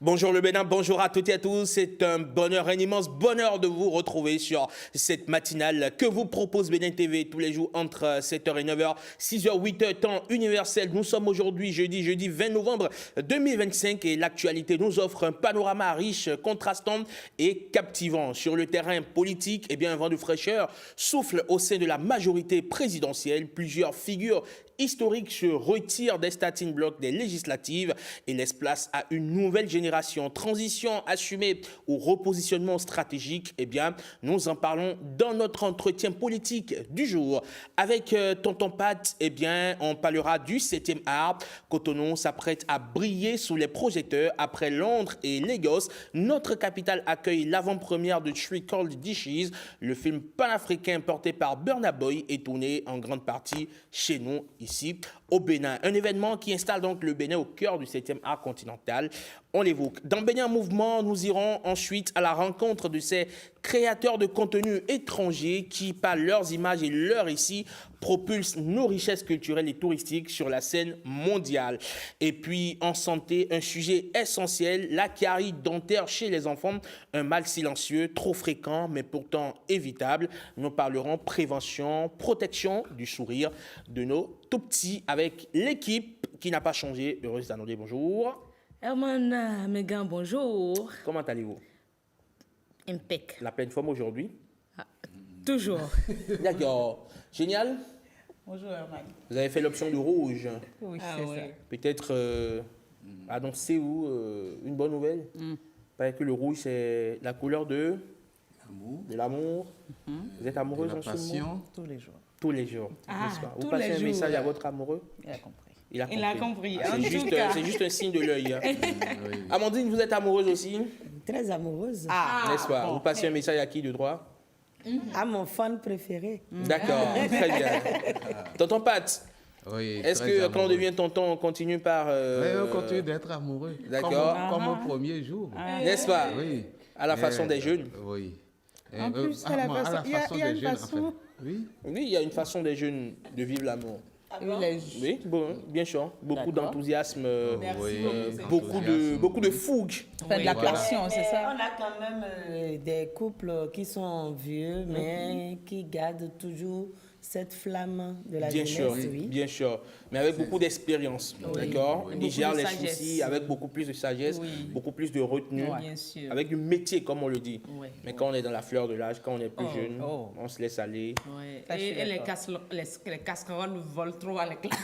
Bonjour le Bénin, bonjour à toutes et à tous. C'est un bonheur, un immense bonheur de vous retrouver sur cette matinale que vous propose Bénin TV tous les jours entre 7h et 9h, 6h, 8h, temps universel. Nous sommes aujourd'hui jeudi 20 novembre 2025 et l'actualité nous offre un panorama riche, contrastant et captivant. Sur le terrain politique, eh bien, un vent de fraîcheur souffle au sein de la majorité présidentielle. Plusieurs figures historiques se retirent des starting blocks des législatives et laissent place à une nouvelle génération. Transition assumée ou repositionnement stratégique, eh bien, nous en parlons dans notre entretien politique du jour. Avec Tonton Pat, eh bien, on parlera du 7e art. Cotonou s'apprête à briller sous les projecteurs après Londres et Lagos. Notre capitale accueille l'avant-première de Three Cold Dishes, le film panafricain porté par Burna Boy et tourné en grande partie chez nous, ici au Bénin. Un événement qui installe donc le Bénin au cœur du 7e art continental. On l'évoque. Dans Bénin Mouvement, nous irons ensuite à la rencontre de ces créateurs de contenu étrangers qui, par leurs images et leurs récits, propulsent nos richesses culturelles et touristiques sur la scène mondiale. Et puis, en santé, un sujet essentiel, la carie dentaire chez les enfants, un mal silencieux, trop fréquent, mais pourtant évitable. Nous parlerons prévention, protection du sourire de nos tout-petits avec l'équipe qui n'a pas changé. Heureuse d'annoncer bonjour. Herman Megan, bonjour. Comment allez-vous? Impec. La pleine forme aujourd'hui? Toujours. D'accord. Génial. Bonjour Herman. Vous avez fait l'option du rouge. Oui, c'est ça. Peut-être annoncez-vous une bonne nouvelle. Parce que le rouge, c'est la couleur de l'amour. Vous êtes amoureuse en ce moment? Tous les jours. Tous les jours. Ah, n'est-ce pas? Vous tous passez les un jours. message à votre amoureux? Il a compris. Il a compris. Il a compris. Ah, En tout cas. c'est juste un signe de l'œil. Amandine, vous êtes amoureuse aussi? Très amoureuse. N'est-ce pas? Vous passez un message à qui de droit? À mon fan préféré. D'accord, très bien. Tonton Pat, Oui, est-ce très que quand on amoureux. devient tonton, on continue par... Oui, on continue d'être amoureux. D'accord. Comme au premier jour. N'est-ce pas? Oui. À la façon des jeunes. Oui. En plus, à la façon- il y a une des jeunes, façon- en fait. Oui. Oui, il y a une façon des jeunes de vivre l'amour. Oui, bon, bien sûr. Beaucoup D'accord. d'enthousiasme, Oui, beaucoup de fougue. Fait de la voilà. passion, c'est ça? On a quand même des couples qui sont vieux, mais qui gardent toujours cette flamme de la Bien sûr, jeunesse. Oui. bien sûr. Mais avec beaucoup d'expérience, d'accord? Oui. Ils Beaucoup gèrent de les sagesse. soucis avec beaucoup plus de sagesse, Oui. beaucoup plus de retenue, Bien sûr. avec du métier, comme on le dit. Oui. Mais quand on est dans la fleur de l'âge, quand on est plus Oh, jeune, oh. on se laisse aller. Ouais. Ça, je suis Et les, d'accord. les casseroles volent trop avec la...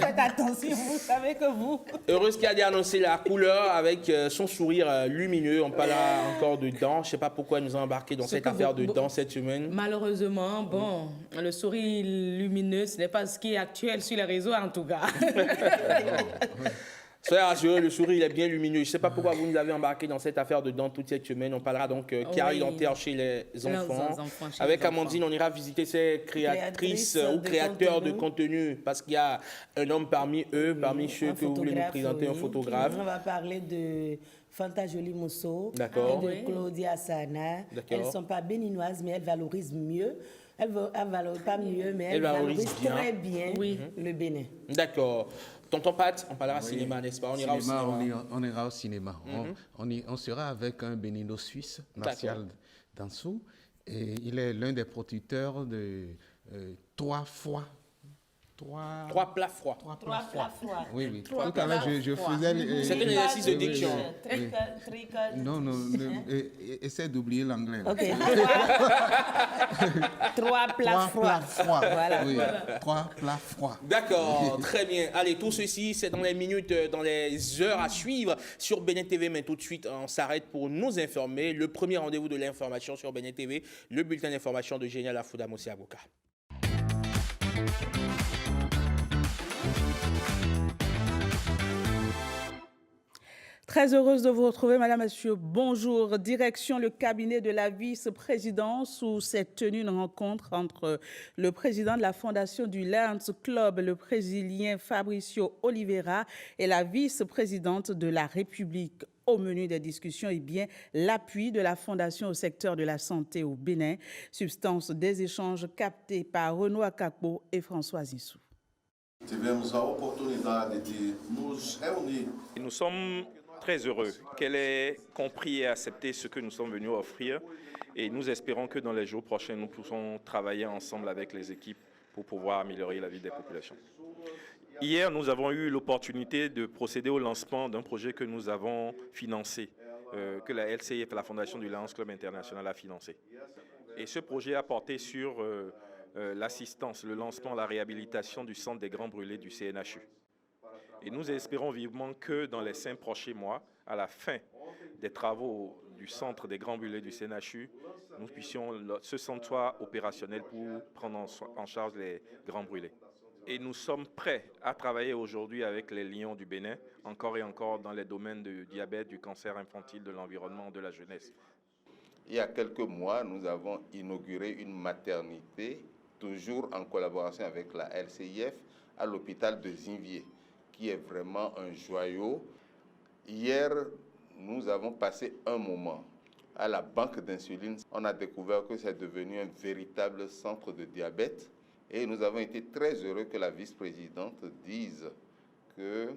Faites attention, vous savez que vous... Heureuse qui a dit annoncer la couleur avec son sourire lumineux. On parlera encore de dents. Je ne sais pas pourquoi elle nous a embarqué dans Ce cette que affaire vous- de dents cette semaine. Malheureusement, bon, le sourire lumineux, ce n'est pas ce qui est actuel sur les réseaux en tout cas. Soyez rassurés, le sourire il est bien lumineux. Je ne sais pas pourquoi vous nous avez embarqué dans cette affaire de dents toute cette semaine. On parlera donc carie dentaire chez les enfants. enfants, chez Avec les Amandine, on ira visiter ces créatrices Créatrices ou de créateurs de contenu. contenu. Parce qu'il y a un homme parmi eux, parmi ceux Un que vous voulez nous photographe, présenter, un oui. photographe. On va parler de Fanta Jolie Mousso D'accord. et de Oui. Claudia Sana. D'accord. Elles ne sont pas béninoises, mais elles valorisent mieux. Elles ne valorisent pas mieux, mais Elles elles valorisent valorisent bien. très bien Oui. le Bénin. D'accord. Tonton Pat, on parlera Oui. cinéma, n'est-ce pas? On ira au Cinéma, cinéma. on ira au cinéma. On sera avec un bénino-suisse, Martial Dansou. Et il est l'un des producteurs de trois Trois plats froids. plats froids. Oui, oui. Trois Tout à l'heure, je faisais... C'est un exercice de diction. Non, essaie d'oublier l'anglais. là. Ok. Trois plats froids. Voilà. Oui, trois plats froids. D'accord, très bien. Allez, tout ceci, c'est dans les minutes, dans les heures à suivre sur Bénin TV. Mais tout de suite, on s'arrête pour nous informer. Le premier rendez-vous de l'information sur Bénin TV, le bulletin d'information de Génial Afouda Mossi Agoka. Très heureuse de vous retrouver, Madame, Monsieur. Bonjour. Direction le cabinet de la vice-présidence où s'est tenue une rencontre entre le président de la fondation du Lions Club, le brésilien Fabricio Oliveira, et la vice-présidente de la République. Au menu des discussions, eh bien, l'appui de la Fondation au secteur de la santé au Bénin, substance des échanges captés par Renaud Akakpo et François Issou. Tivemos a oportunidade de nos reunir. Nous sommes très heureux qu'elle ait compris et accepté ce que nous sommes venus offrir. Et nous espérons que dans les jours prochains, nous pourrons travailler ensemble avec les équipes pour pouvoir améliorer la vie des populations. Hier, nous avons eu l'opportunité de procéder au lancement d'un projet que nous avons financé, que la LCIF, la Fondation du Lions Club International, a financé. Et ce projet a porté sur l'assistance, le lancement, la réhabilitation du centre des grands brûlés du CNHU. Et nous espérons vivement que dans les 5 prochains mois, à la fin des travaux du centre des grands brûlés du CNHU, ce centre soit opérationnel pour prendre en charge les grands brûlés. Et nous sommes prêts à travailler aujourd'hui avec les Lions du Bénin, encore et encore dans les domaines du diabète, du cancer infantile, de l'environnement, de la jeunesse. Il y a quelques mois, nous avons inauguré une maternité, toujours en collaboration avec la LCIF, à l'hôpital de Zinvier, qui est vraiment un joyau. Hier, nous avons passé un moment à la banque d'insuline. On a découvert que c'est devenu un véritable centre de diabète. Et nous avons été très heureux que la vice-présidente dise que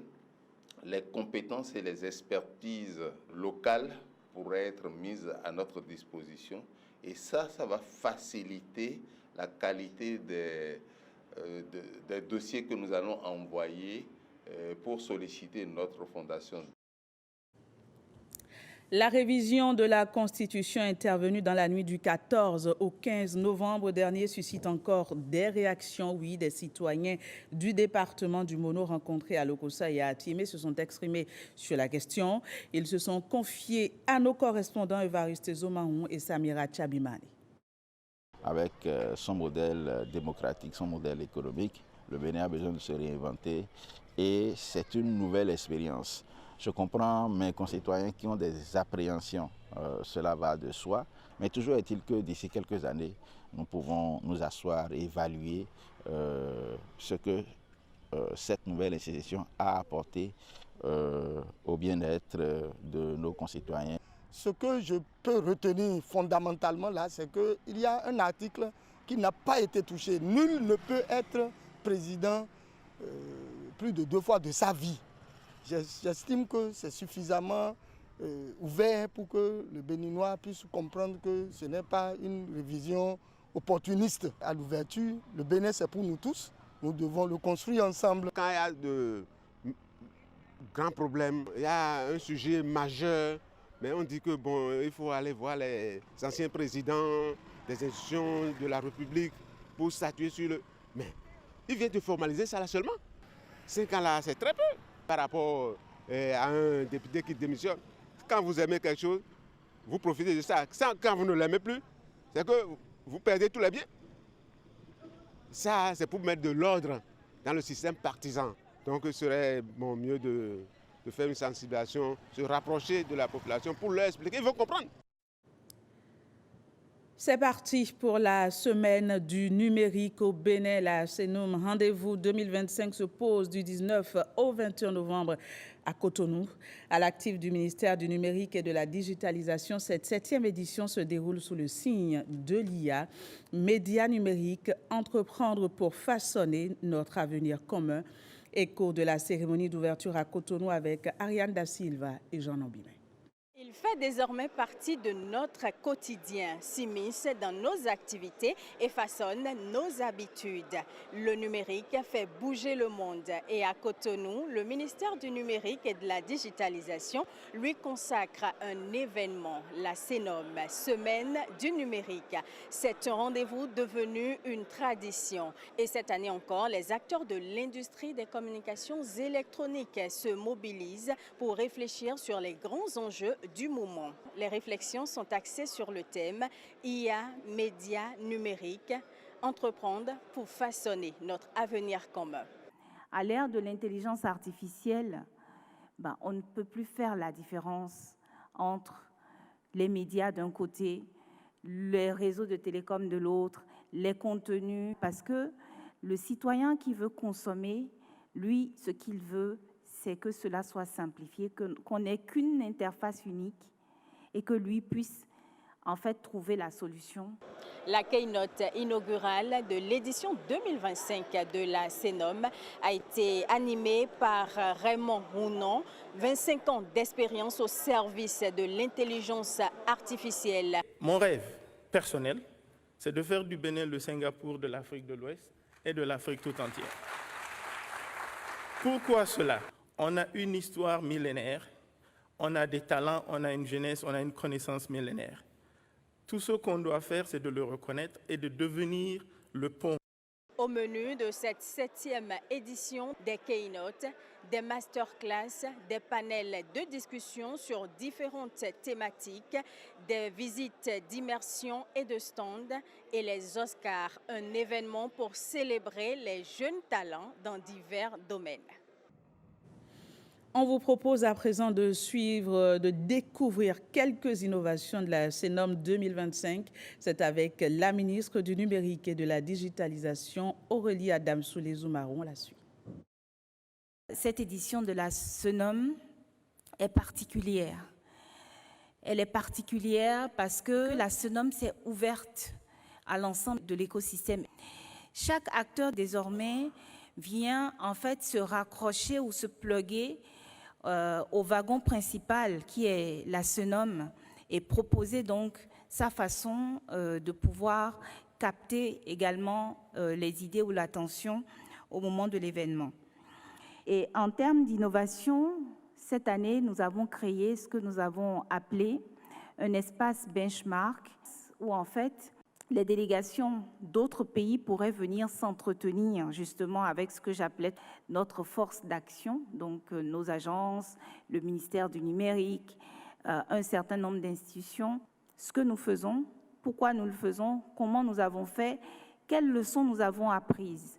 les compétences et les expertises locales pourraient être mises à notre disposition. Et ça va faciliter la qualité des dossiers que nous allons envoyer pour solliciter notre fondation. La révision de la Constitution intervenue dans la nuit du 14 au 15 novembre dernier suscite encore des réactions. Oui, des citoyens du département du Mono rencontrés à Lokossa et à Atimé se sont exprimés sur la question. Ils se sont confiés à nos correspondants Evariste Zomahon et Samira Tchabimani. Avec son modèle démocratique, son modèle économique, le Bénin a besoin de se réinventer et c'est une nouvelle expérience. Je comprends mes concitoyens qui ont des appréhensions, cela va de soi, mais toujours est-il que d'ici quelques années, nous pouvons nous asseoir et évaluer ce que cette nouvelle institution a apporté au bien-être de nos concitoyens. Ce que je peux retenir fondamentalement là, c'est qu'il y a un article qui n'a pas été touché. Nul ne peut être président plus de 2 fois de sa vie. J'estime que c'est suffisamment ouvert pour que le Béninois puisse comprendre que ce n'est pas une révision opportuniste. À l'ouverture, le Bénin c'est pour nous tous, nous devons le construire ensemble. Quand il y a de grands problèmes, il y a un sujet majeur, mais on dit que bon, il faut aller voir les anciens présidents des institutions de la République pour statuer sur le... Mais il vient de formaliser ça là seulement. 5 ans là, c'est très peu. Par rapport à un député qui démissionne, quand vous aimez quelque chose, vous profitez de ça. Quand vous ne l'aimez plus, c'est que vous perdez tous les biens. Ça, c'est pour mettre de l'ordre dans le système partisan. Donc, il serait mieux de faire une sensibilisation, se rapprocher de la population pour leur expliquer. Ils vont comprendre. C'est parti pour la semaine du numérique au Bénin. La CENUM Rendez-vous 2025 se pose du 19 au 21 novembre à Cotonou. À l'actif du ministère du numérique et de la digitalisation, cette 7e édition se déroule sous le signe de l'IA. Médias numériques, entreprendre pour façonner notre avenir commun. Écho de la cérémonie d'ouverture à Cotonou avec Ariane Da Silva et Jean Ambimé. Il fait désormais partie de notre quotidien, s'immisce dans nos activités et façonne nos habitudes. Le numérique fait bouger le monde et à Cotonou, le ministère du numérique et de la digitalisation lui consacre un événement, la CENOM, Semaine du numérique. C'est un rendez-vous devenu une tradition et cette année encore, les acteurs de l'industrie des communications électroniques se mobilisent pour réfléchir sur les grands enjeux du moment. Les réflexions sont axées sur le thème IA, médias numériques, entreprendre pour façonner notre avenir commun. À l'ère de l'intelligence artificielle, on ne peut plus faire la différence entre les médias d'un côté, les réseaux de télécom de l'autre, les contenus, parce que le citoyen qui veut consommer, lui, ce qu'il veut, c'est que cela soit simplifié, qu'on n'ait qu'une interface unique et que lui puisse en fait trouver la solution. La keynote inaugurale de l'édition 2025 de la CENOM a été animée par Raymond Rounon, 25 ans d'expérience au service de l'intelligence artificielle. Mon rêve personnel, c'est de faire du Bénin le Singapour de l'Afrique de l'Ouest et de l'Afrique tout entière. Pourquoi cela? On a une histoire millénaire, on a des talents, on a une jeunesse, on a une connaissance millénaire. Tout ce qu'on doit faire, c'est de le reconnaître et de devenir le pont. Au menu de cette 7e édition des keynotes, des masterclass, des panels de discussion sur différentes thématiques, des visites d'immersion et de stands et les Oscars, un événement pour célébrer les jeunes talents dans divers domaines. On vous propose à présent de suivre, de découvrir quelques innovations de la CENOM 2025. C'est avec la ministre du Numérique et de la Digitalisation, Aurélie Adamsou-Lezoumaron. La suite. Cette édition de la CENOM est particulière. Elle est particulière parce que la CENOM s'est ouverte à l'ensemble de l'écosystème. Chaque acteur désormais vient en fait se raccrocher ou se plugger au wagon principal qui est la CENOM et proposer donc sa façon de pouvoir capter également les idées ou l'attention au moment de l'événement. Et en termes d'innovation, cette année, nous avons créé ce que nous avons appelé un espace benchmark où en fait les délégations d'autres pays pourraient venir s'entretenir justement avec ce que j'appelais notre force d'action, donc nos agences, le ministère du numérique, un certain nombre d'institutions. Ce que nous faisons, pourquoi nous le faisons, comment nous avons fait, quelles leçons nous avons apprises.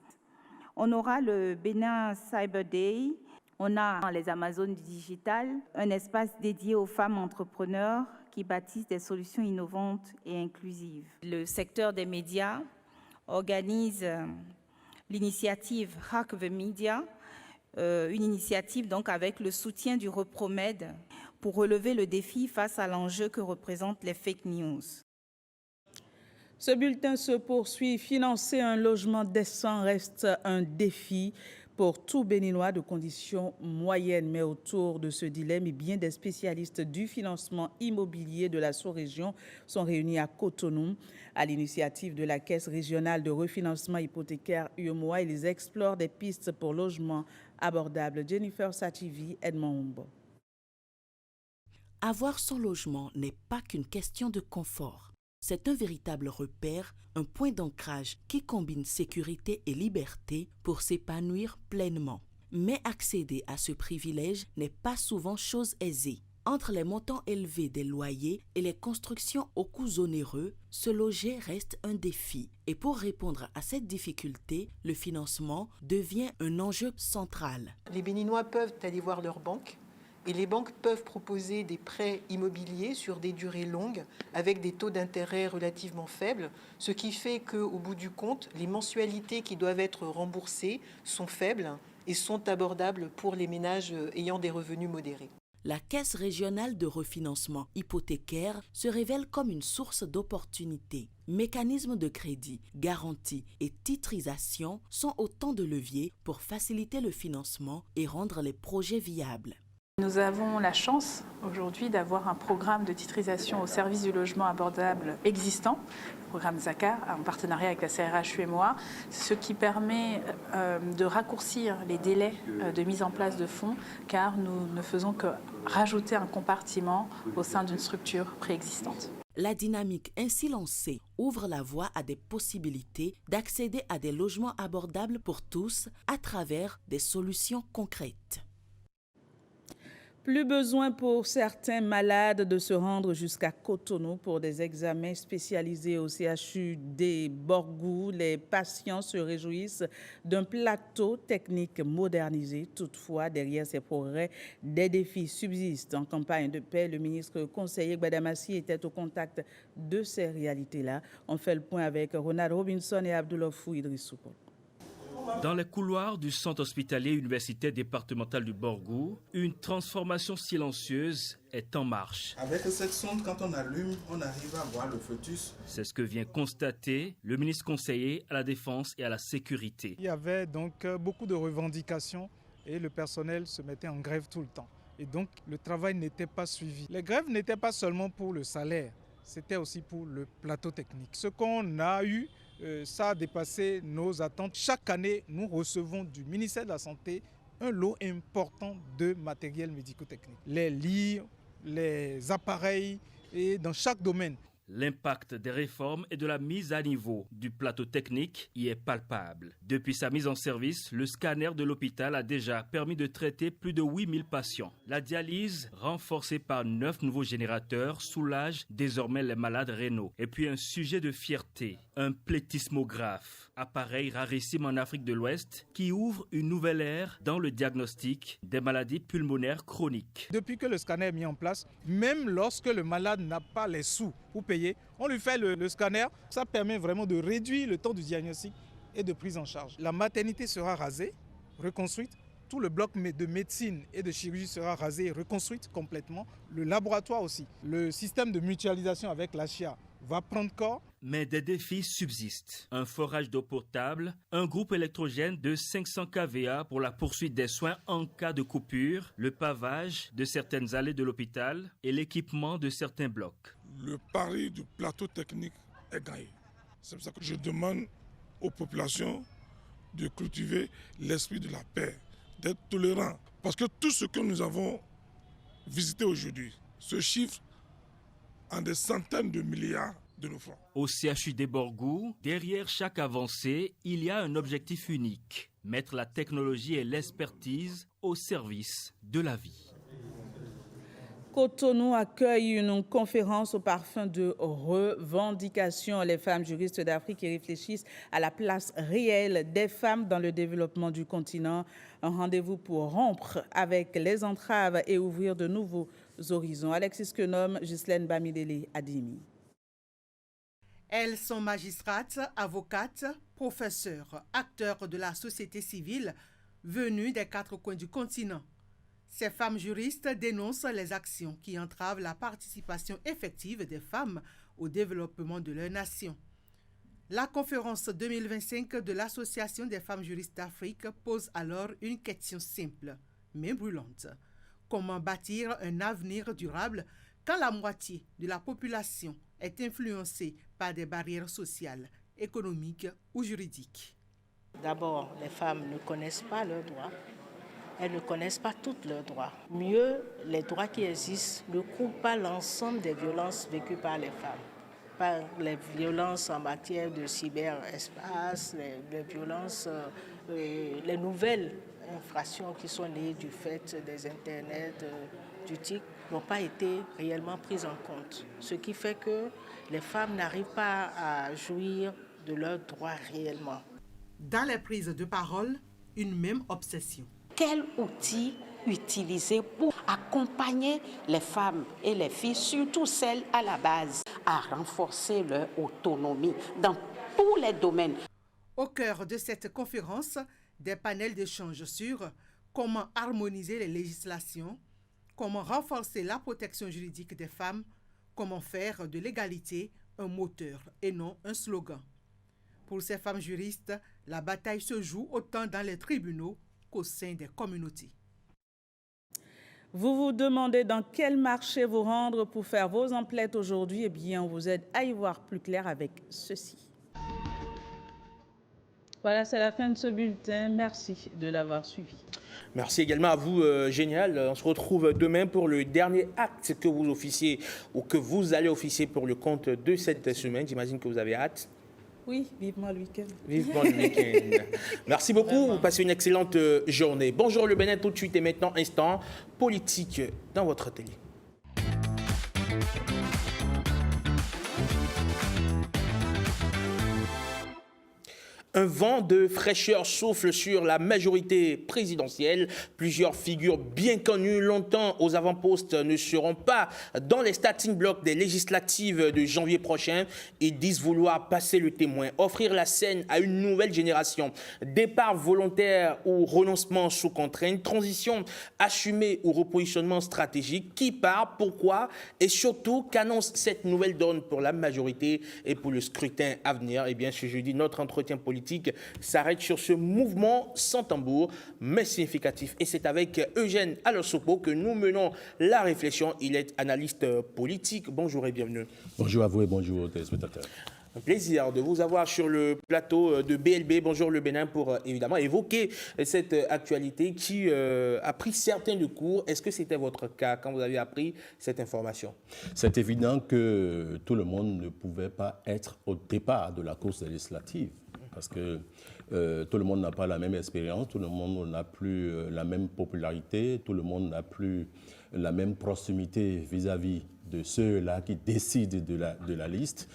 On aura le Bénin Cyber Day, on a les Amazones du digital, un espace dédié aux femmes entrepreneurs qui bâtissent des solutions innovantes et inclusives. Le secteur des médias organise l'initiative Hack the Media, une initiative donc avec le soutien du Repromed pour relever le défi face à l'enjeu que représentent les fake news. Ce bulletin se poursuit. Financer un logement décent reste un défi pour tout Béninois de conditions moyennes. Mais autour de ce dilemme, bien des spécialistes du financement immobilier de la sous-région sont réunis à Cotonou. À l'initiative de la Caisse régionale de refinancement hypothécaire UEMOA, ils explorent des pistes pour logements abordables. Jennifer Sativi, Edmond Humbo. Avoir son logement n'est pas qu'une question de confort. C'est un véritable repère, un point d'ancrage qui combine sécurité et liberté pour s'épanouir pleinement. Mais accéder à ce privilège n'est pas souvent chose aisée. Entre les montants élevés des loyers et les constructions aux coûts onéreux, se loger reste un défi. Et pour répondre à cette difficulté, le financement devient un enjeu central. Les Béninois peuvent aller voir leur banque. Et les banques peuvent proposer des prêts immobiliers sur des durées longues avec des taux d'intérêt relativement faibles, ce qui fait qu'au bout du compte, les mensualités qui doivent être remboursées sont faibles et sont abordables pour les ménages ayant des revenus modérés. La Caisse régionale de refinancement hypothécaire se révèle comme une source d'opportunités. Mécanismes de crédit, garantie et titrisation sont autant de leviers pour faciliter le financement et rendre les projets viables. Nous avons la chance aujourd'hui d'avoir un programme de titrisation au service du logement abordable existant, le programme ZACA, en partenariat avec la CRH UEMOA, ce qui permet de raccourcir les délais de mise en place de fonds, car nous ne faisons que rajouter un compartiment au sein d'une structure préexistante. La dynamique ainsi lancée ouvre la voie à des possibilités d'accéder à des logements abordables pour tous à travers des solutions concrètes. Plus besoin pour certains malades de se rendre jusqu'à Cotonou pour des examens spécialisés au CHU des Borgou. Les patients se réjouissent d'un plateau technique modernisé. Toutefois, derrière ces progrès, des défis subsistent. En campagne de paix, le ministre conseiller Gbadamassi était au contact de ces réalités-là. On fait le point avec Ronald Robinson et Abdoulofou Idrissou. Dans les couloirs du centre hospitalier universitaire départemental du Borgou, une transformation silencieuse est en marche. Avec cette sonde, quand on allume, on arrive à voir le fœtus. C'est ce que vient constater le ministre conseiller à la Défense et à la Sécurité. Il y avait donc beaucoup de revendications et le personnel se mettait en grève tout le temps. Et donc le travail n'était pas suivi. Les grèves n'étaient pas seulement pour le salaire, c'était aussi pour le plateau technique. Ce qu'on a eu, ça a dépassé nos attentes. Chaque année, nous recevons du ministère de la Santé un lot important de matériel médico-technique. Les lits, les appareils et dans chaque domaine. L'impact des réformes et de la mise à niveau du plateau technique y est palpable. Depuis sa mise en service, le scanner de l'hôpital a déjà permis de traiter plus de 8000 patients. La dialyse, renforcée par 9 nouveaux générateurs, soulage désormais les malades rénaux. Et puis un sujet de fierté, un plétismographe, appareil rarissime en Afrique de l'Ouest qui ouvre une nouvelle ère dans le diagnostic des maladies pulmonaires chroniques. Depuis que le scanner est mis en place, même lorsque le malade n'a pas les sous pour payer, on lui fait le scanner. Ça permet vraiment de réduire le temps du diagnostic et de prise en charge. La maternité sera rasée, reconstruite. Tout le bloc de médecine et de chirurgie sera rasé et reconstruit complètement. Le laboratoire aussi. Le système de mutualisation avec la chia va prendre corps. Mais des défis subsistent. Un forage d'eau potable, un groupe électrogène de 500 kVA pour la poursuite des soins en cas de coupure, le pavage de certaines allées de l'hôpital et l'équipement de certains blocs. Le pari du plateau technique est gagné. C'est pour ça que je demande aux populations de cultiver l'esprit de la paix, d'être tolérants. Parce que tout ce que nous avons visité aujourd'hui se chiffre en des centaines de milliards de nos francs. Au CHU des Borgou, derrière chaque avancée, il y a un objectif unique. Mettre la technologie et l'expertise au service de la vie. Cotonou accueille une conférence au parfum de revendication. Les femmes juristes d'Afrique qui réfléchissent à la place réelle des femmes dans le développement du continent. Un rendez-vous pour rompre avec les entraves et ouvrir de nouveaux horizons. Alexis Kenom, Ghislaine Bamidele, Adimi. Elles sont magistrates, avocates, professeurs, acteurs de la société civile venus des 4 coins du continent. Ces femmes juristes dénoncent les actions qui entravent la participation effective des femmes au développement de leur nation. La conférence 2025 de l'Association des femmes juristes d'Afrique pose alors une question simple, mais brûlante. Comment bâtir un avenir durable quand la moitié de la population est influencée par des barrières sociales, économiques ou juridiques? D'abord, les femmes ne connaissent pas leurs droits. Elles ne connaissent pas tous leurs droits. Mieux, les droits qui existent ne couvrent pas l'ensemble des violences vécues par les femmes. Par les violences en matière de cyberespace, les violences, les nouvelles infractions qui sont nées du fait des internets, du TIC, n'ont pas été réellement prises en compte. Ce qui fait que les femmes n'arrivent pas à jouir de leurs droits réellement. Dans les prises de parole, une même obsession. Quel outil utiliser pour accompagner les femmes et les filles, surtout celles à la base, à renforcer leur autonomie dans tous les domaines? Au cœur de cette conférence, des panels d'échange sur comment harmoniser les législations, comment renforcer la protection juridique des femmes, comment faire de l'égalité un moteur et non un slogan. Pour ces femmes juristes, la bataille se joue autant dans les tribunaux qu'au sein des communautés. Vous vous demandez dans quel marché vous rendre pour faire vos emplettes aujourd'hui? Eh bien, on vous aide à y voir plus clair avec ceci. Voilà, c'est la fin de ce bulletin. Merci de l'avoir suivi. Merci également à vous, Génial. On se retrouve demain pour le dernier acte que vous officiez ou que vous allez officier pour le compte de cette semaine. J'imagine que vous avez hâte. Oui, vivement le week-end. Vivement le week-end. Merci beaucoup. Vous passez une excellente journée. Bonjour le Bénin, tout de suite et maintenant, instant politique dans votre télé. Un vent de fraîcheur souffle sur la majorité présidentielle. Plusieurs figures bien connues longtemps aux avant-postes ne seront pas dans les starting blocks des législatives de janvier prochain. Ils disent vouloir passer le témoin, offrir la scène à une nouvelle génération. Départ volontaire ou renoncement sous contrainte, transition assumée ou repositionnement stratégique. Qui part, pourquoi et surtout qu'annonce cette nouvelle donne pour la majorité et pour le scrutin à venir? Eh bien, ce jeudi, notre entretien politique s'arrête sur ce mouvement sans tambour, mais significatif. Et c'est avec Eugène Alosopo que nous menons la réflexion. Il est analyste politique. Bonjour et bienvenue. Bonjour à vous et bonjour aux téléspectateurs. Un plaisir de vous avoir sur le plateau de BLB. Bonjour le Bénin pour évidemment évoquer cette actualité qui a pris certains de court. Est-ce que c'était votre cas quand vous avez appris cette information? C'est évident que tout le monde ne pouvait pas être au départ de la course législative parce que tout le monde n'a pas la même expérience, tout le monde n'a plus la même popularité, tout le monde n'a plus la même proximité vis-à-vis de ceux-là qui décident de la liste.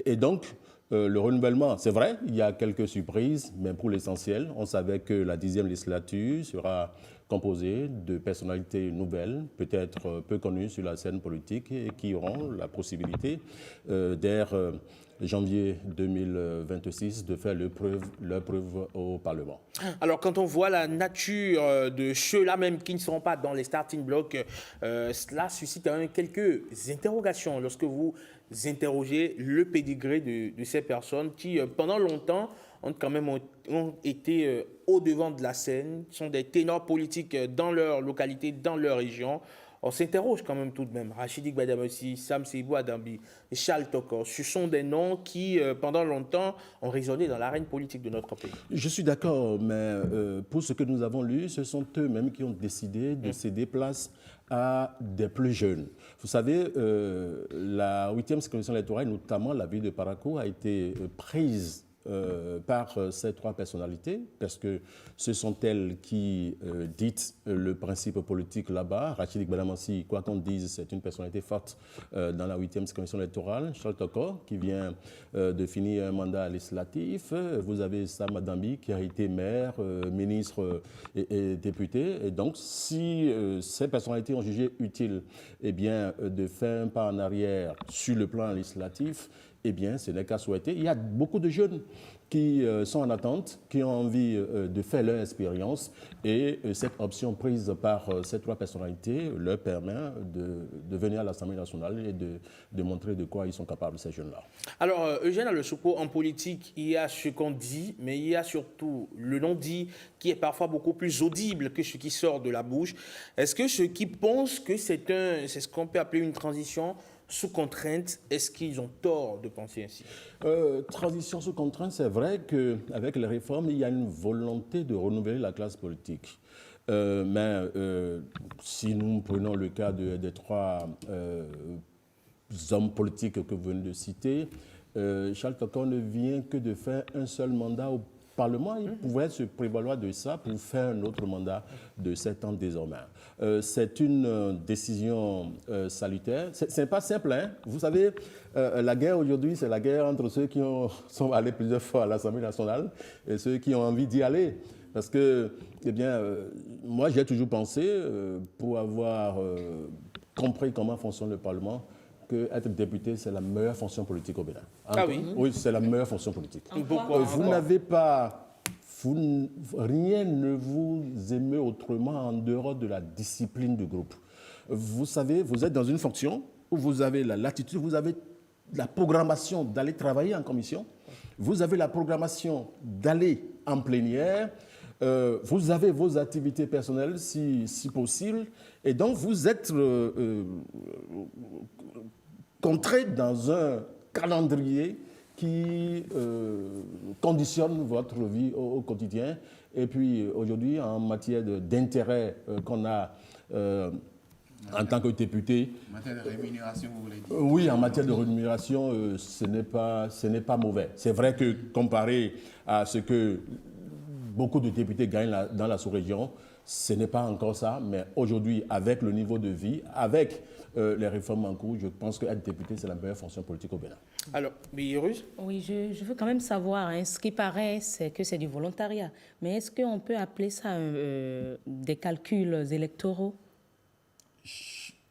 Et donc, le renouvellement, c'est vrai, il y a quelques surprises, mais pour l'essentiel, on savait que la 10e législature sera composée de personnalités nouvelles, peut-être peu connues sur la scène politique et qui auront la possibilité, dès janvier 2026, de faire leur preuve au Parlement. Alors, quand on voit la nature de ceux-là même qui ne seront pas dans les starting blocks, cela suscite quand même quelques interrogations lorsque vous interrogez le pédigré de ces personnes qui, pendant longtemps, ont été au-devant de la scène, sont des ténors politiques dans leur localité, dans leur région. On s'interroge quand même tout de même. Rachidi Gbadamossi, Sam Seibou Adambi, Charles Tokor, ce sont des noms qui, pendant longtemps, ont résonné dans l'arène politique de notre pays. Je suis d'accord, mais pour ce que nous avons lu, ce sont eux-mêmes qui ont décidé de céder place à des plus jeunes. Vous savez, la 8e circonscription électorale, notamment la ville de Parakou, a été prise par ces trois personnalités, parce que ce sont elles qui dictent le principe politique là-bas. Rachidi Gbadamossi, quoi qu'on dise, c'est une personnalité forte dans la 8e circonscription électorale. Charles Tokor, qui vient de finir un mandat législatif. Vous avez Sam Adambi, qui a été maire, ministre et député. Et donc, si ces personnalités ont jugé utile de faire un pas en arrière sur le plan législatif, eh bien, ce n'est qu'à souhaiter. Il y a beaucoup de jeunes qui sont en attente, qui ont envie de faire leur expérience et cette option prise par ces trois personnalités leur permet de venir à l'Assemblée nationale et de montrer de quoi ils sont capables, ces jeunes-là. Alors, Eugène Alosopo, en politique, il y a ce qu'on dit, mais il y a surtout le non-dit qui est parfois beaucoup plus audible que ce qui sort de la bouche. Est-ce que ceux qui pensent que c'est ce qu'on peut appeler une transition sous contrainte, est-ce qu'ils ont tort de penser ainsi? Transition sous contrainte, c'est vrai qu'avec les réformes, il y a une volonté de renouveler la classe politique. Mais si nous prenons le cas des trois hommes politiques que vous venez de citer, Charles Tokor ne vient que de faire un seul mandat au Parlement. Il pouvait se prévaloir de ça pour faire un autre mandat de 7 ans désormais. C'est une décision salutaire. Ce n'est pas simple, hein. Vous savez, la guerre aujourd'hui, c'est la guerre entre ceux qui sont allés plusieurs fois à l'Assemblée nationale et ceux qui ont envie d'y aller. Parce que, moi, j'ai toujours pensé, pour avoir compris comment fonctionne le Parlement, qu'être député, c'est la meilleure fonction politique au Bénin. Ah oui? Oui, c'est la meilleure fonction politique. Pourquoi? Vous n'avez pas... rien ne vous émeut autrement en dehors de la discipline du groupe. Vous savez, vous êtes dans une fonction où vous avez la latitude, vous avez la programmation d'aller travailler en commission, vous avez la programmation d'aller en plénière, vous avez vos activités personnelles si possible, et donc vous êtes contraint dans un calendrier qui conditionne votre vie au quotidien. Et puis aujourd'hui, en matière d'intérêt qu'on a en tant que député... En matière de rémunération, vous voulez dire? Oui, en matière de rémunération, ce n'est pas mauvais. C'est vrai que comparé à ce que beaucoup de députés gagnent dans la sous-région, Ce n'est pas encore ça, mais aujourd'hui, avec le niveau de vie, avec les réformes en cours, je pense qu'être député, c'est la meilleure fonction politique au Bénin. Alors, Birus? Oui, je veux quand même savoir, hein, ce qui paraît, c'est que c'est du volontariat. Mais est-ce qu'on peut appeler ça des calculs électoraux?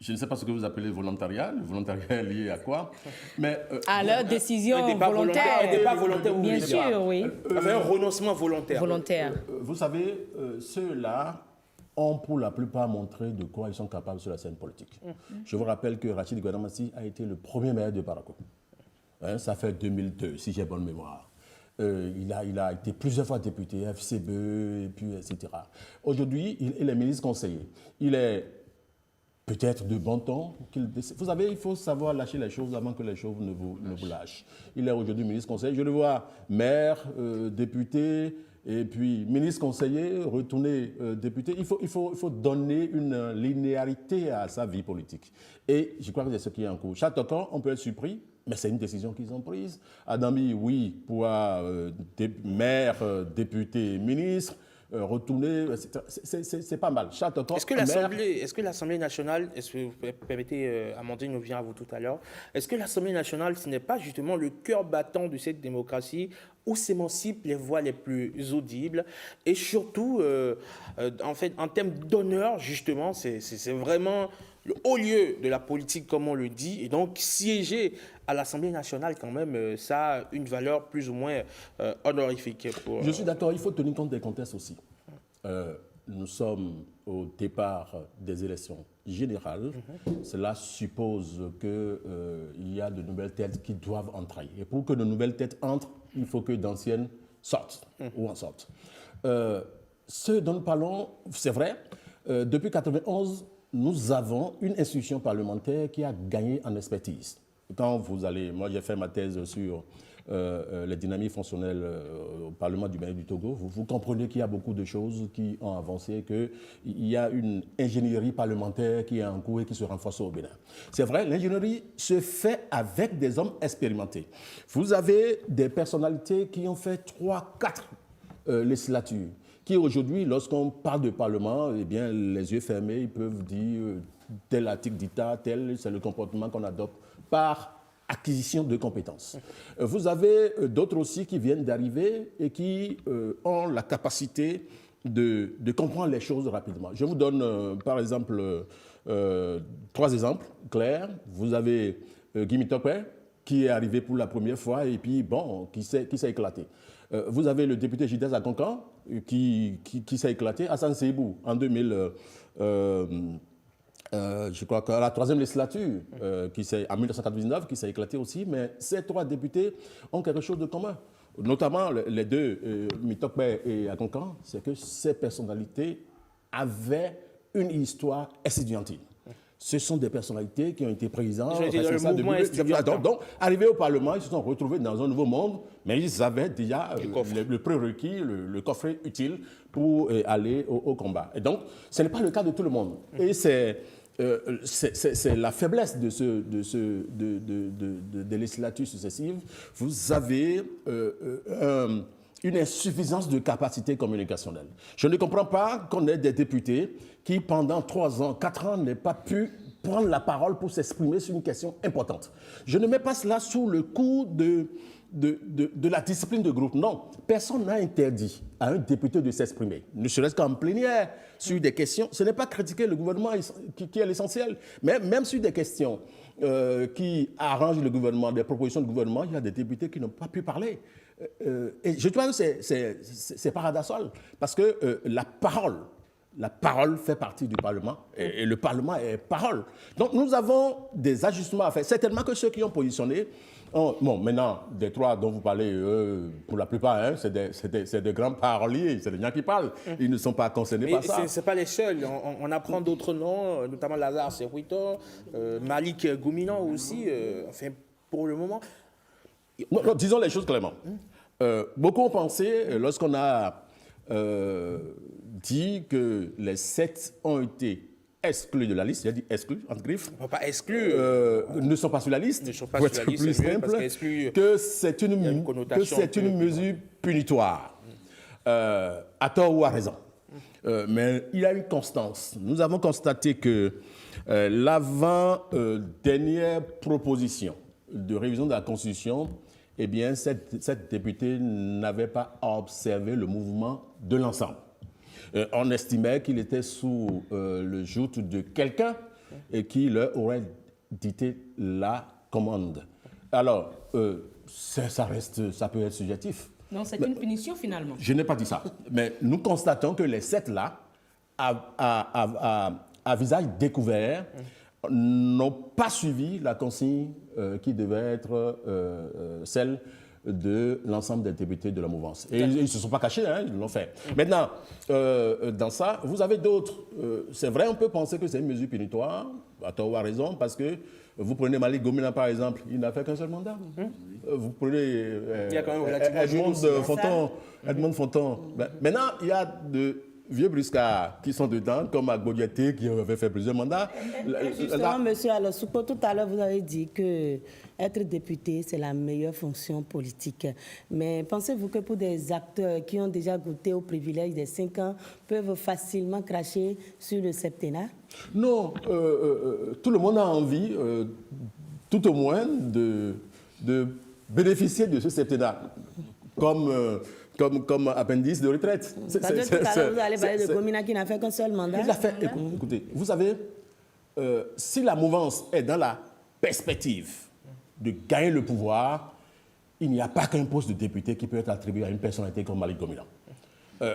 Je ne sais pas ce que vous appelez volontariat. Le volontariat est lié à quoi? Mais, à leur décision volontaire. Un départ volontaire, bien sûr, oui. Enfin, un renoncement volontaire. Vous savez, ceux-là ont pour la plupart montré de quoi ils sont capables sur la scène politique. Je vous rappelle que Rachid Gouanamassi a été le premier maire de Parakou. Hein, ça fait 2002, si j'ai bonne mémoire. Il a été plusieurs fois député, FCB, et puis, etc. Aujourd'hui, il est ministre conseiller. Il est peut-être de bon ton. Vous savez, il faut savoir lâcher les choses avant que les choses ne vous lâchent. Il est aujourd'hui ministre conseiller. Je le vois maire, député, et puis ministre conseiller, retourné député. Il faut donner une linéarité à sa vie politique. Et je crois que c'est ce qui est en cours. Châteaucamp, on peut être surpris, mais c'est une décision qu'ils ont prise. Adami, oui, pour maire, député, ministre. Retourner, c'est pas mal. Est-ce que l'Assemblée nationale, est-ce que vous permettez, Amandine, nous vient à vous tout à l'heure, est-ce que l'Assemblée nationale, ce n'est pas justement le cœur battant de cette démocratie où s'émancipent les voix les plus audibles et surtout, en fait, en termes d'honneur, justement, c'est vraiment le haut lieu de la politique, comme on le dit, et donc siéger à l'Assemblée nationale, quand même, ça a une valeur plus ou moins honorifique. Je suis d'accord, il faut tenir compte des contextes aussi. Nous sommes au départ des élections générales. Cela suppose qu'il y a de nouvelles têtes qui doivent entrer. Et pour que de nouvelles têtes entrent, il faut que d'anciennes sortent ou en sortent. Ce dont nous parlons, c'est vrai, depuis 1991, nous avons une institution parlementaire qui a gagné en expertise. Quand vous allez, moi j'ai fait ma thèse sur les dynamiques fonctionnelles au Parlement du Bénin et du Togo, vous comprenez qu'il y a beaucoup de choses qui ont avancé, qu'il y a une ingénierie parlementaire qui est en cours et qui se renforce au Bénin. C'est vrai, l'ingénierie se fait avec des hommes expérimentés. Vous avez des personnalités qui ont fait 3, 4 législatures, qui aujourd'hui, lorsqu'on parle de Parlement, eh bien, les yeux fermés, ils peuvent dire tel article dictat, tel, c'est le comportement qu'on adopte par acquisition de compétences. Vous avez d'autres aussi qui viennent d'arriver et qui ont la capacité de comprendre les choses rapidement. Je vous donne par exemple 3 exemples clairs. Vous avez Guy Mitokwe qui est arrivé pour la première fois et puis bon, qui s'est éclaté. Vous avez le député Gildas Akonkan qui s'est éclaté. Hassan Seibou en 2000. Je crois qu'à la 3e législature, en 1999, qui s'est éclaté aussi, mais ces 3 députés ont quelque chose de commun. Notamment les 2, Mitokwe et Akonkan, c'est que ces personnalités avaient une histoire estudiantine. Ce sont des personnalités qui ont été présidents, responsables de donc, arrivés au Parlement, ils se sont retrouvés dans un nouveau monde, mais ils avaient déjà le prérequis, le coffret utile pour aller au combat. Et donc, ce n'est pas le cas de tout le monde. Et c'est la faiblesse des législatures successives. Vous avez une insuffisance de capacité communicationnelle. Je ne comprends pas qu'on ait des députés qui, pendant 3 ans, 4 ans, n'aient pas pu prendre la parole pour s'exprimer sur une question importante. Je ne mets pas cela sous le coup de la discipline de groupe. Non, personne n'a interdit à un député de s'exprimer, ne serait-ce qu'en plénière, sur des questions. Ce n'est pas critiquer le gouvernement qui est l'essentiel, mais même sur des questions qui arrangent le gouvernement, des propositions de gouvernement, il y a des députés qui n'ont pas pu parler. Et je trouve que c'est paradoxal, parce que la parole fait partie du Parlement, et le Parlement est parole. Donc nous avons des ajustements à faire. Certainement que ceux qui ont positionné, bon, maintenant, des 3 dont vous parlez, pour la plupart, hein, c'est des grands paroliers, c'est des gens qui parlent. Ils ne sont pas concernés par ça. Mais ce n'est pas les seuls. On apprend d'autres noms, notamment Lazare Serwito, Malik Gouminan aussi, enfin, pour le moment. Non, disons les choses clairement. Beaucoup ont pensé, lorsqu'on a dit que les 7 ont été exclus de la liste, j'ai dit exclus, entre griffes. Pas exclus. Ne sont pas sur la liste. Ne sont pas sur la liste, plus simple, que c'est une mesure punitoire. À tort ou à raison. mais il y a une constance. Nous avons constaté que l'avant-dernière proposition de révision de la Constitution, eh bien, cette députée n'avait pas observé le mouvement de l'ensemble. On estimait qu'il était sous le joug de quelqu'un et qui leur aurait dicté la commande. Alors, ça peut être subjectif. Non, c'est une punition finalement. Je n'ai pas dit ça. Mais nous constatons que les 7 là, à visage découvert, n'ont pas suivi la consigne qui devait être celle de l'ensemble des députés de la mouvance. Et ils ne se sont pas cachés, hein, ils l'ont fait. Maintenant, dans ça, vous avez d'autres. C'est vrai, on peut penser que c'est une mesure punitoire, à tort ou à raison, parce que vous prenez Malik Gomina, par exemple, il n'a fait qu'un seul mandat. Vous prenez Edmond Fonton. Maintenant, il y a de vieux briscards qui sont dedans, comme Agbodiaté, qui avait fait plusieurs mandats. Justement, monsieur Alosupo, tout à l'heure, vous avez dit que être député, c'est la meilleure fonction politique. Mais pensez-vous que pour des acteurs qui ont déjà goûté au privilège des 5 ans, peuvent facilement cracher sur le septennat? Non, tout le monde a envie, tout au moins, de bénéficier de ce septennat, comme appendice de retraite. Tout à l'heure, vous allez parler de Gomina qui n'a fait qu'un seul mandat. Il a fait, écoutez, vous savez, si la mouvance est dans la perspective de gagner le pouvoir, il n'y a pas qu'un poste de député qui peut être attribué à une personnalité comme Malik Gomina.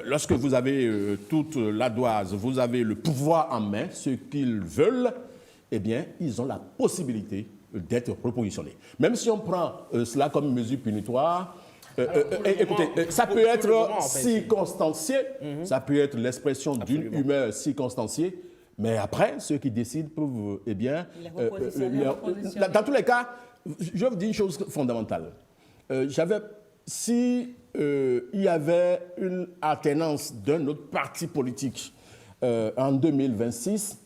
Lorsque vous avez toute l'ardoise, vous avez le pouvoir en main, ce qu'ils veulent, eh bien, ils ont la possibilité d'être repositionnés. Même si on prend cela comme mesure punitoire, écoutez, ça peut être circonstancié, ça peut être l'expression d'une humeur circonstanciée, mais après, ceux qui décident peuvent, eh bien, dans tous les cas, je vais vous dire une chose fondamentale. Si il y avait une alternance d'un autre parti politique en 2026,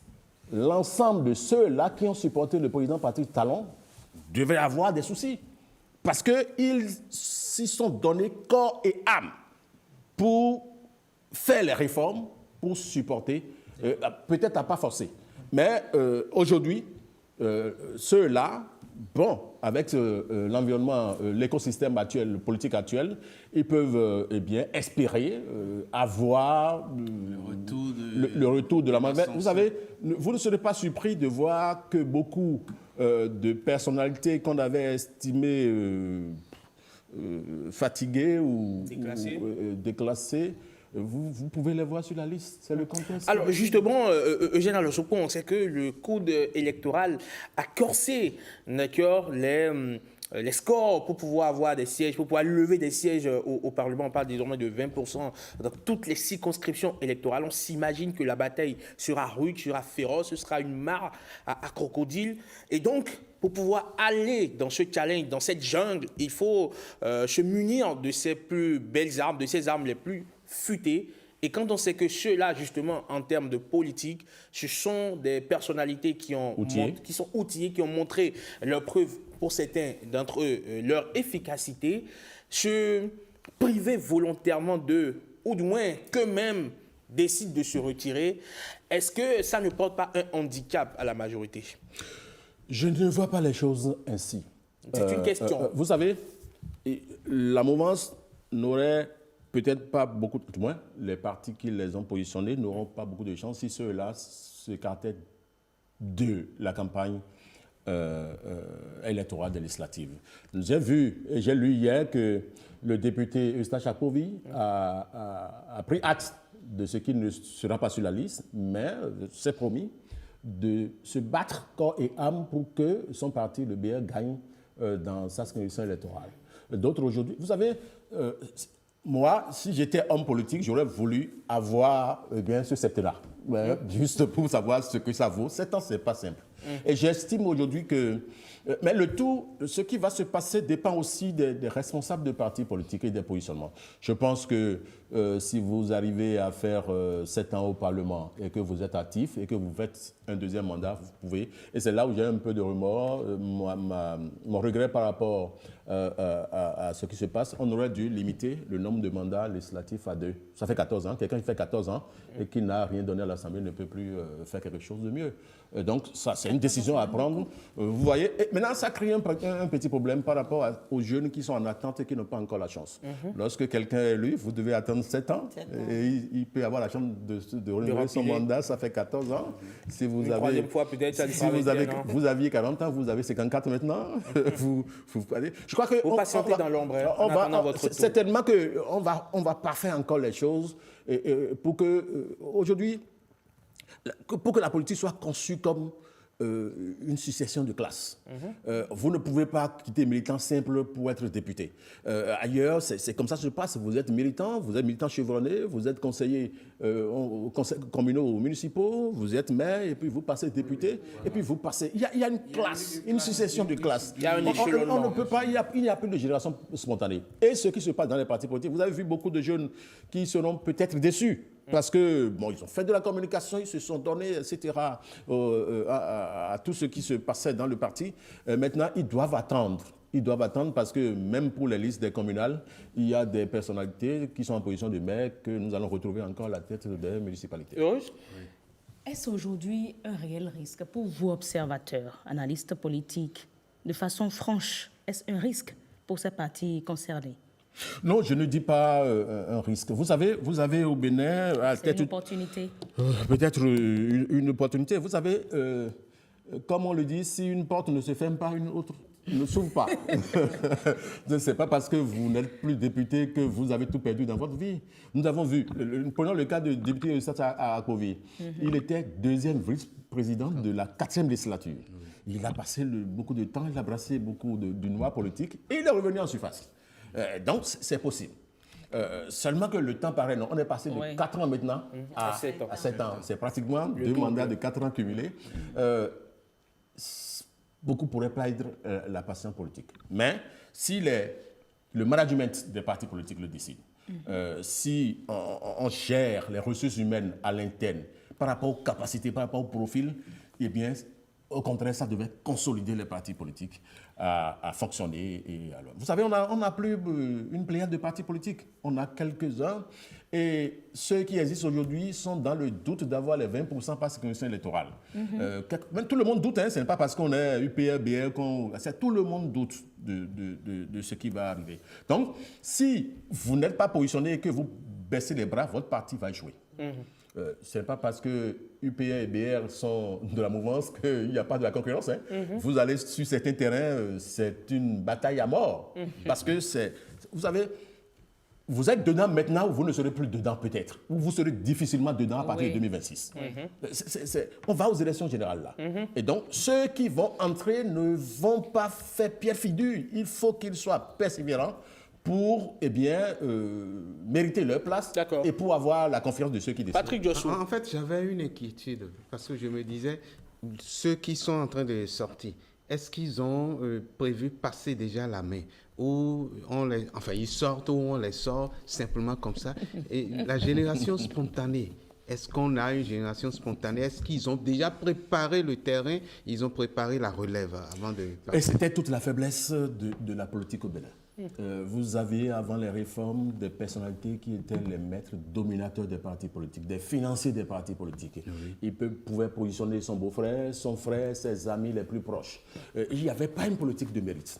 l'ensemble de ceux-là qui ont supporté le président Patrice Talon devaient avoir des soucis. Parce qu'ils s'y sont donnés corps et âme pour faire les réformes, pour supporter, peut-être à pas forcer. Mais aujourd'hui, ceux-là, bon, avec l'environnement, l'écosystème actuel, le politique actuel, ils peuvent eh bien espérer avoir le retour de la main. Vous savez, vous ne serez pas surpris de voir que beaucoup de personnalités qu'on avait estimées fatiguées ou déclassées, vous pouvez les voir sur la liste, c'est le contexte. Alors justement, Eugène Alosupo, on sait que le code électoral a corsé les scores pour pouvoir avoir des sièges, pour pouvoir lever des sièges au Parlement. On parle désormais de 20% dans toutes les circonscriptions électorales. On s'imagine que la bataille sera rude, sera féroce, ce sera une mare à crocodile. Et donc, pour pouvoir aller dans ce challenge, dans cette jungle, il faut se munir de ses plus belles armes, de ses armes les plus futées. Et quand on sait que ceux-là, justement, en termes de politique, ce sont des personnalités qui sont outillées, qui ont montré leur preuve, pour certains d'entre eux, leur efficacité, se priver volontairement d'eux, ou du moins qu'eux-mêmes décident de se retirer, est-ce que ça ne porte pas un handicap à la majorité? Je ne vois pas les choses ainsi. C'est une question. Vous savez, la mouvance n'aurait peut-être pas beaucoup, du moins les partis qui les ont positionnés n'auront pas beaucoup de chance si ceux-là s'écartaient de la campagne électorale de législative. J'ai vu et j'ai lu hier que le député Eustache Akovi a pris acte de ce qui ne sera pas sur la liste, mais s'est promis de se battre corps et âme pour que son parti, le BR, gagne dans sa circonscription électorale. D'autres aujourd'hui, vous savez, moi, si j'étais homme politique, j'aurais voulu avoir bien ce septennat, juste pour savoir ce que ça vaut. 7 ans, ce n'est pas simple. Et j'estime aujourd'hui que... Mais le tout, ce qui va se passer dépend aussi des responsables de partis politiques et des positionnements. Je pense que si vous arrivez à faire 7 ans au Parlement et que vous êtes actif et que vous faites un deuxième mandat, vous pouvez. Et c'est là où j'ai un peu de remords, mon regret par rapport à ce qui se passe. On aurait dû limiter le nombre de mandats législatifs à 2. Ça fait 14 ans. Quelqu'un qui fait 14 ans et qui n'a rien donné à l'Assemblée ne peut plus faire quelque chose de mieux. Donc ça, c'est une décision à prendre. Vous voyez. Et maintenant, ça crée un petit problème par rapport aux jeunes qui sont en attente et qui n'ont pas encore la chance. Lorsque quelqu'un est élu, vous devez attendre 7 ans. Et il peut avoir la chance de renouveler son mandat. Ça fait 14 ans. Si vous avez, troisième fois, peut-être, ça si vous aviez 40 ans, vous avez 54 maintenant. Je crois que vous patientez dans l'ombre en attendant votre tour. Certainement qu'on va pas faire encore les choses pour que aujourd'hui, pour que la politique soit conçue comme une succession de classes. Vous ne pouvez pas quitter militant simple pour être député. Ailleurs, c'est comme ça que ça se passe. Vous êtes militant chevronné, vous êtes conseiller aux conseils communaux ou municipaux, vous êtes maire, et puis vous passez député, et puis vous passez... Il y a une classe, une succession de classes. Il y a un échelonnement. On ne peut pas, il n'y a plus de génération spontanée. Et ce qui se passe dans les partis politiques, vous avez vu beaucoup de jeunes qui seront peut-être déçus. Parce que, bon, ils ont fait de la communication, ils se sont donnés, etc., à tout ce qui se passait dans le parti. Maintenant, ils doivent attendre. Ils doivent attendre parce que même pour les listes des communales, il y a des personnalités qui sont en position de maire que nous allons retrouver encore à la tête des municipalités. Est-ce aujourd'hui un réel risque pour vous, observateurs, analystes politiques, de façon franche, est-ce un risque pour ces partis concernés? Non, je ne dis pas un risque. Vous savez, vous avez au Bénin... C'est une opportunité. Peut-être une opportunité. Vous savez, comme on le dit, si une porte ne se ferme pas, une autre ne s'ouvre pas. Ce n'est pas parce que vous n'êtes plus député que vous avez tout perdu dans votre vie. Nous avons vu, prenons le cas de député à Akovi. Il était deuxième vice-président de la 4e législature. Il a passé beaucoup de temps, il a brassé beaucoup de noix politiques et il est revenu en surface. Donc, c'est possible. Seulement que le temps paraît, non. On est passé de 4 ans maintenant à 7 ans. C'est pratiquement 2 mandats de 4 ans cumulés. Beaucoup pourraient perdre la patience politique. Mais si le management des partis politiques le décide, si on gère les ressources humaines à l'interne par rapport aux capacités, par rapport au profil, eh bien, au contraire, ça devait consolider les partis politiques à fonctionner. Et alors, vous savez, on n'a plus une pléiade de partis politiques. On a quelques-uns. Et ceux qui existent aujourd'hui sont dans le doute d'avoir les 20% par circonscription électorale. Tout le monde doute, hein, ce n'est pas parce qu'on est UPR, BR, tout le monde doute de ce qui va arriver. Donc, si vous n'êtes pas positionné et que vous baissez les bras, votre parti va échouer. Ce n'est pas parce que UPR et BR sont de la mouvance qu'il n'y a pas de la concurrence. Hein. Vous allez sur certains terrains, c'est une bataille à mort. Parce que vous savez, vous êtes dedans maintenant ou vous ne serez plus dedans peut-être. Ou vous serez difficilement dedans à partir de 2026. On va aux élections générales là. Et donc, ceux qui vont entrer ne vont pas faire pierre figure. Il faut qu'ils soient persévérants pour mériter leur place et pour avoir la confiance de ceux qui décident. Patrick Joshua. En fait, j'avais une inquiétude parce que je me disais, ceux qui sont en train de sortir, est-ce qu'ils ont prévu passer déjà la main ou ils sortent ou on les sort simplement comme ça? Et la génération spontanée, est-ce qu'on a une génération spontanée? Est-ce qu'ils ont déjà préparé le terrain? Ils ont préparé la relève avant de passer? Et c'était toute la faiblesse de la politique au Bénin. Vous avez, avant les réformes, des personnalités qui étaient les maîtres dominateurs des partis politiques, des financiers des partis politiques. Ils pouvaient positionner son beau-frère, son frère, ses amis les plus proches. Il n'y avait pas une politique de mérite.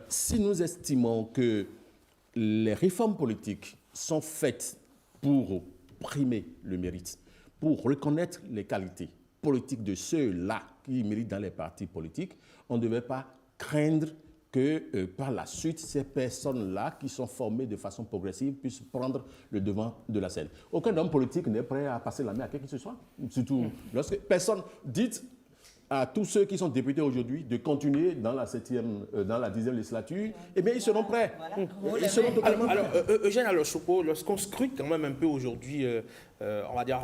Si nous estimons que les réformes politiques sont faites pour primer le mérite, pour reconnaître les qualités politiques de ceux-là qui méritent dans les partis politiques, on ne devait pas craindre que par la suite, ces personnes-là qui sont formées de façon progressive puissent prendre le devant de la scène. Aucun homme politique n'est prêt à passer la main à qui que ce soit. Surtout lorsque personne dit à tous ceux qui sont députés aujourd'hui de continuer dans la 10e législature, eh bien, ils seront prêts. Ils seront totalement prêts. Eugène Alochoupo, lorsqu'on scrute quand même un peu aujourd'hui, on va dire,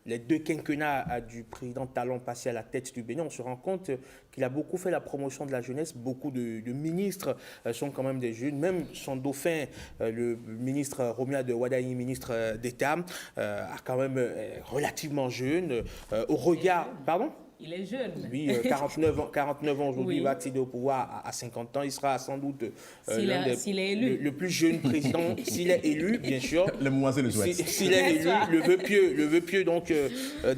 les 2 quinquennats du président Talon passé à la tête du Bénin, on se rend compte qu'il a beaucoup fait la promotion de la jeunesse. Beaucoup de ministres sont quand même des jeunes. Même son dauphin, le ministre Romia de Wadaï, ministre d'État, a quand même relativement jeune. Au regard... Pardon ? Il est jeune. Oui, 49 ans aujourd'hui, Oui. il va accéder au pouvoir à 50 ans. Il sera sans doute s'il est élu. le plus jeune président, s'il est élu, bien sûr. Les mouvanciers le souhaitent. S'il est élu, le vœu pieux donc,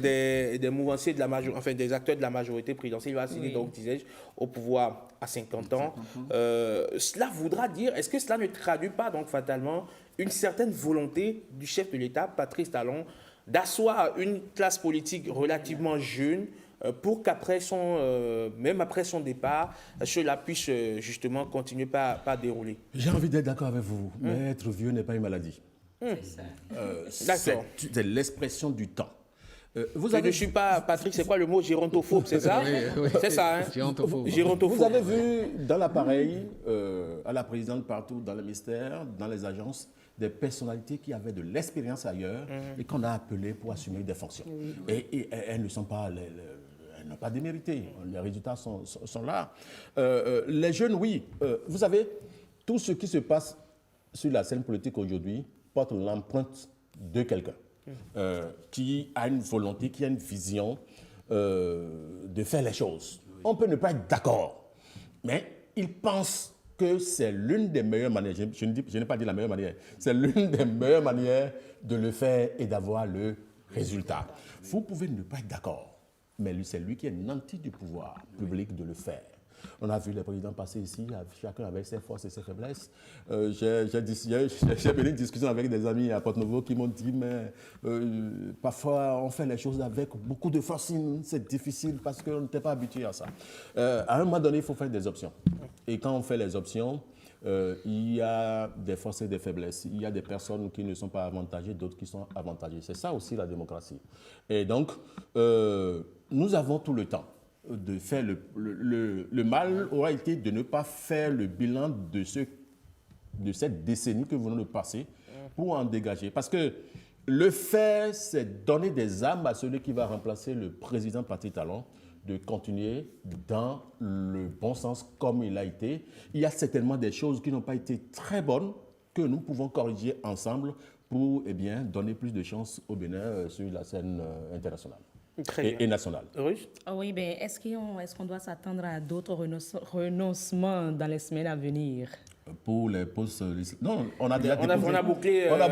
des mouvanciers, des acteurs de la majorité présidentielle, il va accéder, donc, disais-je, au pouvoir à 50 ans. Cela voudra dire, est-ce que cela ne traduit pas donc fatalement une certaine volonté du chef de l'État, Patrice Talon, d'asseoir une classe politique relativement jeune pour qu'après même après son départ, cela puisse justement continuer par dérouler? J'ai envie d'être d'accord avec vous, mais être vieux n'est pas une maladie. D'accord. C'est l'expression du temps. Je ne suis pas, Patrick, c'est quoi le mot gérontophobe, c'est ça? Oui. C'est ça, hein? Gérontophobe. Vous avez vu dans l'appareil, à la présidente partout, dans le ministère, dans les agences, des personnalités qui avaient de l'expérience ailleurs et qu'on a appelées pour assumer des fonctions. Et elles ne sont pas... elles n'ont pas démérité. Les résultats sont là. Les jeunes, oui. Vous savez, tout ce qui se passe sur la scène politique aujourd'hui porte l'empreinte de quelqu'un qui a une volonté, qui a une vision de faire les choses. On peut ne pas être d'accord, mais il pense que c'est l'une des meilleures manières, je n'ai pas dit la meilleure manière, c'est l'une des meilleures manières de le faire et d'avoir le résultat. Vous pouvez ne pas être d'accord, mais c'est lui qui est nanti du pouvoir public de le faire. On a vu les présidents passer ici, chacun avec ses forces et ses faiblesses. J'ai eu une discussion avec des amis à Porte-Nouveau qui m'ont dit, mais parfois on fait les choses avec beaucoup de force, c'est difficile parce qu'on n'était pas habitué à ça. À un moment donné, il faut faire des options. Et quand on fait les options, il y a des forces et des faiblesses. Il y a des personnes qui ne sont pas avantagées, d'autres qui sont avantagées. C'est ça aussi la démocratie. Et donc, nous avons tout le temps de faire le mal aura été de ne pas faire le bilan de cette décennie que vous venez de passer pour en dégager. Parce que le faire, c'est donner des armes à celui qui va remplacer le président Patrice Talon, de continuer dans le bon sens comme il a été. Il y a certainement des choses qui n'ont pas été très bonnes que nous pouvons corriger ensemble pour donner plus de chance au Bénin sur la scène internationale. Et nationale. Oui, mais est-ce qu'on doit s'attendre à d'autres renoncements dans les semaines à venir? Pour les postes... Non, on a déjà bouclé la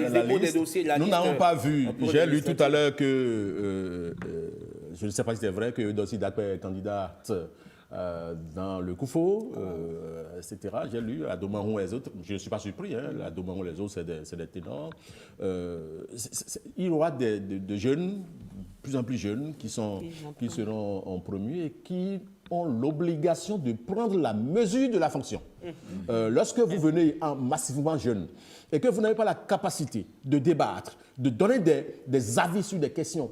dépôt liste. des dossiers. Nous n'avons pas vu. J'ai lu tout à l'heure que, je ne sais pas si c'est vrai, que Dossi Dakwe est candidate dans le Koufo, etc. J'ai lu à Domarou et les autres. Je ne suis pas surpris. À Domarou et les autres, c'est des ténors. Il y aura des jeunes, plus en plus jeunes, qui seront en premier et qui ont l'obligation de prendre la mesure de la fonction. Lorsque vous venez massivement jeune et que vous n'avez pas la capacité de débattre, de donner des avis sur des questions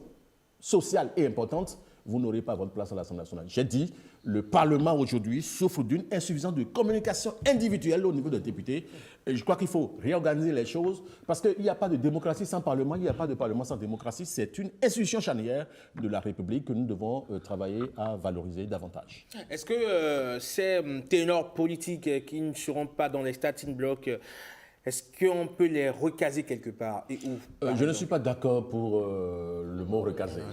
sociales et importantes, vous n'aurez pas votre place à l'Assemblée nationale. J'ai dit, le Parlement aujourd'hui souffre d'une insuffisance de communication individuelle au niveau des députés. Et je crois qu'il faut réorganiser les choses parce qu'il n'y a pas de démocratie sans Parlement, il n'y a pas de Parlement sans démocratie. C'est une institution charnière de la République que nous devons travailler à valoriser davantage. Est-ce que ces ténors politiques qui ne seront pas dans les starting blocks, est-ce qu'on peut les recaser quelque part et où? Je ne suis pas d'accord pour le mot recaser.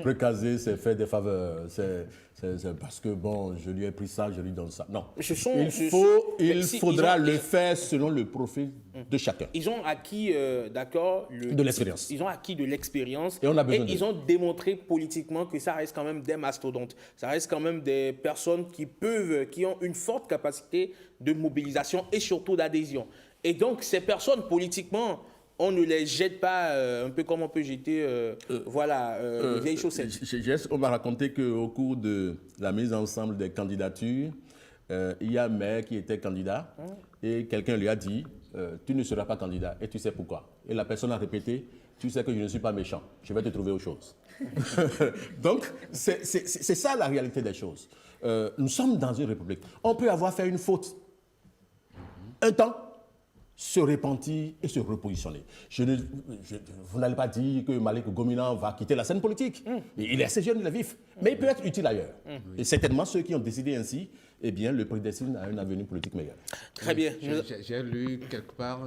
Recaser, c'est faire des faveurs. C'est parce que, bon, je lui ai pris ça, je lui donne ça. Non. Il faudra le faire selon le profil de chacun. Ils ont acquis, de l'expérience. Ils ont acquis de l'expérience. Et on a besoin ils ont démontré politiquement que ça reste quand même des mastodontes. Ça reste quand même des personnes qui ont une forte capacité de mobilisation et surtout d'adhésion. Et donc, ces personnes, politiquement, on ne les jette pas un peu comme on peut jeter les vieilles chaussettes. On m'a raconté qu'au cours de la mise ensemble des candidatures, il y a un maire qui était candidat et quelqu'un lui a dit tu ne seras pas candidat. Et tu sais pourquoi? Et la personne a répété tu sais que je ne suis pas méchant, je vais te trouver autre chose. Donc, c'est ça la réalité des choses. Nous sommes dans une république. On peut avoir fait une faute un temps se repentir et se repositionner. Vous n'allez pas dire que Malick Gomina va quitter la scène politique. Il est assez jeune, il est vif, mais il peut être utile ailleurs. Et certainement ceux qui ont décidé ainsi, eh bien, le prédestinent à un avenir politique meilleur. Très bien. J'ai lu quelque part...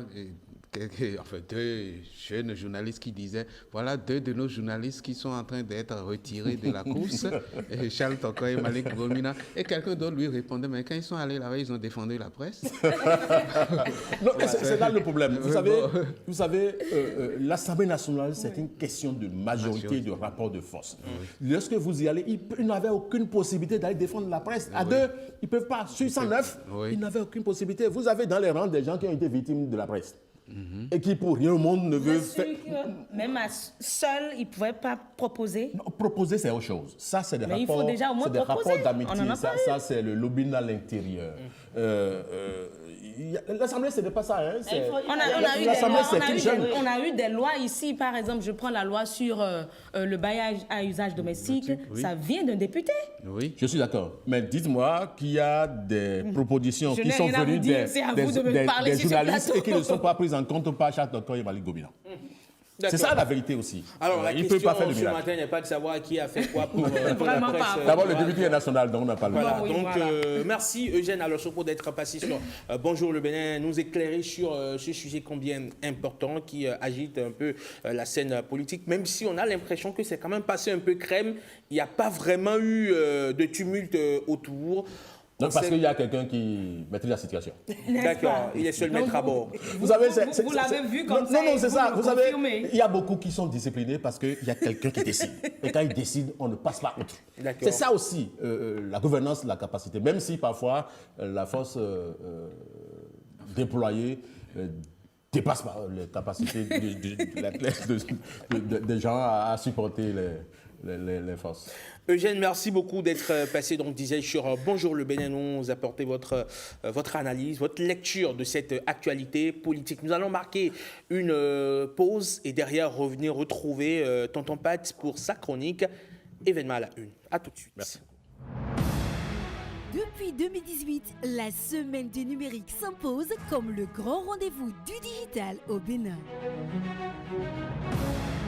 Enfin, 2 jeunes journalistes qui disaient, voilà 2 de nos journalistes qui sont en train d'être retirés de la course, et Charles Toko et Malick Gomina, et quelqu'un d'autre lui répondait, mais quand ils sont allés là-bas, ils ont défendu la presse. Non, c'est là le problème. Vous savez, l'Assemblée nationale, c'est une question de majorité, de rapport de force. Lorsque vous y allez, ils n'avaient aucune possibilité d'aller défendre la presse. À 2, ils ne peuvent pas. Sur 109, ils n'avaient aucune possibilité. Vous avez dans les rangs des gens qui ont été victimes de la presse. Et qui pour rien au monde ne veut faire... Même seul, il ne pouvait pas proposer. Non, proposer, c'est autre chose. Ça, c'est des mais rapports, il faut déjà au moins rapports d'amitié. Ça, c'est le lobbying à l'intérieur. L'Assemblée, ce n'est pas ça. Hein. On a eu des lois ici, par exemple, je prends la loi sur le bail à usage domestique. Ça vient d'un député. Oui, je suis d'accord. Mais dites-moi qu'il y a des propositions qui sont venues des journalistes et qui ne sont pas prises en compte par Charles Toko et Malick Gomina. C'est ça la vérité aussi. Alors la question ce matin n'est pas de savoir qui a fait quoi pour la presse. D'abord le député est national, donc on n'a pas le droit. Voilà, donc merci Eugène Alosopo d'être passé sur Bonjour le Bénin, nous éclairer sur ce sujet combien important qui agite un peu la scène politique, même si on a l'impression que c'est quand même passé un peu crème, il n'y a pas vraiment eu de tumulte autour. Donc parce qu'il y a quelqu'un qui maîtrise la situation. D'accord, il est seul maître à bord. Vous l'avez vu comme ça. Non, c'est ça. Vous savez, il y a beaucoup qui sont disciplinés parce qu'il y a quelqu'un qui décide. Et quand il décide, on ne passe pas outre. C'est ça aussi, la gouvernance, la capacité. Même si parfois la force déployée dépasse les capacités des gens à supporter les forces. Eugène, merci beaucoup d'être passé, donc disais sur Bonjour le Bénin, nous apporter votre analyse, votre lecture de cette actualité politique. Nous allons marquer une pause et derrière revenir retrouver Tonton Pat pour sa chronique Événement à la une. À tout de suite. Merci. Depuis 2018, la semaine du numérique s'impose comme le grand rendez-vous du digital au Bénin.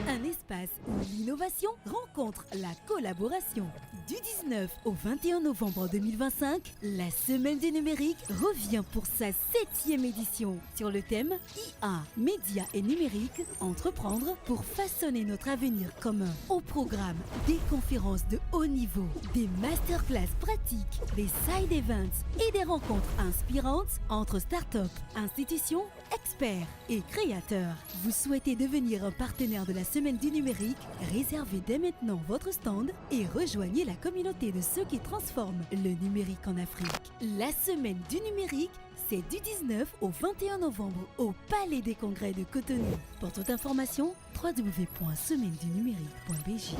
Un espace où l'innovation rencontre la collaboration. Du 19 au 21 novembre 2025, la Semaine du numérique revient pour sa 7e édition sur le thème IA, médias et numérique, entreprendre pour façonner notre avenir commun. Au programme, des conférences de haut niveau, des masterclass pratiques, des side events et des rencontres inspirantes entre startups, institutions, experts et créateurs. Vous souhaitez devenir un partenaire de la Semaine du numérique? Réservez dès maintenant votre stand et rejoignez la communauté de ceux qui transforment le numérique en Afrique. La Semaine du numérique, c'est du 19 au 21 novembre au Palais des Congrès de Cotonou. Pour toute information, www.semainedunumérique.bj.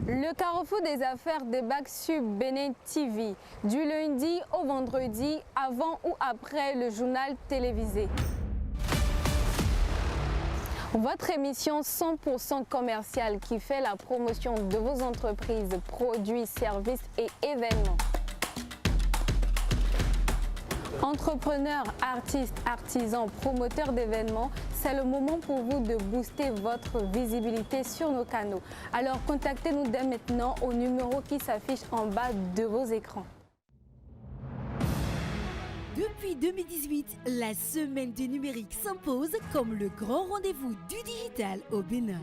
Le carrefour des affaires débarque sur Bénin TV du lundi au vendredi, avant ou après le journal télévisé. Votre émission 100% commerciale qui fait la promotion de vos entreprises, produits, services et événements. Entrepreneurs, artistes, artisans, promoteurs d'événements, c'est le moment pour vous de booster votre visibilité sur nos canaux. Alors contactez-nous dès maintenant au numéro qui s'affiche en bas de vos écrans. Depuis 2018, la Semaine du numérique s'impose comme le grand rendez-vous du digital au Bénin.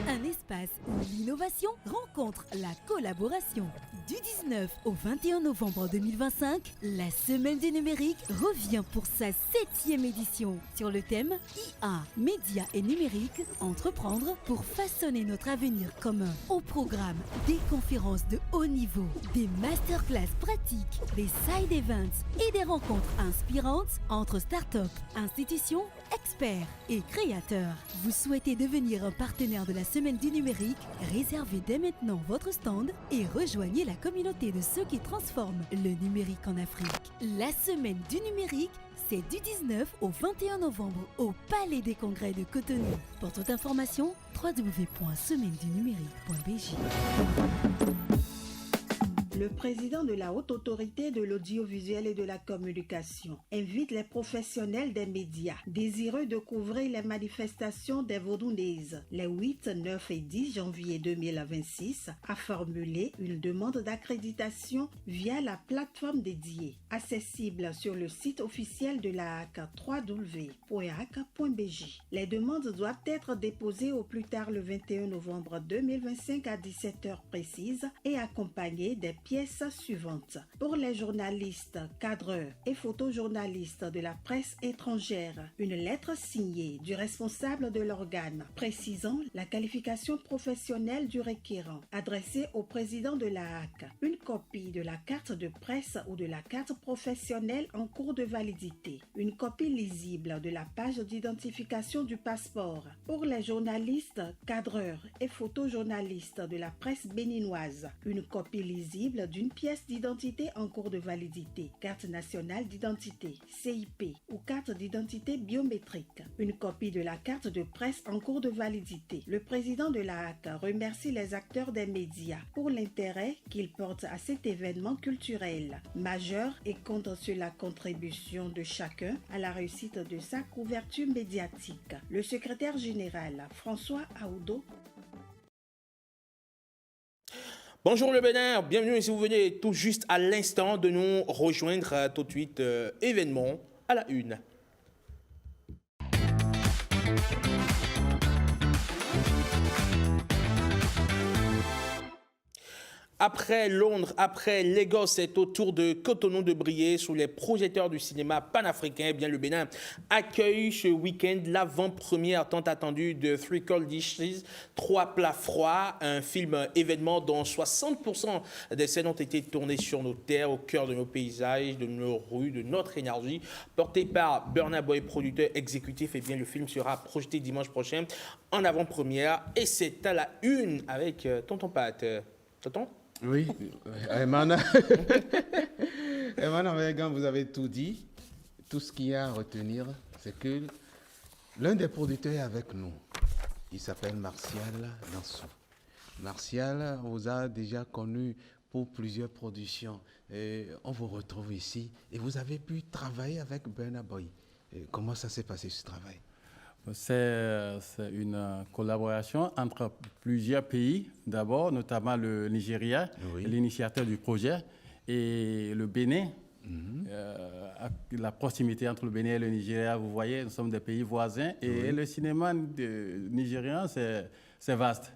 Un espace où l'innovation rencontre la collaboration. Du 19 au 21 novembre 2025, la Semaine du numérique revient pour sa 7e édition sur le thème IA, médias et numérique, entreprendre pour façonner notre avenir commun. Au programme, des conférences de haut niveau, des masterclass pratiques, des side events et des rencontres inspirantes entre startups, institutions, experts et créateurs. Vous souhaitez devenir un partenaire de la Semaine du numérique? Réservez dès maintenant votre stand et rejoignez la communauté de ceux qui transforment le numérique en Afrique. La Semaine du numérique, c'est du 19 au 21 novembre au Palais des Congrès de Cotonou. Pour toute information, www.semainedunumérique.bj. Le président de la Haute Autorité de l'Audiovisuel et de la Communication invite les professionnels des médias désireux de couvrir les manifestations des Vaudouinaises les 8, 9 et 10 janvier 2026 à formuler une demande d'accréditation via la plateforme dédiée, accessible sur le site officiel de la HAC www.hac.bj. Les demandes doivent être déposées au plus tard le 21 novembre 2025 à 17h précises et accompagnées des pièces suivantes. Pour les journalistes, cadreurs et photojournalistes de la presse étrangère, une lettre signée du responsable de l'organe précisant la qualification professionnelle du requérant, adressée au président de la HAC, une copie de la carte de presse ou de la carte professionnelle en cours de validité, une copie lisible de la page d'identification du passeport. Pour les journalistes, cadreurs et photojournalistes de la presse béninoise, une copie lisible d'une pièce d'identité en cours de validité, carte nationale d'identité, CIP ou carte d'identité biométrique, une copie de la carte de presse en cours de validité. Le président de la HAC remercie les acteurs des médias pour l'intérêt qu'ils portent à cet événement culturel majeur et compte sur la contribution de chacun à la réussite de sa couverture médiatique. Le secrétaire général François Aoudo. Bonjour le Bénin, bienvenue si vous venez tout juste à l'instant de nous rejoindre tout de suite. Événement à la une. Après Londres, après Lagos, c'est au tour de Cotonou de briller sous les projecteurs du cinéma panafricain. Eh bien, le Bénin accueille ce week-end l'avant-première tant attendue de Three Cold Dishes, 3 plats froids, un film événement dont 60% des scènes ont été tournées sur nos terres, au cœur de nos paysages, de nos rues, de notre énergie. Porté par Burna Boy, producteur exécutif, eh bien, le film sera projeté dimanche prochain en avant-première et c'est à la une avec Tonton Pat. Tonton? Oui, Emmanuel, vous avez tout dit. Tout ce qu'il y a à retenir, c'est que l'un des producteurs est avec nous. Il s'appelle Martial Dansou. Martial, on vous a déjà connu pour plusieurs productions. Et on vous retrouve ici et vous avez pu travailler avec Burna Boy. Et comment ça s'est passé ce travail? C'est une collaboration entre plusieurs pays, d'abord, notamment le Nigeria, l'initiateur du projet, et le Bénin. La proximité entre le Bénin et le Nigeria, vous voyez, nous sommes des pays voisins. Et le cinéma nigérian, c'est vaste.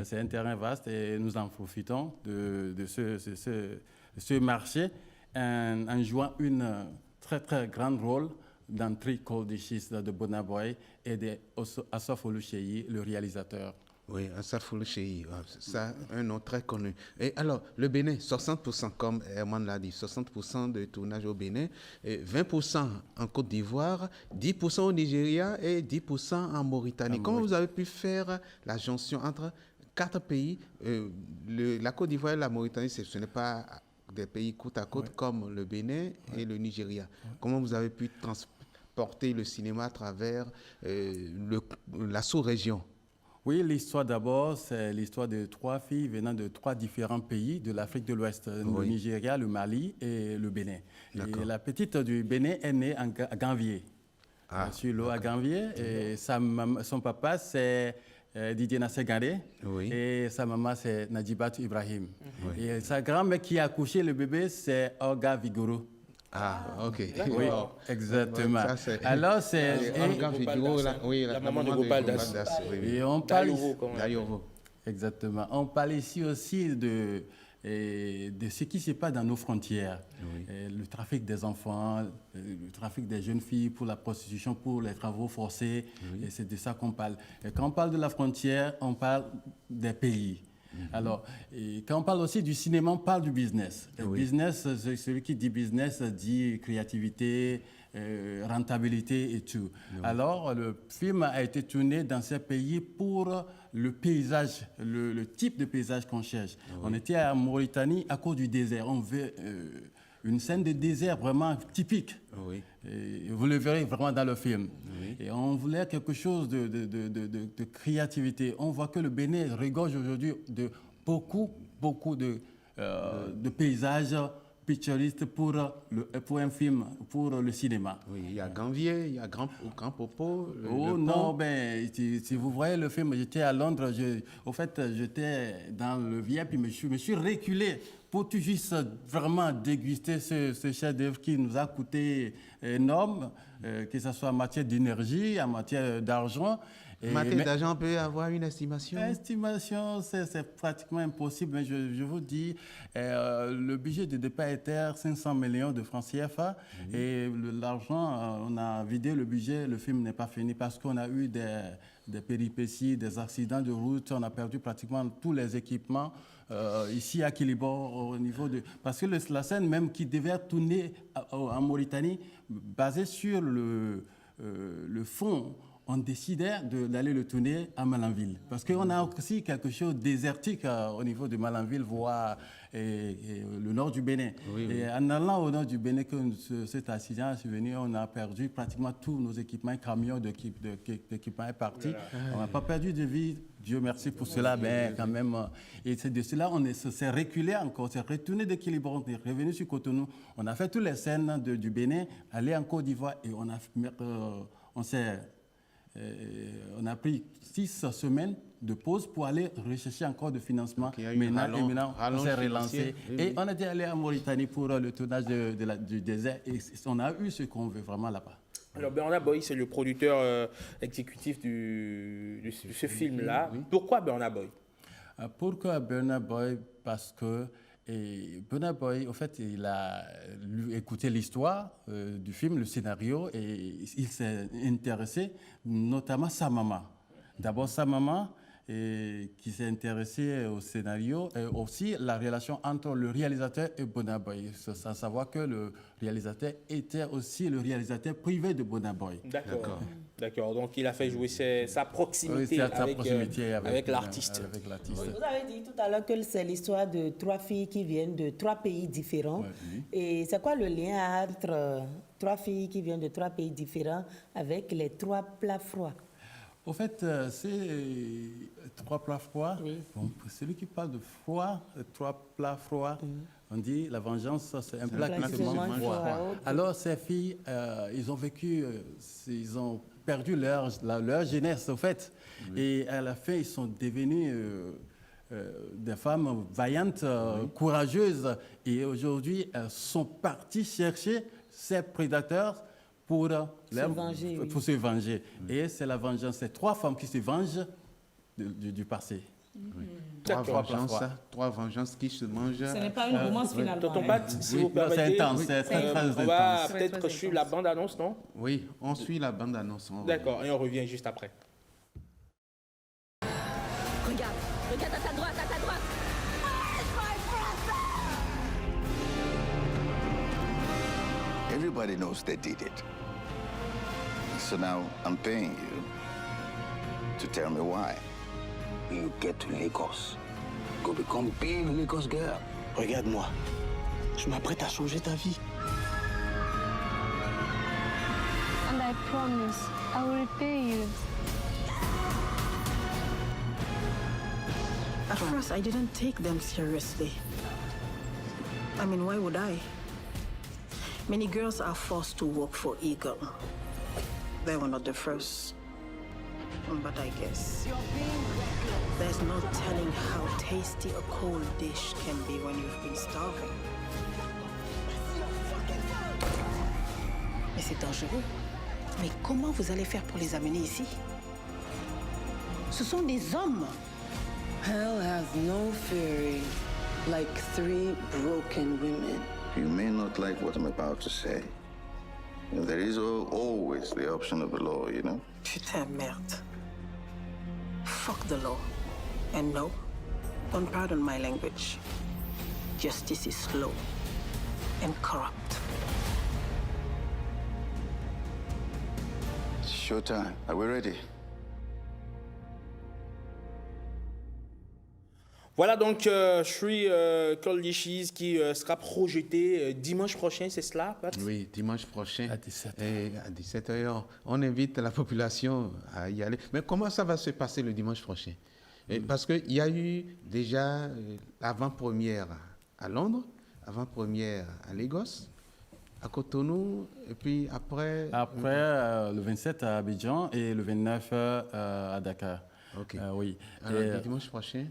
C'est un terrain vaste et nous en profitons de ce marché en jouant un très, très grand rôle dans Three Cold Dishes de Burna Boy et d'Assaf Oluseyi, le réalisateur. Oui, Assaf Oluseyi, ça, un nom très connu. Et alors, le Bénin, 60%, comme Herman l'a dit, 60% de tournage au Bénin, et 20% en Côte d'Ivoire, 10% au Nigeria et 10% en Mauritanie. Comment vous avez pu faire la jonction entre 4 pays, la Côte d'Ivoire et la Mauritanie, ce n'est pas des pays côte à côte comme le Bénin et le Nigeria. Comment vous avez pu transporter le cinéma à travers la sous-région? Oui, l'histoire d'abord, c'est l'histoire de 3 filles venant de 3 différents pays de l'Afrique de l'Ouest, le Nigeria, le Mali et le Bénin. Et la petite du Bénin est née à Ganvier, sur l'eau à Ganvier. Et son papa, c'est Didier Nassé Gandé, et sa maman, c'est Nadibat Ibrahim. Et sa grand-mère qui a accouché le bébé, c'est Olga Vigoro. Ah, ok. Oui, exactement. Alors, c'est la maman de Gopal Das. Et on parle exactement. On parle ici aussi de ce qui se passe dans nos frontières. Le trafic des enfants, le trafic des jeunes filles pour la prostitution, pour les travaux forcés. Et c'est de ça qu'on parle. Et quand on parle de la frontière, on parle des pays. Alors, quand on parle aussi du cinéma, on parle du business. Le business, celui qui dit business dit créativité, rentabilité et tout. Alors, le film a été tourné dans ces pays pour le paysage, le type de paysage qu'on cherche. On était en Mauritanie à cause du désert. On veut une scène de désert vraiment typique. Et vous le verrez vraiment dans le film. Et on voulait quelque chose de créativité. On voit que le Bénin regorge aujourd'hui de beaucoup de paysages picturistes pour un film, pour le cinéma. Oui, il y a Ganvier, il y a Grand Popo. Non, ben, si vous voyez le film, j'étais à Londres, j'étais dans le VIP, mais je me suis reculé pour tout juste vraiment déguster ce chef-d'œuvre qui nous a coûté énorme, que ce soit en matière d'énergie, en matière d'argent. En matière d'argent, on peut avoir une estimation? Estimation, c'est pratiquement impossible, mais je vous dis, le budget de départ était 500 millions de francs CFA, et l'argent, on a vidé le budget, le film n'est pas fini parce qu'on a eu des péripéties, des accidents de route, on a perdu pratiquement tous les équipements. Ici à Kilibor, au niveau de... Parce que la scène même qui devait tourner en Mauritanie, basée sur le fond, on décidait d'aller le tourner à Malanville. Parce qu'on a aussi quelque chose de désertique au niveau de Malanville, voire le nord du Bénin. Oui, oui. Et en allant au nord du Bénin, que cet accident est survenu, on a perdu pratiquement tous nos équipements, camions d'équipement est parti. Voilà. On n'a pas perdu de vie, Dieu merci pour cela, mais quand même. Et c'est de cela, on s'est reculé encore, on s'est retourné d'Équilibre, on est revenu sur Cotonou. On a fait toutes les scènes du Bénin, aller en Côte d'Ivoire, et on a pris 6 semaines de pause pour aller rechercher encore de financement. Maintenant, on s'est relancé. Et on était allé en Mauritanie pour le tournage du désert. Et on a eu ce qu'on veut vraiment là-bas. Alors Bernard Boy, c'est le producteur exécutif de ce film-là. Oui. Pourquoi Bernard Boy? Pourquoi Bernard Boy? Parce que Bernard Boy, en fait, il a écouté l'histoire du film, le scénario, et il s'est intéressé notamment à sa maman. D'abord sa maman, qui s'est intéressée au scénario, et aussi la relation entre le réalisateur et Bernard Boy. À savoir que le réalisateur était aussi le réalisateur privé de Bernard Boy. D'accord. Donc il a fait jouer sa proximité, avec l'artiste. Vous avez dit tout à l'heure que c'est l'histoire de 3 filles qui viennent de 3 pays différents. Oui. Et c'est quoi le lien entre 3 filles qui viennent de 3 pays différents avec les 3 plats froids? Au fait, c'est 3 plats froids. Oui. Bon, celui qui parle de froid, 3 plats froids, on dit la vengeance, c'est un plat qui se mange froid. Alors, ces filles, ils ont vécu, ils ont perdu leur jeunesse, au fait. Oui. Et à la fin, ils sont devenus des femmes vaillantes, courageuses. Et aujourd'hui, elles sont parties chercher ces prédateurs pour se venger. Et c'est la vengeance. C'est 3 femmes qui se vengent du passé. Oui. 3 vengeances qui se mangent. Ce n'est pas une romance finalement. Tonton Pat, si vous permettez, c'est intense. On va peut-être suivre la bande-annonce, non? Oui, on suit la bande-annonce. D'accord, et on revient juste après. Regarde à ta droite, Everybody knows they did it. So now I'm paying you to tell me why. When you get to Lagos, go become big Lagos girl. Regarde-moi, je m'apprête à changer ta vie. And I promise, I will pay you. At first, I didn't take them seriously. I mean, why would I? Many girls are forced to work for Eagle. They were not the first. But I guess there's no telling how tasty a cold dish can be when you've been starving. Mais c'est dangereux. Mais comment vous allez faire pour les amener ici? Ce sont des hommes. Hell has no fury like 3 broken women. You may not like what I'm about to say. There is always the option of the law, you know? Putain merde. Fuck the law. And no, don't pardon my language. Justice is slow and corrupt. It's showtime. Are we ready? Voilà donc Shri Cold Dishes qui sera projeté dimanche prochain, c'est cela, Pat? Oui, dimanche prochain. À 17h. Et à 17h. On invite la population à y aller. Mais comment ça va se passer le dimanche prochain? Parce qu'il y a eu déjà l'avant-première à Londres, avant-première à Lagos, à Cotonou, et puis après... Après, le 27 à Abidjan et le 29 à Dakar. Ok. Oui. Alors, le dimanche prochain?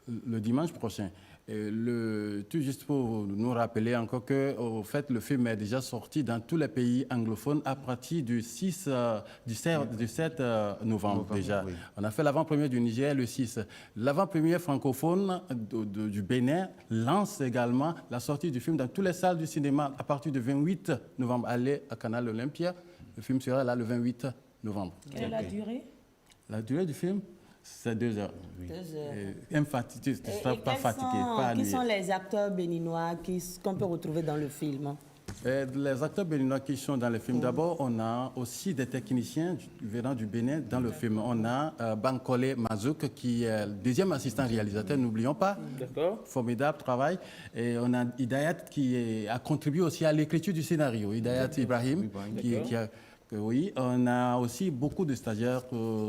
Le dimanche prochain. Tout juste pour nous rappeler encore que, au fait, le film est déjà sorti dans tous les pays anglophones à partir du 7 novembre déjà. Oui. On a fait l'avant-première du Niger le 6. L'avant-première francophone du Bénin lance également la sortie du film dans toutes les salles du cinéma à partir du 28 novembre. Allez à Canal Olympia. Le film sera là le 28 novembre. Quelle est la durée? La durée du film, c'est 2 heures. 2 heures. Tu ne seras pas fatigué, pas qui ennuyé. sont les acteurs béninois qu'on peut retrouver dans le film? Les acteurs béninois qui sont dans le film, d'abord, on a aussi des techniciens venant du Bénin dans le film. On a Bankole Mazouk, qui est le deuxième assistant réalisateur, n'oublions pas. D'accord. Formidable travail. Et on a Hidayat qui a contribué aussi à l'écriture du scénario. Hidayat Ibrahim, qui a... Oui, on a aussi beaucoup de stagiaires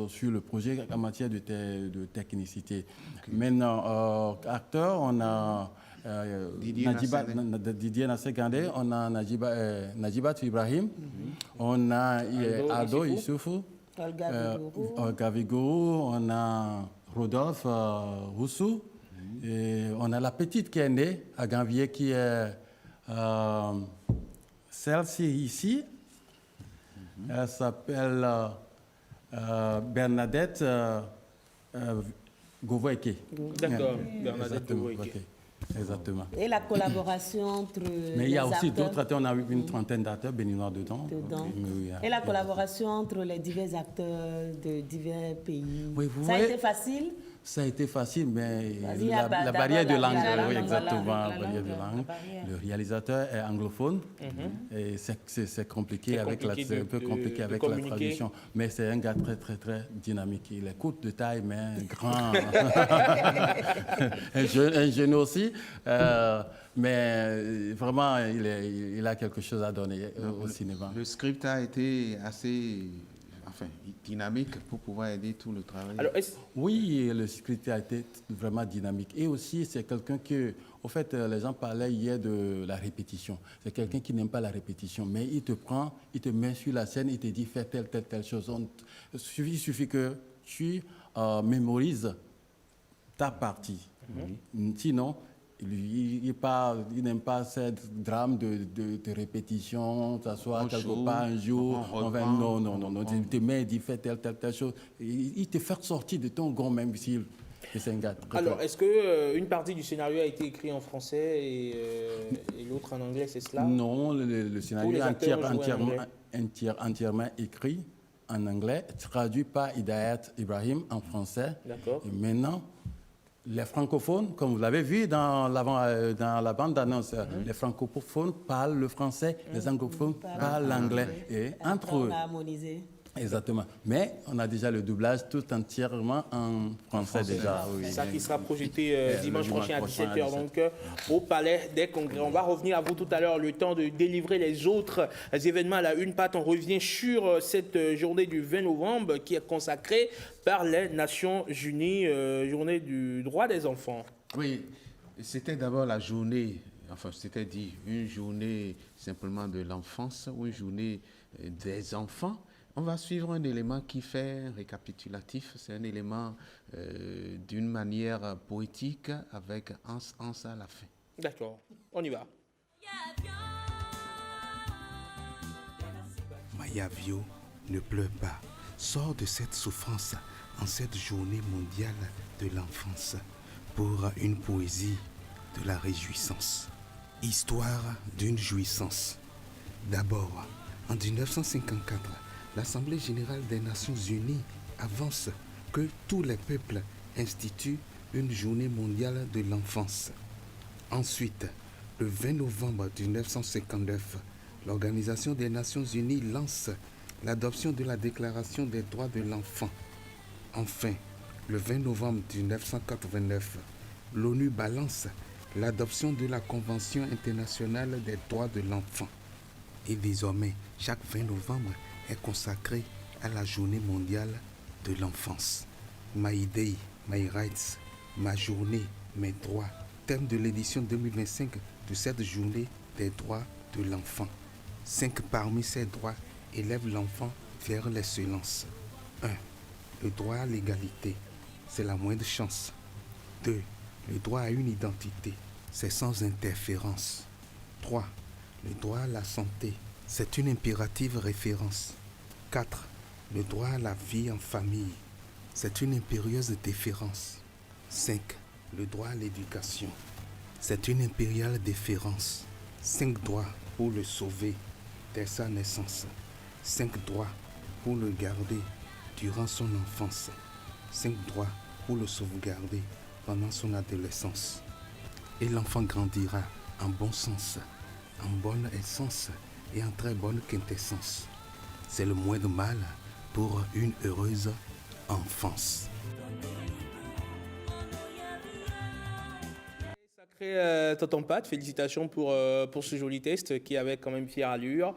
sur le projet en matière de technicité. Okay. Maintenant, acteurs, on a Didier Nassé-Gandé, on a Najibat Ibrahim, on a Ado Issoufou, Olga Vigourou, on a Rodolphe Roussou, et on a la petite qui est née à Ganvier, qui est celle-ci ici. Elle s'appelle Bernadette Govoeke. D'accord, Bernadette Govoeke. Exactement. Et la collaboration entre Mais il y a aussi d'autres acteurs, on a eu une trentaine d'acteurs béninois dedans. Et la collaboration entre les divers acteurs de divers pays. Oui, ça a été facile? Ça a été facile, mais la barrière de langue, oui, exactement, la barrière de langue. Le réalisateur est anglophone et c'est compliqué avec la traduction. Mais c'est un gars très, très, très dynamique. Il est court de taille, mais grand. un jeune aussi. Mais vraiment, il a quelque chose à donner au cinéma. Le script a été assez... dynamique pour pouvoir aider tout le travail. Alors, oui, le script a été vraiment dynamique. Et aussi, c'est quelqu'un que, au fait, les gens parlaient hier de la répétition. C'est quelqu'un qui n'aime pas la répétition, mais il te prend, il te met sur la scène, il te dit fais telle chose. Il suffit que tu mémorises ta partie. Sinon, il n'aime pas ce drame de répétition, s'asseoir quelque part un jour, non. Il te met, il dit fais telle chose. Il te fait sortir de ton gond, même si c'est un gars. Alors, est-ce qu'une partie du scénario a été écrit en français et l'autre en anglais, c'est cela? Non, le scénario est entièrement écrit en anglais, traduit par Hidayat Ibrahim en français. D'accord. Et maintenant, les francophones, comme vous l'avez vu dans la bande-annonce, les francophones parlent le français, les anglophones parlent l'anglais. Et entre eux. On a harmonisé. Exactement. Mais on a déjà le doublage tout entièrement en français déjà. Oui. Ça qui sera projeté dimanche prochain à 17h donc au Palais des Congrès. On va revenir à vous tout à l'heure, le temps de délivrer les autres événements à la une patte. On revient sur cette journée du 20 novembre qui est consacrée par les Nations Unies, journée du droit des enfants. Oui, c'était d'abord la journée, c'était dit une journée simplement de l'enfance ou une journée des enfants. On va suivre un élément qui fait un récapitulatif. C'est un élément d'une manière poétique avec ans à la fin. D'accord, on y va. Mayavio, ne pleure pas. Sors de cette souffrance en cette journée mondiale de l'enfance pour une poésie de la réjouissance. Histoire d'une jouissance. D'abord, en 1954, l'Assemblée générale des Nations unies avance que tous les peuples instituent une journée mondiale de l'enfance. Ensuite, le 20 novembre 1959, l'Organisation des Nations unies lance l'adoption de la Déclaration des droits de l'enfant. Enfin, le 20 novembre 1989, l'ONU balance l'adoption de la Convention internationale des droits de l'enfant. Et désormais, chaque 20 novembre est consacré à la journée mondiale de l'enfance. My Day, My Rights, ma journée, mes droits, thème de l'édition 2025 de cette journée des droits de l'enfant. 5 parmi ces droits élèvent l'enfant vers l'excellence. 1. Le droit à l'égalité, c'est la moindre chance. 2. Le droit à une identité, c'est sans interférence. 3. Le droit à la santé, c'est une impérative référence. 4. Le droit à la vie en famille, c'est une impérieuse déférence. 5. Le droit à l'éducation, c'est une impériale déférence. 5 droits pour le sauver dès sa naissance. 5 droits pour le garder durant son enfance. 5 droits pour le sauvegarder pendant son adolescence. Et l'enfant grandira en bon sens, en bonne essence et en très bonne quintessence. C'est le moindre mal pour une heureuse enfance. Tonton Pat, félicitations pour ce joli test qui avait quand même fière allure.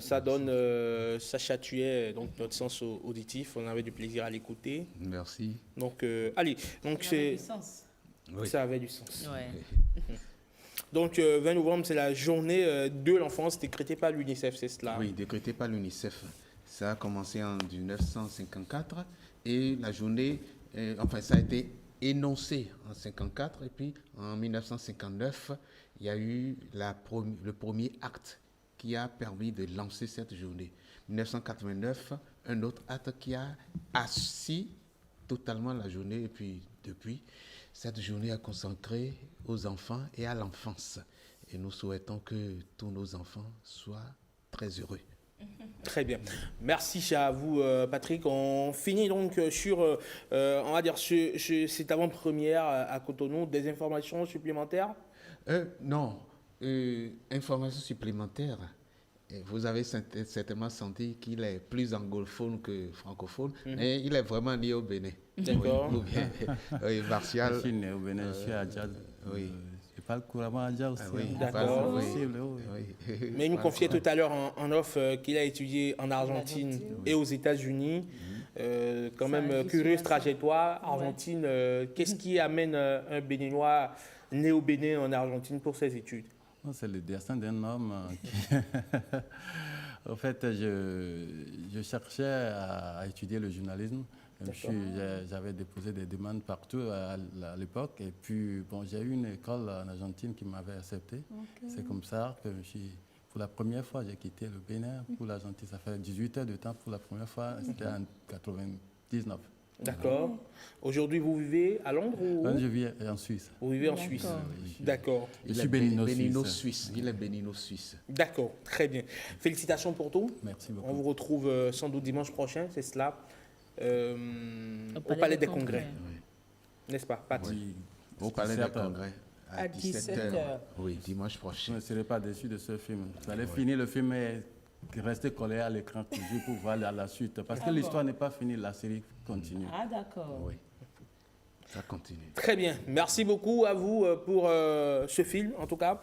Ça donne, ça chatouillait donc notre sens auditif. On avait du plaisir à l'écouter. Merci. Donc, allez, donc Ça avait du sens. Oui. Ça avait du sens. Ouais. Donc, 20 novembre, c'est la journée de l'enfance décrétée par l'UNICEF, c'est cela? Oui, décrétée par l'UNICEF. Ça a commencé en 1954 et la journée, ça a été énoncé en 1954 et puis en 1959, il y a eu le premier acte qui a permis de lancer cette journée. 1989, un autre acte qui a assis totalement la journée et puis depuis, cette journée est consacrée aux enfants et à l'enfance. Et nous souhaitons que tous nos enfants soient très heureux. Très bien. Merci à vous, Patrick. On finit donc sur, on va dire, cette avant-première à Cotonou. Des informations supplémentaires? Non. Informations supplémentaires. Vous avez certainement senti qu'il est plus anglophone que francophone, mais il est vraiment lié au Bénin. D'accord. Oui, Martial. Je suis né au Bénin, je suis à Djad. Oui. Je parle couramment à Djad aussi. Oui, d'accord. Mais il nous confiait tout à l'heure en off qu'il a étudié en Argentine et aux États-Unis. Quand même, curieuse trajectoire. Argentine, qu'est-ce qui amène un Béninois né au Bénin en Argentine pour ses études? C'est le destin d'un homme. En fait, je cherchais à étudier le journalisme. J'avais déposé des demandes partout à l'époque. Et puis, j'ai eu une école en Argentine qui m'avait accepté. Okay. C'est comme ça que pour la première fois, j'ai quitté le Bénin pour l'Argentine. Ça fait 18 heures de temps pour la première fois. C'était en 99. D'accord. Aujourd'hui, vous vivez à Londres ou... Je vis en Suisse. Vous vivez en Suisse. D'accord. Je suis bénino-suisse. Il est bénino-suisse. D'accord, très bien. Félicitations pour tout. Merci beaucoup. On vous retrouve sans doute dimanche prochain, c'est cela, au Palais des Congrès. Oui. N'est-ce pas, Pat? Oui, au Palais des Congrès. À 17h. Oui, dimanche prochain. Je ne serai pas déçu de ce film. Vous allez finir le film et rester collé à l'écran toujours pour voir la suite. Parce que l'histoire n'est pas finie, la série continue. Ah, d'accord. Oui, ça continue. Très bien. Merci beaucoup à vous pour ce film, en tout cas,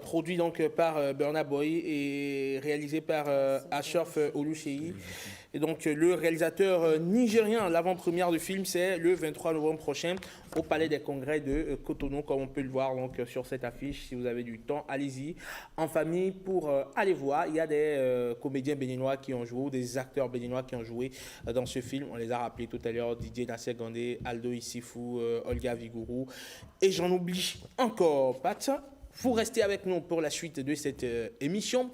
produit donc par Burna Boy et réalisé par Ashraf Oluseyi. Et donc, le réalisateur nigérien, l'avant-première du film, c'est le 23 novembre prochain au Palais des Congrès de Cotonou, comme on peut le voir donc, sur cette affiche. Si vous avez du temps, allez-y en famille pour aller voir. Il y a des comédiens béninois qui ont joué, des acteurs béninois qui ont joué dans ce film. On les a rappelés tout à l'heure, Didier Nassé-Gandé, Aldo Issifou, Olga Viguru. Et j'en oublie encore, Pat. Vous restez avec nous pour la suite de cette émission.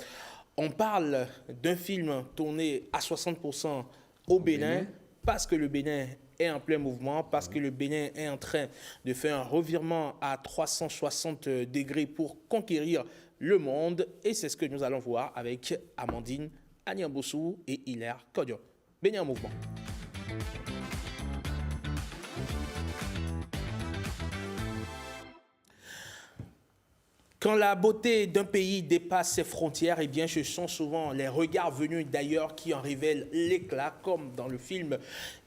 On parle d'un film tourné à 60% au Bénin, parce que le Bénin est en plein mouvement, parce que le Bénin est en train de faire un revirement à 360 degrés pour conquérir le monde. Et c'est ce que nous allons voir avec Amandine Aniambossou et Hilaire Kodion. Bénin en mouvement. Quand la beauté d'un pays dépasse ses frontières, eh bien, ce sont souvent les regards venus d'ailleurs qui en révèlent l'éclat, comme dans le film,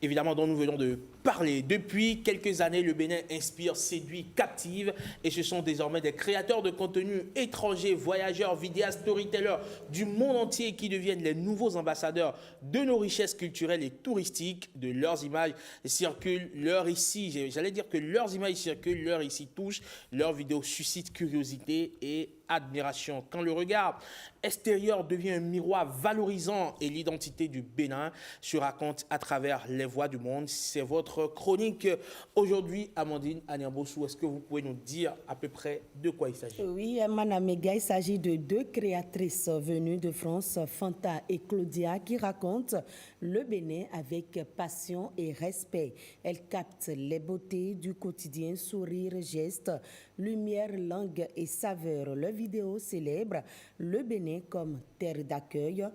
évidemment, dont nous venons de parler. Depuis quelques années, le Bénin inspire, séduit, captive, et ce sont désormais des créateurs de contenu étrangers, voyageurs, vidéastes, storytellers du monde entier qui deviennent les nouveaux ambassadeurs de nos richesses culturelles et touristiques. De leurs images circulent, leurs ici, j'allais dire que leurs images circulent, leurs ici touchent, leurs vidéos suscitent curiosité et admiration. Quand le regard extérieur devient un miroir valorisant et l'identité du Bénin se raconte à travers les voix du monde. C'est votre chronique aujourd'hui, Amandine Aniambossou. Est-ce que vous pouvez nous dire à peu près de quoi il s'agit? Oui, Manamega, il s'agit de deux créatrices venues de France, Fanta et Claudia, qui racontent le Bénin avec passion et respect. Elles captent les beautés du quotidien, sourires, gestes, lumière, langue et saveur. Leur vidéo célèbre le Bénin comme terre d'accueil,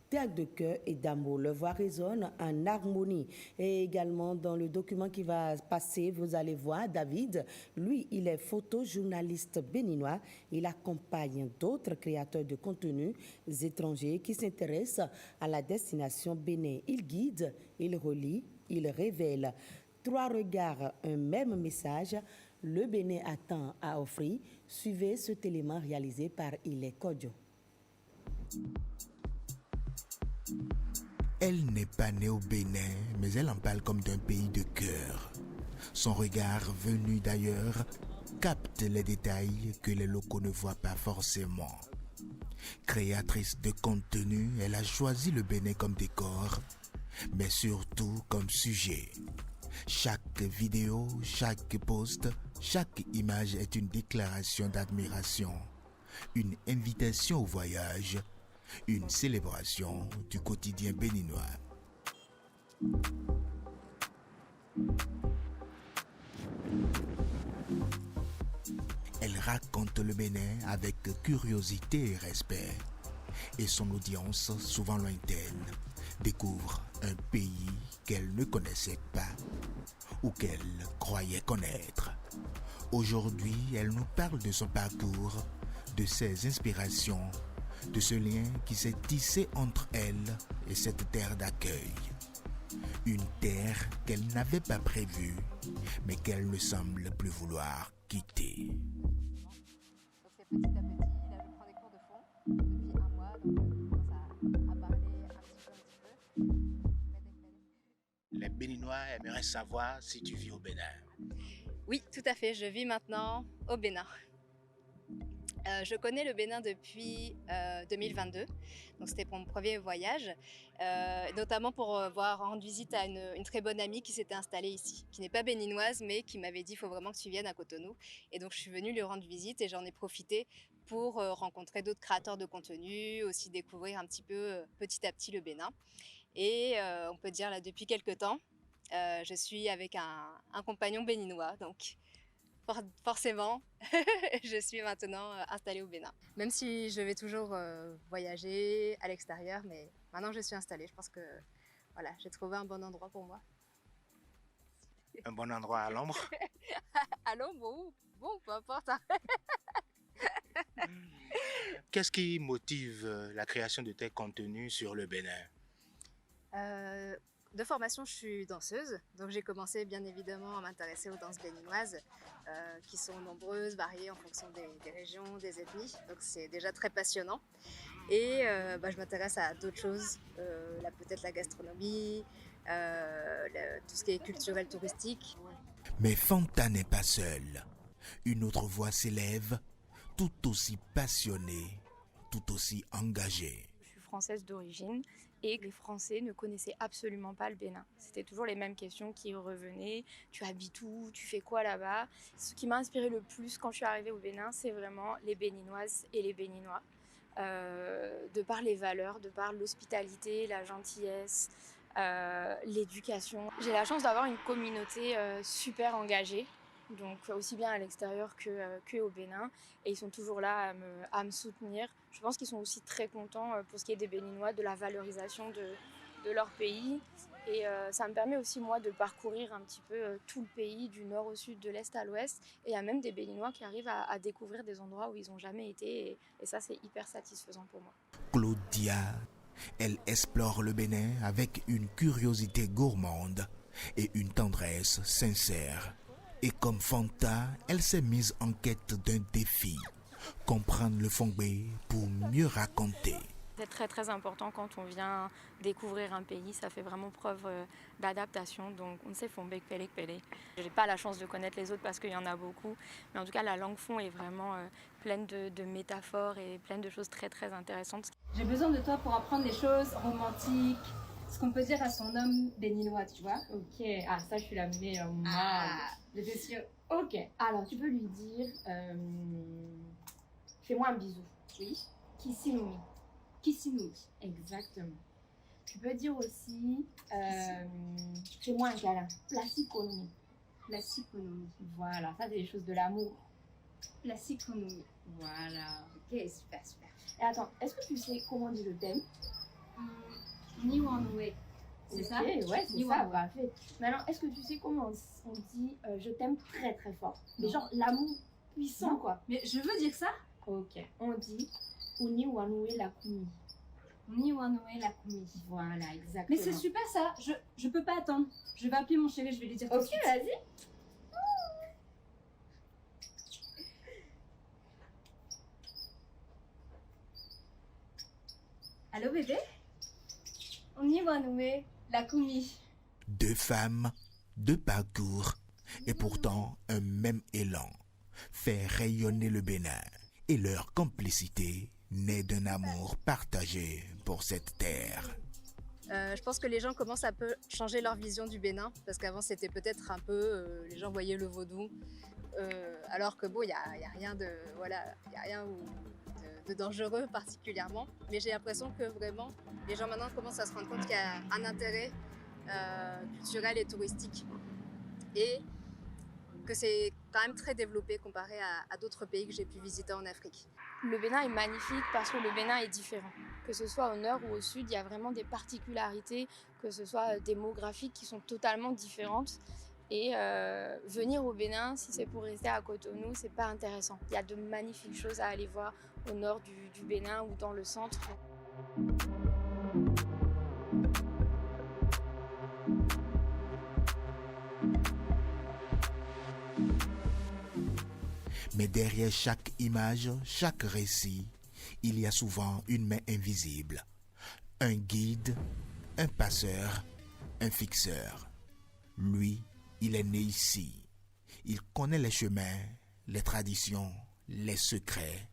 terre de cœur et d'amour. Leur voix résonne en harmonie. Et également dans le document qui va passer, vous allez voir David. Lui, il est photojournaliste béninois. Il accompagne d'autres créateurs de contenus étrangers qui s'intéressent à la destination Bénin. Il guide, il relie, il révèle. Trois regards, un même message. Le Bénin a tant à offrir. Suivez ce élément réalisé par Ile Kodjo. Elle n'est pas née au Bénin, mais elle en parle comme d'un pays de cœur. Son regard, venu d'ailleurs, capte les détails que les locaux ne voient pas forcément. Créatrice de contenu, elle a choisi le Bénin comme décor, mais surtout comme sujet. Chaque vidéo, chaque post, chaque image est une déclaration d'admiration, une invitation au voyage, une célébration du quotidien béninois. Elle raconte le Bénin avec curiosité et respect, et son audience, souvent lointaine, découvre un pays qu'elle ne connaissait pas ou qu'elle croyait connaître. Aujourd'hui, elle nous parle de son parcours, de ses inspirations, de ce lien qui s'est tissé entre elle et cette terre d'accueil. Une terre qu'elle n'avait pas prévue, mais qu'elle ne semble plus vouloir quitter. Donc c'est petit à petit, là je prends des cours de fond depuis un mois, donc je commence à parler un petit peu. Les Béninois aimeraient savoir si tu vis au Bénin. Oui, tout à fait, je vis maintenant au Bénin. Je connais le Bénin depuis 2022, donc c'était pour mon premier voyage, notamment pour rendre visite à une très bonne amie qui s'était installée ici, qui n'est pas béninoise mais qui m'avait dit il faut vraiment que tu viennes à Cotonou. Et donc je suis venue lui rendre visite et j'en ai profité pour rencontrer d'autres créateurs de contenu, aussi découvrir un petit peu petit à petit le Bénin. Et on peut dire là depuis quelques temps, je suis avec un compagnon béninois, donc forcément, je suis maintenant installée au Bénin. Même si je vais toujours voyager à l'extérieur, mais maintenant je suis installée. Je pense que voilà, j'ai trouvé un bon endroit pour moi. Un bon endroit à l'ombre? À l'ombre, bon, peu importe. Qu'est-ce qui motive la création de tes contenus sur le Bénin? De formation, je suis danseuse, donc j'ai commencé bien évidemment à m'intéresser aux danses béninoises qui sont nombreuses, variées en fonction des régions, des ethnies, donc c'est déjà très passionnant. Et je m'intéresse à d'autres choses, peut-être la gastronomie, tout ce qui est culturel, touristique. Mais Fanta n'est pas seule. Une autre voix s'élève, tout aussi passionnée, tout aussi engagée. Je suis française d'origine et les Français ne connaissaient absolument pas le Bénin. C'était toujours les mêmes questions qui revenaient. Tu habites où? Tu fais quoi là-bas? Ce qui m'a inspiré le plus quand je suis arrivée au Bénin, c'est vraiment les Béninoises et les Béninois. De par les valeurs, de par l'hospitalité, la gentillesse, l'éducation. J'ai la chance d'avoir une communauté super engagée, donc aussi bien à l'extérieur que au Bénin, et ils sont toujours là à me soutenir. Je pense qu'ils sont aussi très contents pour ce qui est des Béninois, de la valorisation de leur pays Et ça me permet aussi, moi, de parcourir un petit peu tout le pays, du nord au sud, de l'est à l'ouest. Et il y a même des Béninois qui arrivent à découvrir des endroits où ils n'ont jamais été. Et ça, c'est hyper satisfaisant pour moi. Claudia, elle explore le Bénin avec une curiosité gourmande et une tendresse sincère. Et comme Fanta, elle s'est mise en quête d'un défi, comprendre le Fongbe pour mieux raconter. C'est très très important quand on vient découvrir un pays, ça fait vraiment preuve d'adaptation. Donc on sait Fombek Pelek Pelek. Je n'ai pas la chance de connaître les autres parce qu'il y en a beaucoup, mais en tout cas la langue fond est vraiment pleine de métaphores et pleine de choses très très intéressantes. J'ai besoin de toi pour apprendre des choses romantiques, ce qu'on peut dire à son homme béninois, tu vois. Ok, ah ça je suis la meilleure. J'étais sûre. Ok, alors tu peux lui dire, fais-moi un bisou. Oui. Kissinumi. Kissinumi. Exactement. Tu peux dire aussi, fais-moi un câlin. Placiconomie. Placiconomie. Voilà, ça c'est des choses de l'amour. Placiconomie. Voilà. Ok, super, super. Et attends, est-ce que tu sais comment on dit je t'aime? Niwanwe. C'est ça? Ouais, c'est ça, parfait. Maintenant, est-ce que tu sais comment on dit je t'aime très très fort? Mais genre l'amour puissant, quoi. Mais je veux dire ça? Ok. On dit Uniwanwe la kumi. Uniwanwe la kumi. Voilà, exactement. Mais c'est super ça. Je peux pas attendre. Je vais appeler mon chéri, je vais lui dire tout de suite. Ok, vas-y. Allô bébé? Uniwanwe la kumi. Deux femmes, deux parcours, et pourtant un même élan fait rayonner le Bénin. Et leur complicité naît d'un amour partagé pour cette terre. Je pense que les gens commencent à peu changer leur vision du Bénin, parce qu'avant c'était peut-être un peu, les gens voyaient le vaudou, alors que bon, il y a rien de, voilà, il y a rien de dangereux particulièrement. Mais j'ai l'impression que vraiment, les gens maintenant commencent à se rendre compte qu'il y a un intérêt culturel et touristique, et que c'est quand même très développé comparé à d'autres pays que j'ai pu visiter en Afrique. Le Bénin est magnifique parce que le Bénin est différent. Que ce soit au nord ou au sud, il y a vraiment des particularités, que ce soit démographiques qui sont totalement différentes. Et venir au Bénin, si c'est pour rester à Cotonou, c'est pas intéressant. Il y a de magnifiques choses à aller voir au nord du Bénin ou dans le centre. Mais derrière chaque image, chaque récit, il y a souvent une main invisible. Un guide, un passeur, un fixeur. Lui, il est né ici. Il connaît les chemins, les traditions, les secrets.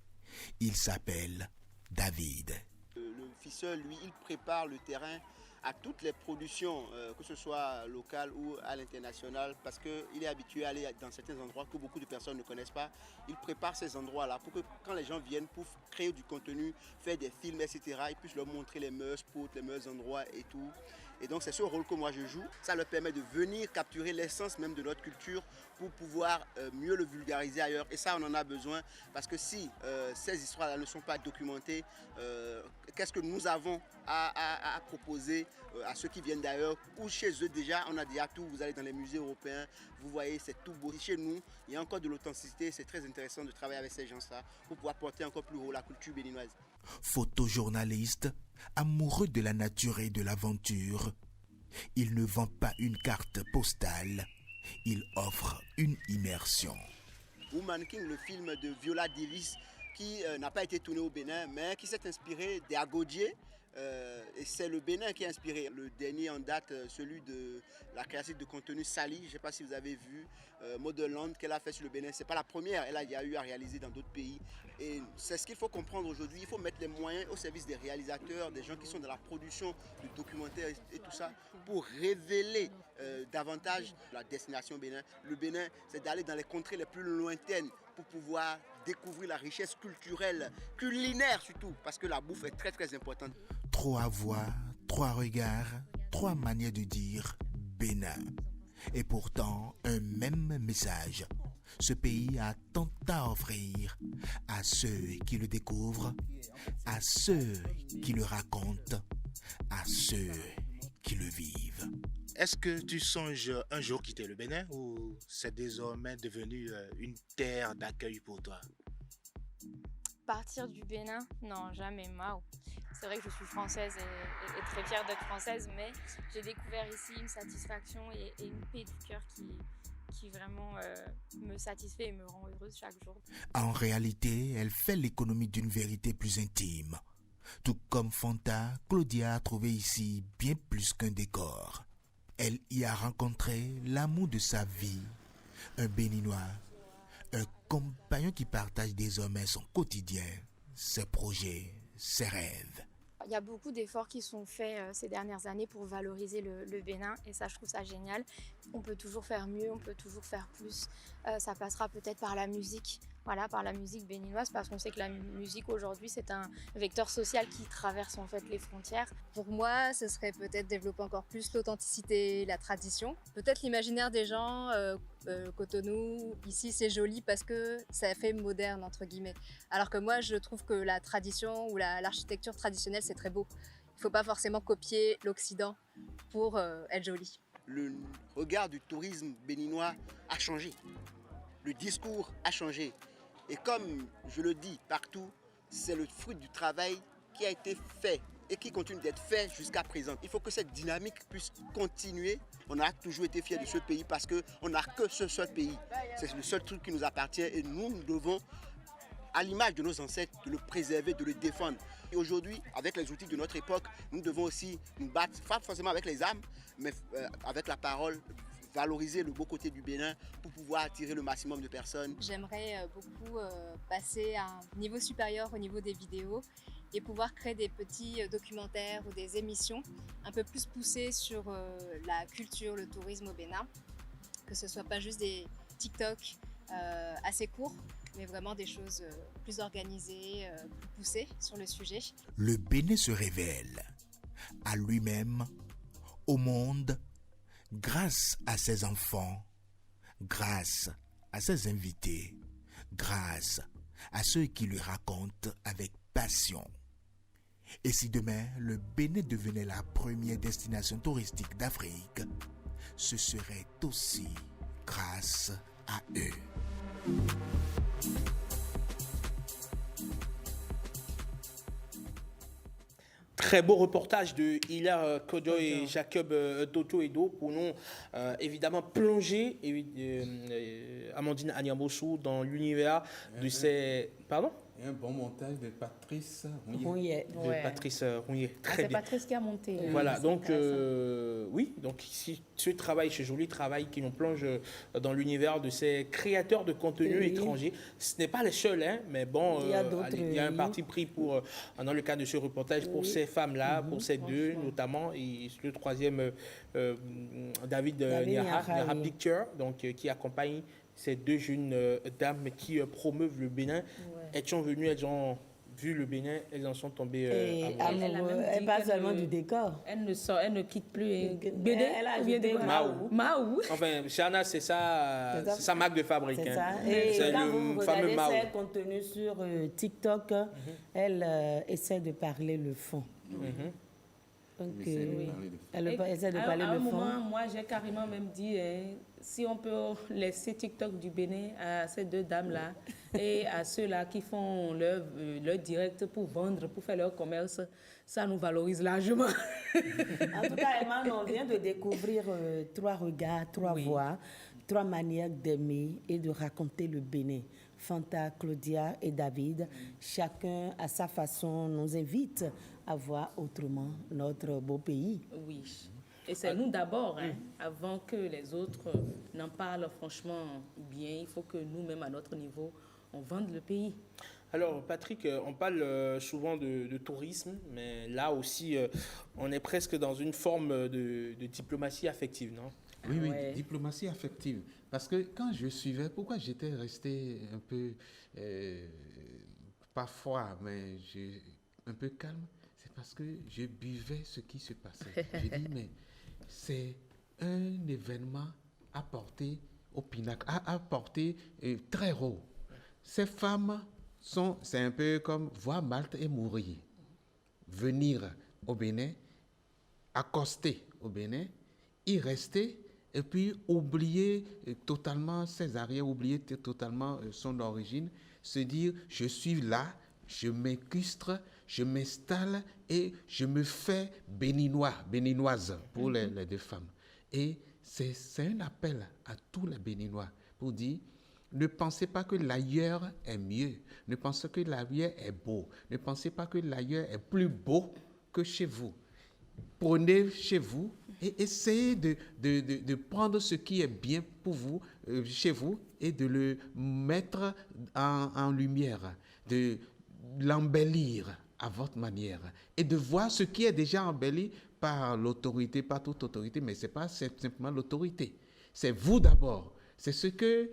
Il s'appelle David. Le fixeur, lui, il prépare le terrain à toutes les productions, que ce soit locales ou à l'international, parce qu'il est habitué à aller dans certains endroits que beaucoup de personnes ne connaissent pas. Il prépare ces endroits-là pour que quand les gens viennent pour créer du contenu, faire des films, etc., ils puissent leur montrer les meilleurs spots, les meilleurs endroits et tout. Et donc c'est ce rôle que moi je joue. Ça leur permet de venir capturer l'essence même de notre culture pour pouvoir mieux le vulgariser ailleurs. Et ça, on en a besoin parce que si ces histoires-là ne sont pas documentées, qu'est-ce que nous avons à proposer à ceux qui viennent d'ailleurs ou chez eux déjà? On a déjà tout. Vous allez dans les musées européens, vous voyez, c'est tout beau. Chez nous, il y a encore de l'authenticité. C'est très intéressant de travailler avec ces gens-là pour pouvoir porter encore plus haut la culture béninoise. Photojournaliste, amoureux de la nature et de l'aventure, il ne vend pas une carte postale, il offre une immersion. Woman King, le film de Viola Davis, qui n'a pas été tourné au Bénin, mais qui s'est inspiré d'Agodier. Et c'est le Bénin qui a inspiré. Le dernier en date, celui de la créatrice de contenu Sally, je ne sais pas si vous avez vu, Motherland qu'elle a fait sur le Bénin. Ce n'est pas la première, elle a eu à réaliser dans d'autres pays. Et c'est ce qu'il faut comprendre aujourd'hui. Il faut mettre les moyens au service des réalisateurs, des gens qui sont dans la production de documentaires et tout ça, pour révéler davantage la destination Bénin. Le Bénin, c'est d'aller dans les contrées les plus lointaines pour pouvoir découvrir la richesse culturelle, culinaire surtout, parce que la bouffe est très très importante. 3 voix, 3 regards, 3 manières de dire Bénin. Et pourtant, un même message. Ce pays a tant à offrir à ceux qui le découvrent, à ceux qui le racontent, à ceux qui le vivent. Est-ce que tu songes un jour quitter le Bénin ou c'est désormais devenu une terre d'accueil pour toi? Partir du Bénin? Non, jamais, Mao. C'est vrai que je suis française et très fière d'être française, mais j'ai découvert ici une satisfaction et une paix du cœur qui vraiment me satisfait et me rend heureuse chaque jour. En réalité, elle fait l'économie d'une vérité plus intime. Tout comme Fanta, Claudia a trouvé ici bien plus qu'un décor. Elle y a rencontré l'amour de sa vie, un Béninois, un compagnon qui partage désormais son quotidien, ses projets, ses rêves. Il y a beaucoup d'efforts qui sont faits ces dernières années pour valoriser le Bénin et ça, je trouve ça génial. On peut toujours faire mieux, on peut toujours faire plus. Ça passera peut-être par la musique, voilà, par la musique béninoise, parce qu'on sait que la musique aujourd'hui, c'est un vecteur social qui traverse en fait les frontières. Pour moi, ce serait peut-être développer encore plus l'authenticité, la tradition. Peut-être l'imaginaire des gens, Cotonou, ici c'est joli parce que ça fait moderne, entre guillemets. Alors que moi, je trouve que la tradition ou l'architecture traditionnelle, c'est très beau. Il ne faut pas forcément copier l'Occident pour être joli. Le regard du tourisme béninois a changé. Le discours a changé. Et comme je le dis partout, c'est le fruit du travail qui a été fait et qui continue d'être fait jusqu'à présent. Il faut que cette dynamique puisse continuer. On a toujours été fiers de ce pays parce qu'on n'a que ce seul pays. C'est le seul truc qui nous appartient et nous devons, à l'image de nos ancêtres, de le préserver, de le défendre. Et aujourd'hui, avec les outils de notre époque, nous devons aussi nous battre, pas forcément avec les armes, mais avec la parole, valoriser le beau côté du Bénin pour pouvoir attirer le maximum de personnes. J'aimerais beaucoup passer à un niveau supérieur au niveau des vidéos et pouvoir créer des petits documentaires ou des émissions un peu plus poussées sur la culture, le tourisme au Bénin, que ce ne soit pas juste des TikTok assez courts, mais vraiment des choses plus organisées, plus poussées sur le sujet. Le Bénin se révèle à lui-même, au monde, grâce à ses enfants, grâce à ses invités, grâce à ceux qui lui racontent avec passion. Et si demain le Bénin devenait la première destination touristique d'Afrique, ce serait aussi grâce à eux. Très beau reportage de Hilaire Kojo et Jacob Toto Edo pour nous évidemment plonger Amandine Anyamosou dans l'univers de ces... Pardon? Et un bon montage de Patrice Rouillet. De Patrice Rouillet. Très c'est bien. Patrice qui a monté. Voilà, donc oui, donc ici, ce travail, ce joli travail qui nous plonge dans l'univers de ces créateurs de contenu étrangers. Ce n'est pas les seuls, hein, mais bon, il y a un parti pris pour, dans le cadre de ce reportage pour ces femmes-là, pour ces deux notamment, et le troisième, David Niara Picture, donc, qui accompagne ces deux jeunes dames qui promeuvent le Bénin. Elles sont venues, elles ont vu le Bénin, elles en sont tombées amoureuses. Elle parle seulement du décor. Elle ne quitte plus Bénin. Elle a ajouté Maou. Enfin, Chana, c'est sa marque de fabrique. C'est hein. ça. Et C'est quand le vous fameux regardez Mao. ses contenus sur TikTok, elle essaie de parler le fond. Donc, elle essaie de parler à un le fond. moment, moi, j'ai carrément même dit, si on peut laisser TikTok du Bénin à ces deux dames-là et à ceux-là qui font leur direct pour vendre, pour faire leur commerce, ça nous valorise largement. En tout cas, Emma, on vient de découvrir 3 regards, 3 voix, 3 manières d'aimer et de raconter le Bénin. Fanta, Claudia et David, chacun à sa façon nous invite à voir autrement notre beau pays. Oui. Et c'est nous d'abord, hein, avant que les autres n'en parlent franchement bien. Il faut que nous-mêmes, à notre niveau, on vende le pays. Alors, Patrick, on parle souvent de tourisme, mais là aussi, on est presque dans une forme de diplomatie affective, non? Oui, diplomatie affective. Parce que quand je suivais, pourquoi j'étais resté un peu, pas froid, mais un peu calme, c'est parce que je buvais ce qui se passait. J'ai dit, mais c'est un événement à porter au pinacle, à porter très haut. Ces femmes c'est un peu comme voir Malte et mourir. Venir au Bénin, accoster au Bénin, y rester et puis oublier totalement ses arrières, oublier totalement son origine, se dire je suis là, je m'incrustre, je m'installe et je me fais béninois, béninoise pour les deux femmes. Et c'est un appel à tous les Béninois pour dire ne pensez pas que l'ailleurs est mieux, ne pensez que l'ailleurs est beau, ne pensez pas que l'ailleurs est plus beau que chez vous. Prenez chez vous et essayez de prendre ce qui est bien pour vous, chez vous, et de le mettre en lumière, de l'embellir à votre manière et de voir ce qui est déjà embelli par l'autorité, par toute autorité, mais ce n'est pas simplement l'autorité. C'est vous d'abord. C'est ce que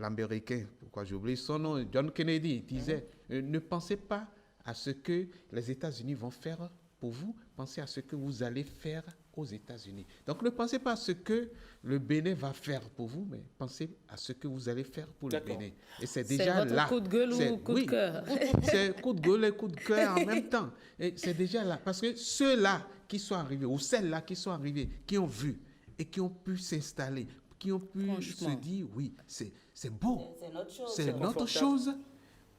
l'Américain, pourquoi j'oublie son nom, John Kennedy disait, ne pensez pas à ce que les États-Unis vont faire pour vous, pensez à ce que vous allez faire aux États-Unis. Donc ne pensez pas à ce que le Bénin va faire pour vous, mais pensez à ce que vous allez faire pour le Bénin. Et c'est déjà là. C'est votre coup de gueule ou coup de cœur? C'est coup de gueule et coup de cœur en même temps. Et c'est déjà là. Parce que ceux-là qui sont arrivés, ou celles-là qui sont arrivées, qui ont vu et qui ont pu s'installer, qui ont pu se dire, oui, c'est beau. C'est notre chose.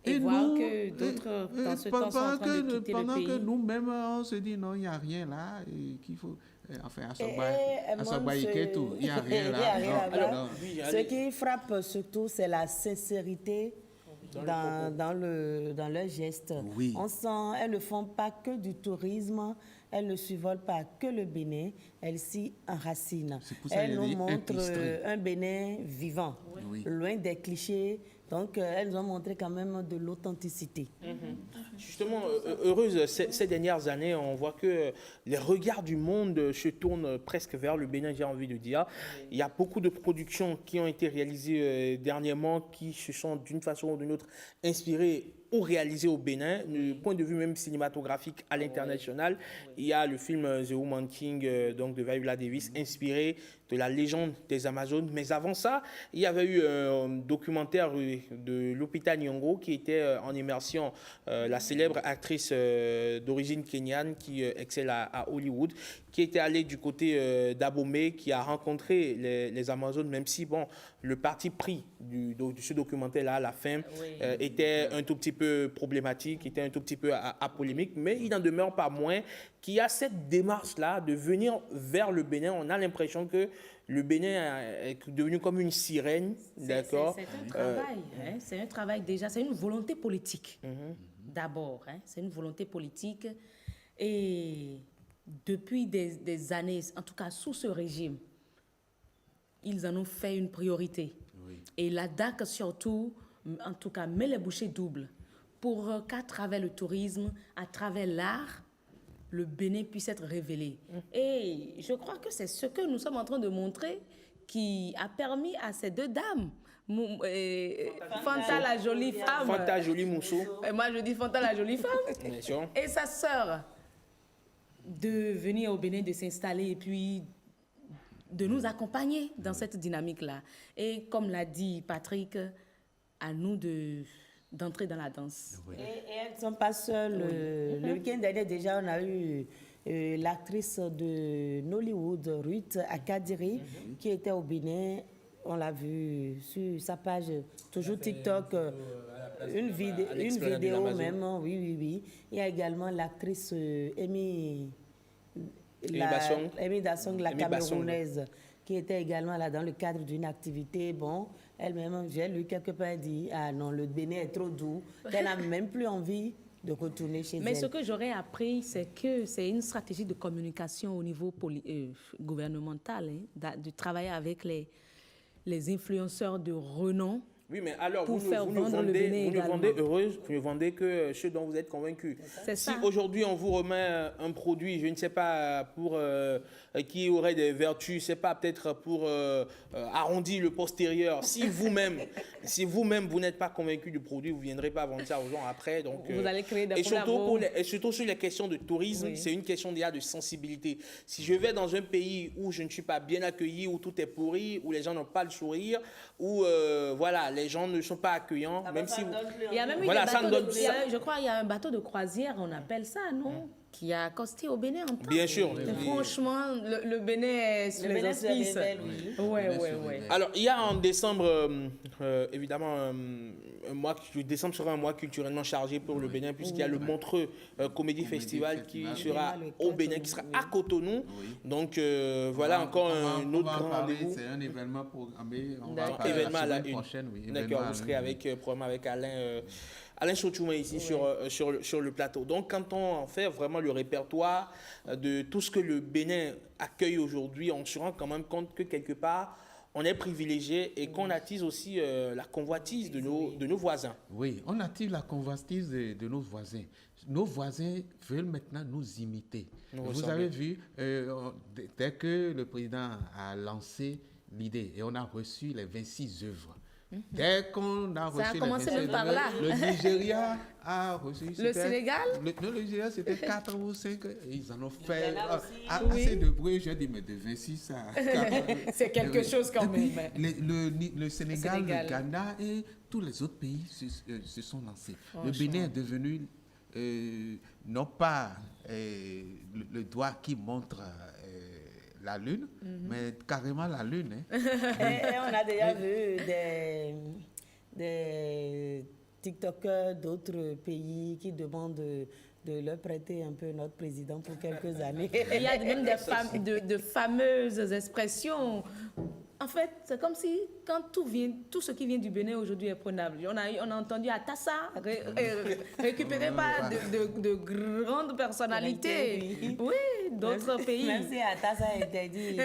Et voir que d'autres, dans ce temps, sont en train de quitter le pays. Pendant que nous-mêmes, on se dit, non, il n'y a rien là, et qu'il faut... Enfin, à ce tout, il n'y a rien là. Ce qui frappe surtout, c'est la sincérité dans leurs gestes. Oui. On sent, elles ne font pas que du tourisme, elles ne survolent pas que le Bénin, elles s'y enracinent. Elles nous montrent un Bénin vivant, loin des clichés. Donc, elles ont montré quand même de l'authenticité. Justement, heureuse, ces dernières années, on voit que les regards du monde se tournent presque vers le Bénin, j'ai envie de dire. Il y a beaucoup de productions qui ont été réalisées dernièrement, qui se sont d'une façon ou d'une autre inspirées ou réalisées au Bénin. Du point de vue même cinématographique à l'international, il y a le film The Woman King donc de Viola Davis, inspiré de la légende des Amazones. Mais avant ça, il y avait eu un documentaire de Lupita Nyong'o qui était en immersion, la célèbre actrice d'origine kenyane qui excelle à Hollywood, qui était allée du côté d'Abomey, qui a rencontré les Amazones, même si bon, le parti pris de ce documentaire-là à la fin était un tout petit peu problématique, était un tout petit peu polémique, mais il n'en demeure pas moins qu'il y a cette démarche-là de venir vers le Bénin. On a l'impression que le Bénin est devenu comme une sirène, d'accord? C'est un travail, c'est un travail déjà, c'est une volonté politique, d'abord, c'est une volonté politique. Et depuis des années, en tout cas sous ce régime, ils en ont fait une priorité. Et la DAC surtout, en tout cas, met les bouchées doubles pour qu'à travers le tourisme, à travers l'art, le Bénin puisse être révélé. Et je crois que c'est ce que nous sommes en train de montrer qui a permis à ces deux dames, Fanta la jolie femme. Fanta jolie mousseau. Et moi je dis Fanta la jolie femme. Et sa sœur, de venir au Bénin, de s'installer et puis de nous accompagner dans cette dynamique-là. Et comme l'a dit Patrick, à nous d'entrer dans la danse. Et elles ne sont pas seules. Le week-end dernier, déjà, on a eu l'actrice de Nollywood, Ruth Akadiri, qui était au Bénin. On l'a vu sur sa page, toujours TikTok, une vidéo même. Oui. Il y a également l'actrice Amy Dassong, la Camerounaise, qui était également là dans le cadre d'une activité. Bon, elle-même, j'ai lu quelque part, dit « Ah non, le Bénin est trop doux », qu'elle n'a même plus envie de retourner chez elle. Mais ce que j'aurais appris, c'est que c'est une stratégie de communication au niveau gouvernemental, de travailler avec les influenceurs de renom. Oui, mais alors, vous ne vendez que ce dont vous êtes convaincu. Si aujourd'hui, on vous remet un produit, je ne sais pas, pour qui aurait des vertus, c'est pas peut-être pour arrondir le postérieur. Si vous-même, vous n'êtes pas convaincu du produit, vous ne viendrez pas vendre ça aux gens après. Donc, vous allez créer des et surtout sur les questions de tourisme, c'est une question déjà de sensibilité. Si je vais dans un pays où je ne suis pas bien accueilli, où tout est pourri, où les gens n'ont pas le sourire, où voilà, les gens ne sont pas accueillants, même si vous... Il y a même eu des bateaux je crois qu'il y a un bateau de croisière, on appelle ça, non? qui a accosté au Bénin en temps. Bien sûr. Et franchement, le Bénin est sur les auspices. Ouais. Alors, il y a en décembre, évidemment, décembre sera un mois culturellement chargé pour le Bénin, puisqu'il y a le Montreux Comédie Festival qui sera au Bénin, qui sera à Cotonou. Donc, voilà encore un autre grand rendez-vous. C'est un événement programmé. On va parler événement la semaine prochaine. D'accord, vous serez probablement avec Alain Chochouma ici sur le plateau. Donc, quand on fait vraiment le répertoire de tout ce que le Bénin accueille aujourd'hui, on se rend quand même compte que quelque part, on est privilégié et qu'on attise aussi la convoitise de nos voisins. Oui, on attise la convoitise de nos voisins. Nos voisins veulent maintenant nous imiter. Vous avez vu, dès que le président a lancé l'idée et on a reçu les 26 œuvres, dès qu'on a reçu les 26 œuvres, le Nigeria a reçu... Le Sénégal le Nigeria, c'était 4 ou 5. Ils en ont fait assez de bruit. J'ai dit, mais de 26, ça... c'est quelque chose quand même. Le Sénégal, le Ghana et tous les autres pays se sont lancés. Le Bénin est devenu... non pas le doigt qui montre la Lune, mais carrément la Lune. Et on a déjà vu des TikTokers d'autres pays qui demandent de leur prêter un peu notre président pour quelques années. Il y a même de fameuses expressions. En fait, c'est comme si quand tout ce qui vient du Bénin aujourd'hui est prenable. On a entendu Atassa, récupéré par de grandes personnalités. Oui, d'autres pays. Même si Atassa est interdit.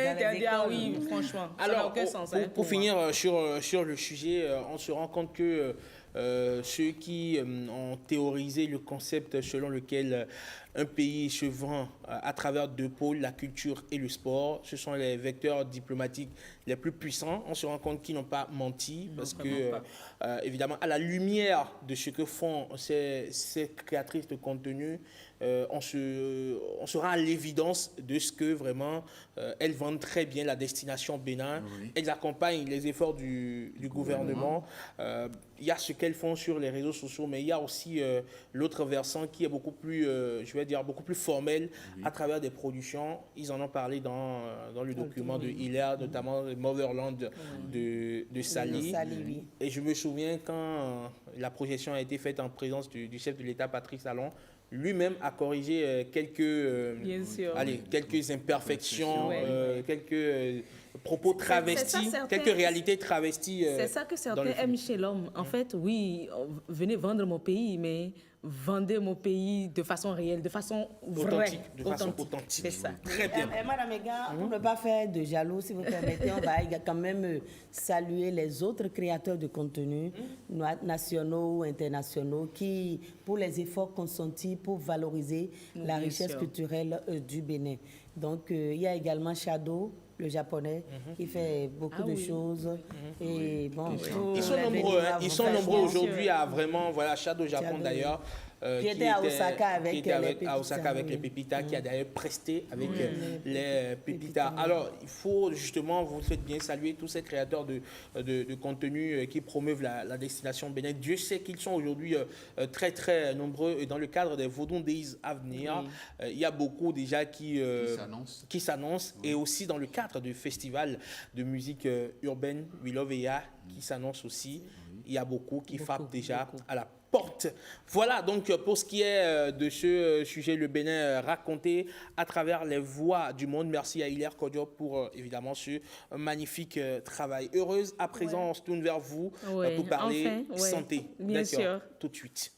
Oui, franchement. Alors, pour finir sur le sujet, on se rend compte que ceux qui ont théorisé le concept selon lequel un pays se vend à travers deux pôles, la culture et le sport, ce sont les vecteurs diplomatiques les plus puissants. On se rend compte qu'ils n'ont pas menti parce que, évidemment, à la lumière de ce que font ces créatrices de contenu, on se rend à l'évidence de ce que vraiment elles vendent très bien la destination Bénin. Elles accompagnent les efforts du gouvernement. Il y a ce qu'elles font sur les réseaux sociaux, mais il y a aussi l'autre versant qui est beaucoup plus, beaucoup plus formel à travers des productions. Ils en ont parlé dans le document de Hilaire, notamment Motherland de Sali. Et je me souviens quand la projection a été faite en présence du chef de l'État, Patrice Talon, lui-même a corrigé quelques imperfections, quelques propos travestis, quelques réalités travesties. C'est ça que certains aiment chez l'homme. En fait, oui, venez vendre mon pays, mais vendez mon pays de façon réelle, de façon vraie. Authentique. C'est ça. Très bien. Madame Egan, pour ne pas faire de jaloux, si vous permettez, on va quand même saluer les autres créateurs de contenu, nationaux ou internationaux, qui, pour les efforts consentis pour valoriser la richesse culturelle du Bénin. Donc, il y a également Shadow, le japonais, qui fait beaucoup de choses. Et bon, ils sont nombreux aujourd'hui à vraiment, Shadow Japon d'ailleurs. Qui était à Osaka avec les Pépitas, qui a d'ailleurs presté avec les Pépitas. Alors, il faut justement, vous faites bien saluer tous ces créateurs de contenu qui promeuvent la destination Bénin. Dieu sait qu'ils sont aujourd'hui très, très nombreux. Et dans le cadre des Vodun Days à venir, il y a beaucoup déjà qui s'annoncent. Et aussi dans le cadre du festival de musique urbaine We Love EA qui s'annonce aussi. Il y a beaucoup qui frappent déjà à la porte. Voilà donc pour ce qui est de ce sujet, le Bénin raconté à travers les voix du monde. Merci à Hilaire Kodio pour évidemment ce magnifique travail. Heureuse, à présent on se tourne vers vous pour parler santé. Bien sûr. Tout de suite.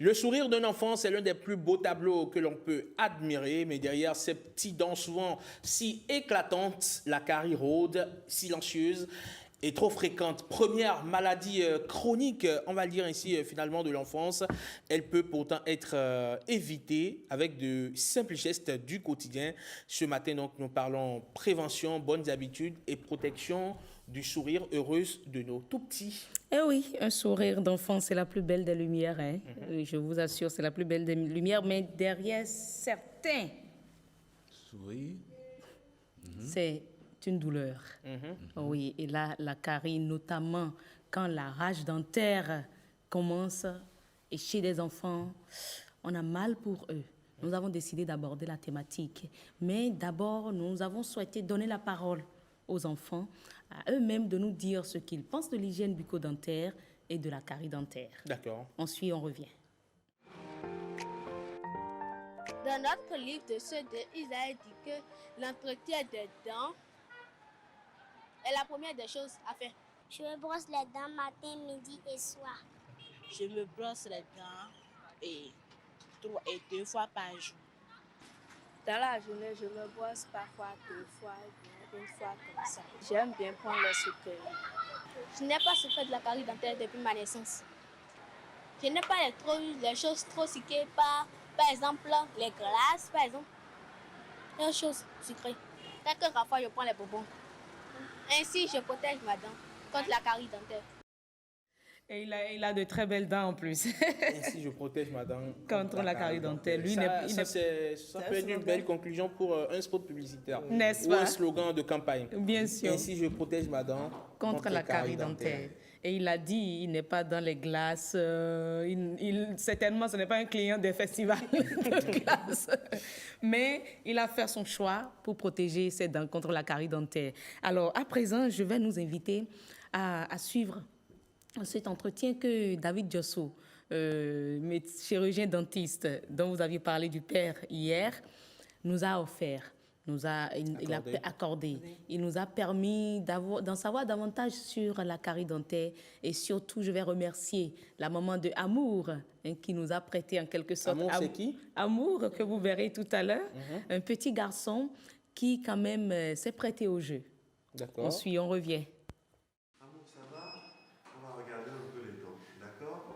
Le sourire d'un enfant, c'est l'un des plus beaux tableaux que l'on peut admirer, mais derrière ces petites dents souvent si éclatantes, la carie rôde, silencieuse et trop fréquente. Première maladie chronique, on va le dire ainsi, finalement, de l'enfance. Elle peut pourtant être évitée avec de simples gestes du quotidien. Ce matin, donc, nous parlons prévention, bonnes habitudes et protection du sourire heureuse de nos tout-petits. Eh oui, un sourire d'enfant, c'est la plus belle des lumières. Hein. Je vous assure, c'est la plus belle des lumières. Mais derrière certains sourires, c'est une douleur. Oui, et là, la carie, notamment quand la rage dentaire commence, et chez des enfants, on a mal pour eux. Nous avons décidé d'aborder la thématique. Mais d'abord, nous avons souhaité donner la parole aux enfants, à eux-mêmes de nous dire ce qu'ils pensent de l'hygiène bucco-dentaire et de la carie dentaire. D'accord. Ensuite, on revient. Dans notre livre de ceux de Isaïe dit que l'entretien des dents est la première des choses à faire. Je me brosse les dents matin, midi et soir. Je me brosse les dents et 2 fois par jour. Dans la journée, je me brosse parfois 2 fois, une fois comme ça. J'aime bien prendre le sucre. Je n'ai pas souffert de la carie dentaire depuis ma naissance. Je n'ai pas les choses trop sucrées, par exemple les glaces, par exemple. Les choses sucrées. Quelques fois, je prends les bonbons. Ainsi, je protège ma dent contre la carie dentaire. Et il a de très belles dents en plus. Ainsi, je protège ma dent contre la carie dentaire. Lui, ça peut être une belle conclusion pour un spot publicitaire. N'est-ce ou pas? Un slogan de campagne. Bien sûr. Ainsi, je protège ma dent contre la carie dentaire. Et il a dit, il n'est pas dans les glaces. Certainement, ce n'est pas un client des festivals de glace. Mais il a fait son choix pour protéger ses dents contre la carie dentaire. Alors, à présent, je vais nous inviter à suivre cet entretien que David Diosso, chirurgien dentiste dont vous aviez parlé du père hier, nous a offert. Il a accordé. Il nous a permis d'en savoir davantage sur la carie dentaire. Et surtout, je vais remercier la maman de Amour, qui nous a prêté en quelque sorte... Amour, c'est qui? Amour, que vous verrez tout à l'heure. Un petit garçon qui, quand même, s'est prêté au jeu. D'accord. Ensuite, on revient. Amour, ça va? On va regarder un peu les dents, d'accord?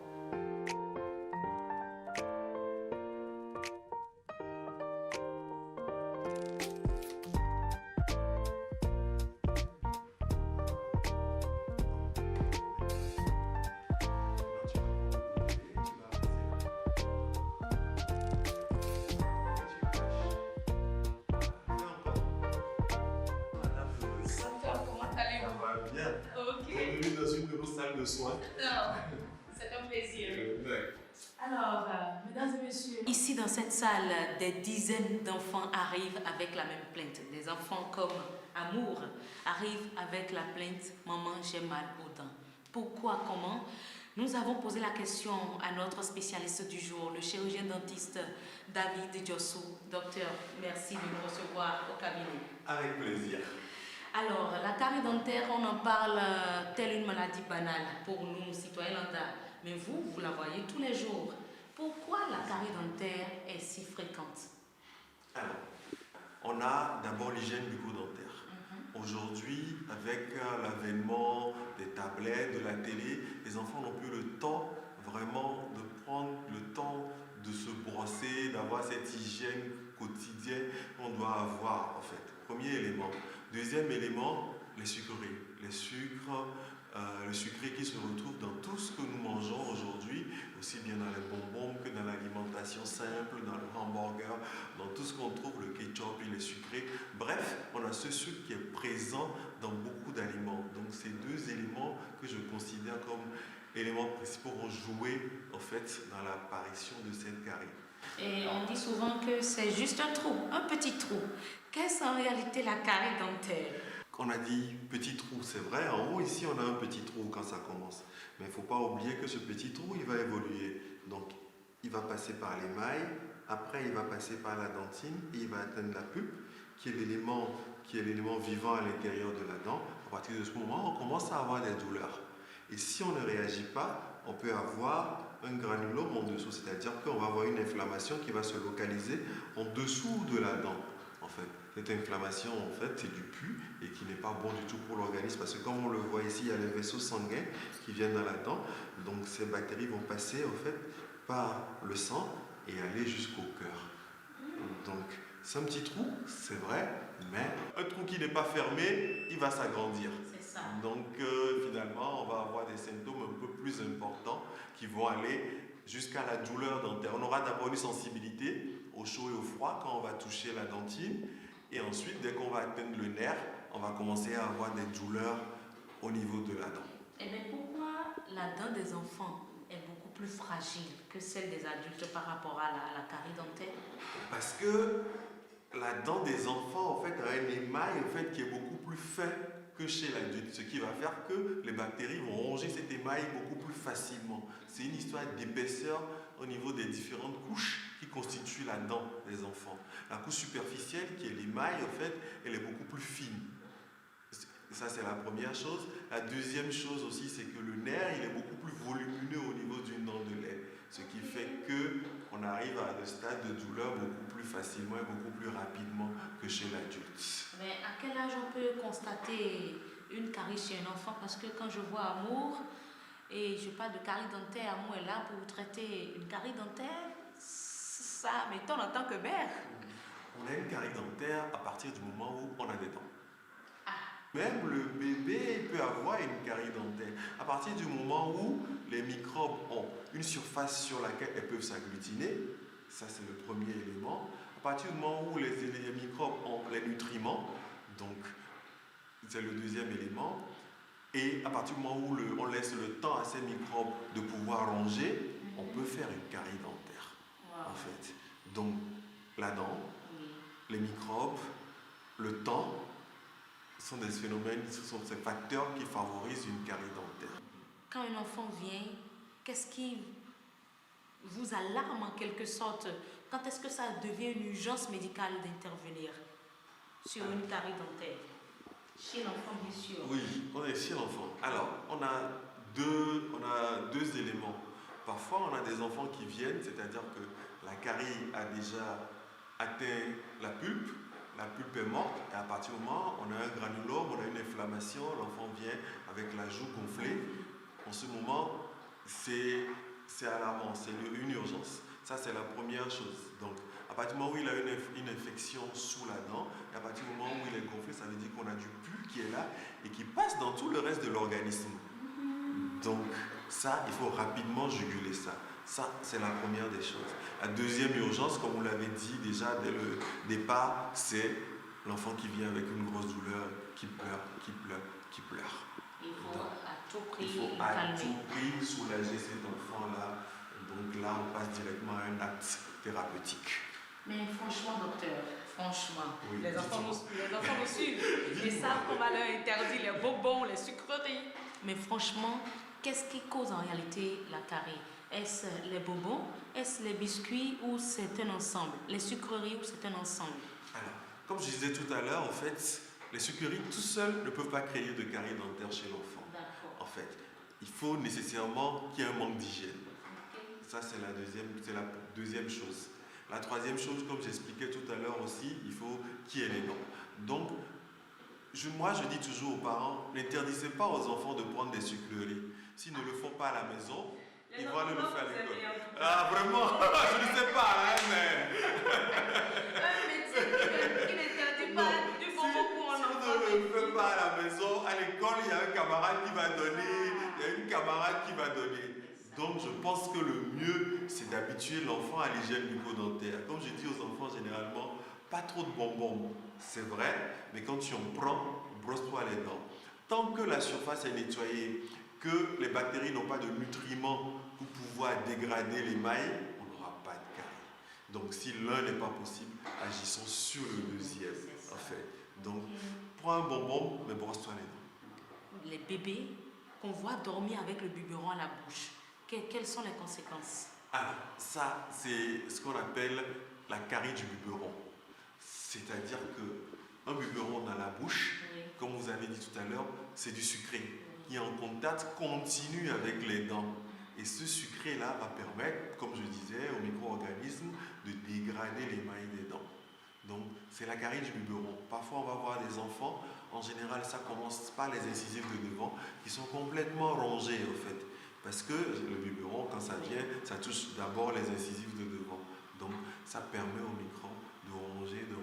De soins. C'est un plaisir. Alors, mesdames et messieurs, ici dans cette salle, des dizaines d'enfants arrivent avec la même plainte. Des enfants comme Amour arrivent avec la plainte « Maman, j'ai mal aux dents ». Pourquoi, comment? Nous avons posé la question à notre spécialiste du jour, le chirurgien dentiste David Diosso. Docteur, merci de nous recevoir au cabinet. Avec plaisir. Alors, la carie dentaire, on en parle telle une maladie banale pour nous, citoyens lambda. Mais vous la voyez tous les jours. Pourquoi la carie dentaire est si fréquente? Alors, on a d'abord l'hygiène bucco-dentaire. Aujourd'hui, avec l'avènement des tablettes, de la télé, les enfants n'ont plus le temps vraiment de prendre le temps de se brosser, d'avoir cette hygiène quotidienne qu'on doit avoir en fait. Premier élément. Deuxième élément, les sucreries. Les sucres, le sucré qui se retrouve dans tout ce que nous mangeons aujourd'hui, aussi bien dans les bonbons que dans l'alimentation simple, dans le hamburger, dans tout ce qu'on trouve, le ketchup et les sucrés. Bref, on a ce sucre qui est présent dans beaucoup d'aliments. Donc, ces deux éléments que je considère comme éléments principaux vont jouer en fait dans l'apparition de cette carie. Et on dit souvent que c'est juste un trou, un petit trou. Qu'est-ce en réalité la carie dentaire? On a dit petit trou, c'est vrai. En haut, ici, on a un petit trou quand ça commence. Mais il ne faut pas oublier que ce petit trou, il va évoluer. Donc, il va passer par l'émail, après, il va passer par la dentine et il va atteindre la pulpe, qui est l'élément vivant à l'intérieur de la dent. À partir de ce moment, on commence à avoir des douleurs. Et si on ne réagit pas, on peut avoir un granulome en dessous, c'est-à-dire qu'on va avoir une inflammation qui va se localiser en dessous de la dent. En fait, cette inflammation, en fait, c'est du pus et qui n'est pas bon du tout pour l'organisme parce que comme on le voit ici, il y a les vaisseaux sanguins qui viennent dans la dent. Donc ces bactéries vont passer en fait par le sang et aller jusqu'au cœur. Donc c'est un petit trou, c'est vrai, mais un trou qui n'est pas fermé, il va s'agrandir. Donc finalement, on va avoir des symptômes un peu plus importants qui vont aller jusqu'à la douleur dentaire. On aura d'abord une sensibilité au chaud et au froid quand on va toucher la dentine. Et ensuite, dès qu'on va atteindre le nerf, on va commencer à avoir des douleurs au niveau de la dent. Et bien pourquoi la dent des enfants est beaucoup plus fragile que celle des adultes par rapport à la carie dentaire? Parce que la dent des enfants, en fait, a un émail en fait, qui est beaucoup plus fin que chez l'adulte, ce qui va faire que les bactéries vont ronger cet émail beaucoup plus facilement. C'est une histoire d'épaisseur au niveau des différentes couches qui constituent la dent des enfants. La couche superficielle, qui est l'émail, en fait, elle est beaucoup plus fine. Ça, c'est la première chose. La deuxième chose aussi, c'est que le nerf, il est beaucoup plus volumineux au niveau d'une dent de lait. Ce qui fait qu'on arrive à un stade de douleur beaucoup plus facilement et beaucoup plus rapidement que chez l'adulte. Mais à quel âge on peut constater une carie chez un enfant? Parce que quand je vois Amour, et je parle de carie dentaire, Amour est là pour traiter une carie dentaire, ça m'étonne en tant que mère. On a une carie dentaire à partir du moment où on a des dents. Même le bébé peut avoir une carie dentaire. À partir du moment où les microbes ont une surface sur laquelle elles peuvent s'agglutiner, ça c'est le premier élément. À partir du moment où les microbes ont les nutriments, donc c'est le deuxième élément. Et à partir du moment où on laisse le temps à ces microbes de pouvoir ronger, on peut faire une carie dentaire. En fait. Donc la dent, les microbes, le temps, sont des phénomènes, ce sont ces facteurs qui favorisent une carie dentaire. Quand un enfant vient, qu'est-ce qui vous alarme en quelque sorte? Quand est-ce que ça devient une urgence médicale d'intervenir sur une carie dentaire? Chez l'enfant, bien sûr. Oui, on est chez l'enfant. Alors, on a deux éléments. Parfois, on a des enfants qui viennent, c'est-à-dire que la carie a déjà atteint la pulpe est morte, et à partir du moment où on a un granulome, on a une inflammation, l'enfant vient avec la joue gonflée. En ce moment, c'est alarmant, c'est une urgence. Ça, c'est la première chose. Donc, à partir du moment où il a une infection sous la dent, et à partir du moment où il est gonflé, ça veut dire qu'on a du pus qui est là et qui passe dans tout le reste de l'organisme. Donc, ça, il faut rapidement juguler ça. Ça, c'est la première des choses. La deuxième urgence, comme vous l'avez dit déjà dès le départ, c'est l'enfant qui vient avec une grosse douleur, qui pleure. Il faut à tout prix soulager cet enfant-là. Donc là, on passe directement à un acte thérapeutique. Mais franchement, docteur, oui, les enfants nous suivent. Ils savent qu'on va leur interdire les bonbons, les sucreries. Mais franchement, qu'est-ce qui cause en réalité la carie? Est-ce les bonbons, est-ce les biscuits ou c'est un ensemble? Les sucreries ou c'est un ensemble? Alors, comme je disais tout à l'heure, en fait, les sucreries tout seuls ne peuvent pas créer de carie dentaire chez l'enfant. En fait, il faut nécessairement qu'il y ait un manque d'hygiène. Ça, c'est la deuxième chose. La troisième chose, comme j'expliquais tout à l'heure aussi, il faut qu'il y ait les dents. Donc, moi, je dis toujours aux parents, n'interdisez pas aux enfants de prendre des sucreries. S'ils ne le font pas à la maison, ils vont aller le faire à l'école. Ah, vraiment? Je ne sais pas, hein, mais... Un médecin qui n'interdit pas du bonbon pour un enfant. Si on ne le fait pas à la maison, à l'école, il y a un camarade qui va donner, il y a une camarade qui va donner. Donc, je pense que le mieux, c'est d'habituer l'enfant à l'hygiène bucco-dentaire. Comme je dis aux enfants, généralement, pas trop de bonbons, c'est vrai, mais quand tu en prends, brosse-toi les dents. Tant que la surface est nettoyée, que les bactéries n'ont pas de nutriments pour pouvoir dégrader l'émail, on n'aura pas de carie. Donc, si l'un n'est pas possible, agissons sur le deuxième, en fait. Donc, prends un bonbon, mais brosse-toi les dents. Les bébés qu'on voit dormir avec le biberon à la bouche, quelles sont les conséquences? Alors, ça, c'est ce qu'on appelle la carie du biberon. C'est-à-dire qu'un biberon dans la bouche, comme vous avez dit tout à l'heure, c'est du sucré qui est en contact continu avec les dents. Et ce sucré-là va permettre, comme je disais, aux micro-organismes de dégrader l'émail des dents. Donc, c'est la carie du biberon. Parfois, on va voir des enfants, en général, ça commence par les incisives de devant, qui sont complètement rongées, en fait. Parce que le biberon, quand ça vient, ça touche d'abord les incisives de devant. Donc, ça permet aux microbes de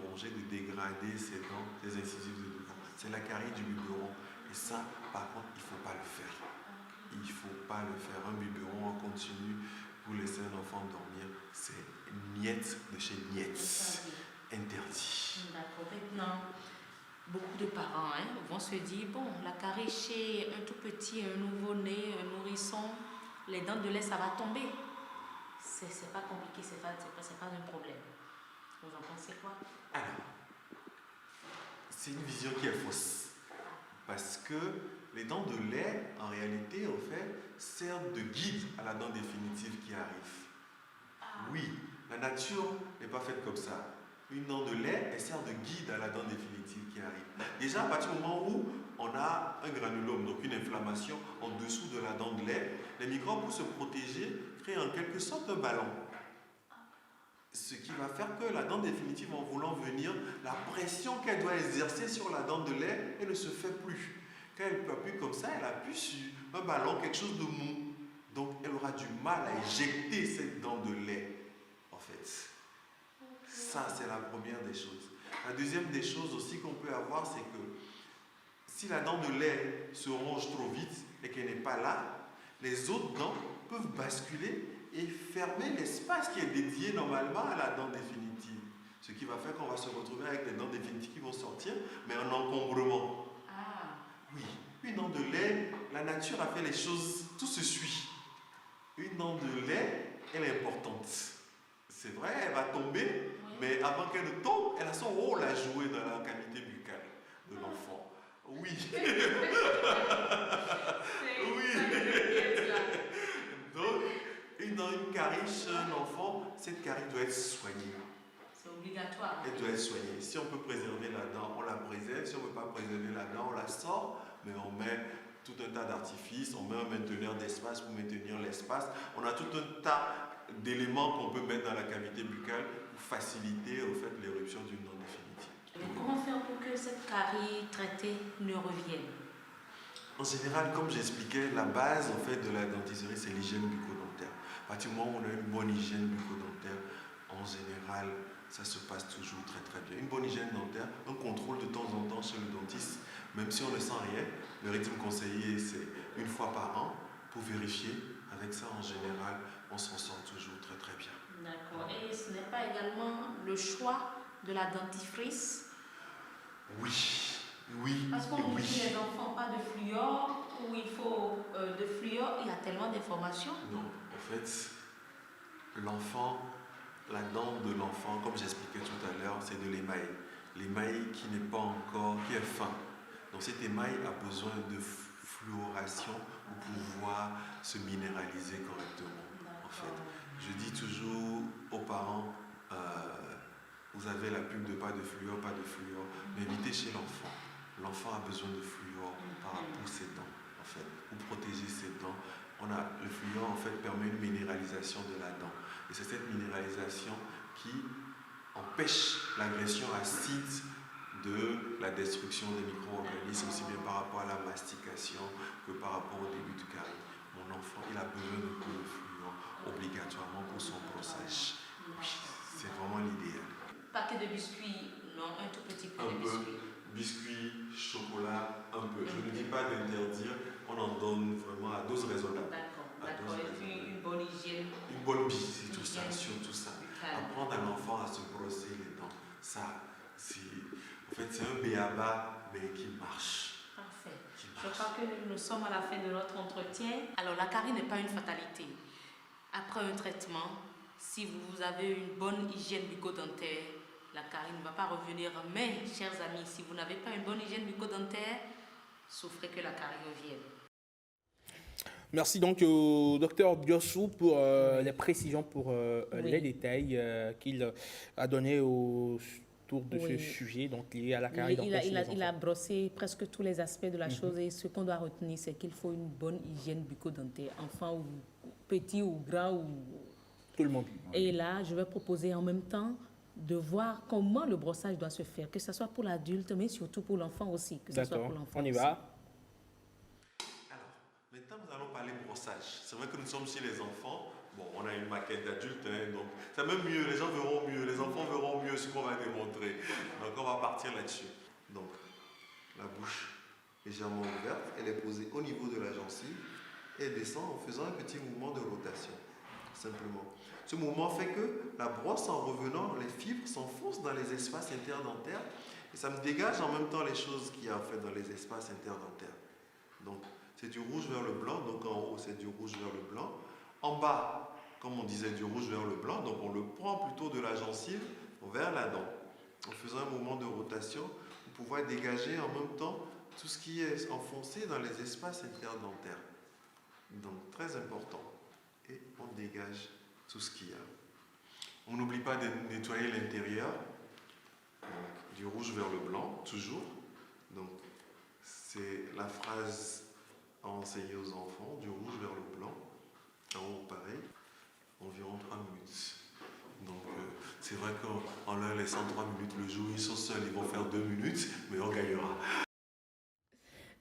ronger, de dégrader ces dents, ces incisives de devant. C'est la carie du biberon. Et ça, par contre, il ne faut pas le faire. Il ne faut pas le faire. Un biberon en continu pour laisser un enfant dormir, c'est niette de chez niette. Interdit. D'accord. Maintenant, beaucoup de parents vont se dire, bon, la carie chez un tout petit, un nouveau-né, un nourrisson, les dents de lait, ça va tomber. C'est pas compliqué, c'est pas un problème. Vous en pensez quoi? Alors, c'est une vision qui est fausse. Parce que les dents de lait, en réalité, en fait, servent de guide à la dent définitive qui arrive. Oui, la nature n'est pas faite comme ça. Une dent de lait, elle sert de guide à la dent définitive qui arrive. Déjà, à partir du moment où on a un granulome, donc une inflammation en dessous de la dent de lait, les microbes, pour se protéger, créent en quelque sorte un ballon. Ce qui va faire que la dent définitive, en voulant venir, la pression qu'elle doit exercer sur la dent de lait, elle ne se fait plus. Quand elle appuie comme ça, elle appuie sur un ballon, quelque chose de mou. Donc, elle aura du mal à éjecter cette dent de lait, en fait. Ça, c'est la première des choses. La deuxième des choses aussi qu'on peut avoir, c'est que si la dent de lait se ronge trop vite et qu'elle n'est pas là, les autres dents peuvent basculer et fermer l'espace qui est dédié normalement à la dent définitive. Ce qui va faire qu'on va se retrouver avec des dents définitives qui vont sortir, mais en encombrement. Oui, une dent de lait, la nature a fait les choses, tout se suit. Une dent de lait, elle est importante. C'est vrai, elle va tomber, mais avant qu'elle ne tombe, elle a son rôle à jouer dans la cavité buccale de l'enfant. Oui. Donc, dans une carie chez un enfant, cette carie doit être soignée. C'est obligatoire. Elle doit être soignée. Si on peut préserver la dent, on la préserve. Si on ne peut pas préserver la dent, on la sort, mais on met tout un tas d'artifices, on met un mainteneur d'espace pour maintenir l'espace. On a tout un tas d'éléments qu'on peut mettre dans la cavité buccale pour faciliter au fait l'éruption d'une dent définitive. Mais comment faire pour que cette carie traitée ne revienne? En général, comme j'expliquais, la base en fait de la dentisterie, c'est l'hygiène bucco-dentaire. À partir du moment où on a une bonne hygiène bucco-dentaire, en général, ça se passe toujours très très bien. Une bonne hygiène dentaire, un contrôle de temps en temps chez le dentiste, même si on ne sent rien, le rythme conseillé c'est une fois par an pour vérifier. Avec ça, en général, on s'en sort toujours très très bien. D'accord. Et ce n'est pas également le choix de la dentifrice? Oui, oui. Parce qu'on dit les enfants pas de fluor, ou il faut de fluor, il y a tellement d'informations. Non, en fait, l'enfant, la dent de l'enfant, comme j'expliquais tout à l'heure, c'est de l'émail. L'émail qui n'est pas encore, qui est fin. Donc cet émail a besoin de fluoration pour pouvoir se minéraliser correctement. En fait, je dis toujours aux parents, vous avez la pub de pas de fluor, mais évitez chez l'enfant. L'enfant a besoin de fluor pour ses dents, en fait, pour protéger ses dents. Le fluor, en fait, permet une minéralisation de la dent. Et c'est cette minéralisation qui empêche l'agression acide de la destruction des micro-organismes, aussi bien par rapport à la mastication que par rapport au début du carie. Mon enfant, il a besoin de coup de fluor obligatoirement pour son brossage. Oui, c'est vraiment l'idéal. Paquet de biscuits, non, un tout petit peu de biscuits. Biscuits, chocolat, un peu. Je ne dis pas d'interdire, on en donne vraiment à dose raisonnable. D'accord. Et puis une bonne hygiène. Une bonne hygiène, tout ça, surtout ça. Apprendre à l'enfant à se brosser les dents, ça, c'est un b.a.-ba, mais qui marche. Parfait. Je crois que nous sommes à la fin de notre entretien. Alors, la carie n'est pas une fatalité. Après un traitement, si vous avez une bonne hygiène bucco-dentaire, la carie ne va pas revenir. Mais, chers amis, si vous n'avez pas une bonne hygiène bucco-dentaire, souffrez que la carie revienne. Merci donc au docteur Diossou pour les précisions, pour les détails qu'il a donnés autour de ce sujet donc lié à la carie dentaire. Il a brossé presque tous les aspects de la chose et ce qu'on doit retenir, c'est qu'il faut une bonne hygiène bucco-dentaire, enfant ou petit ou grand ou... Tout le monde. Et là, je vais proposer en même temps de voir comment le brossage doit se faire, que ce soit pour l'adulte, mais surtout pour l'enfant aussi. D'accord, on y va. Alors, maintenant nous allons parler brossage. C'est vrai que nous sommes chez les enfants. Bon, on a une maquette d'adulte, donc c'est même mieux, les gens verront mieux, les enfants verront mieux ce qu'on va démontrer. Donc on va partir là-dessus. Donc, la bouche légèrement ouverte, elle est posée au niveau de la gencive et elle descend en faisant un petit mouvement de rotation, simplement. Ce mouvement fait que la brosse, en revenant, les fibres s'enfoncent dans les espaces interdentaires Et ça me dégage en même temps les choses qu'il y a en fait dans les espaces interdentaires. Donc, c'est du rouge vers le blanc. Donc, en haut, c'est du rouge vers le blanc. En bas, comme on disait, du rouge vers le blanc. Donc, on le prend plutôt de la gencive vers la dent. En faisant un mouvement de rotation, on pourra dégager en même temps tout ce qui est enfoncé dans les espaces interdentaires. Donc, très important. Et on dégage tout ce qu'il y a. On n'oublie pas de nettoyer l'intérieur. Donc, du rouge vers le blanc, toujours. Donc, c'est la phrase à enseigner aux enfants, du rouge vers le blanc. En haut, pareil, environ 3 minutes. Donc, c'est vrai qu'en leur laissant 3 minutes le jour, ils sont seuls, ils vont faire 2 minutes, mais on gagnera.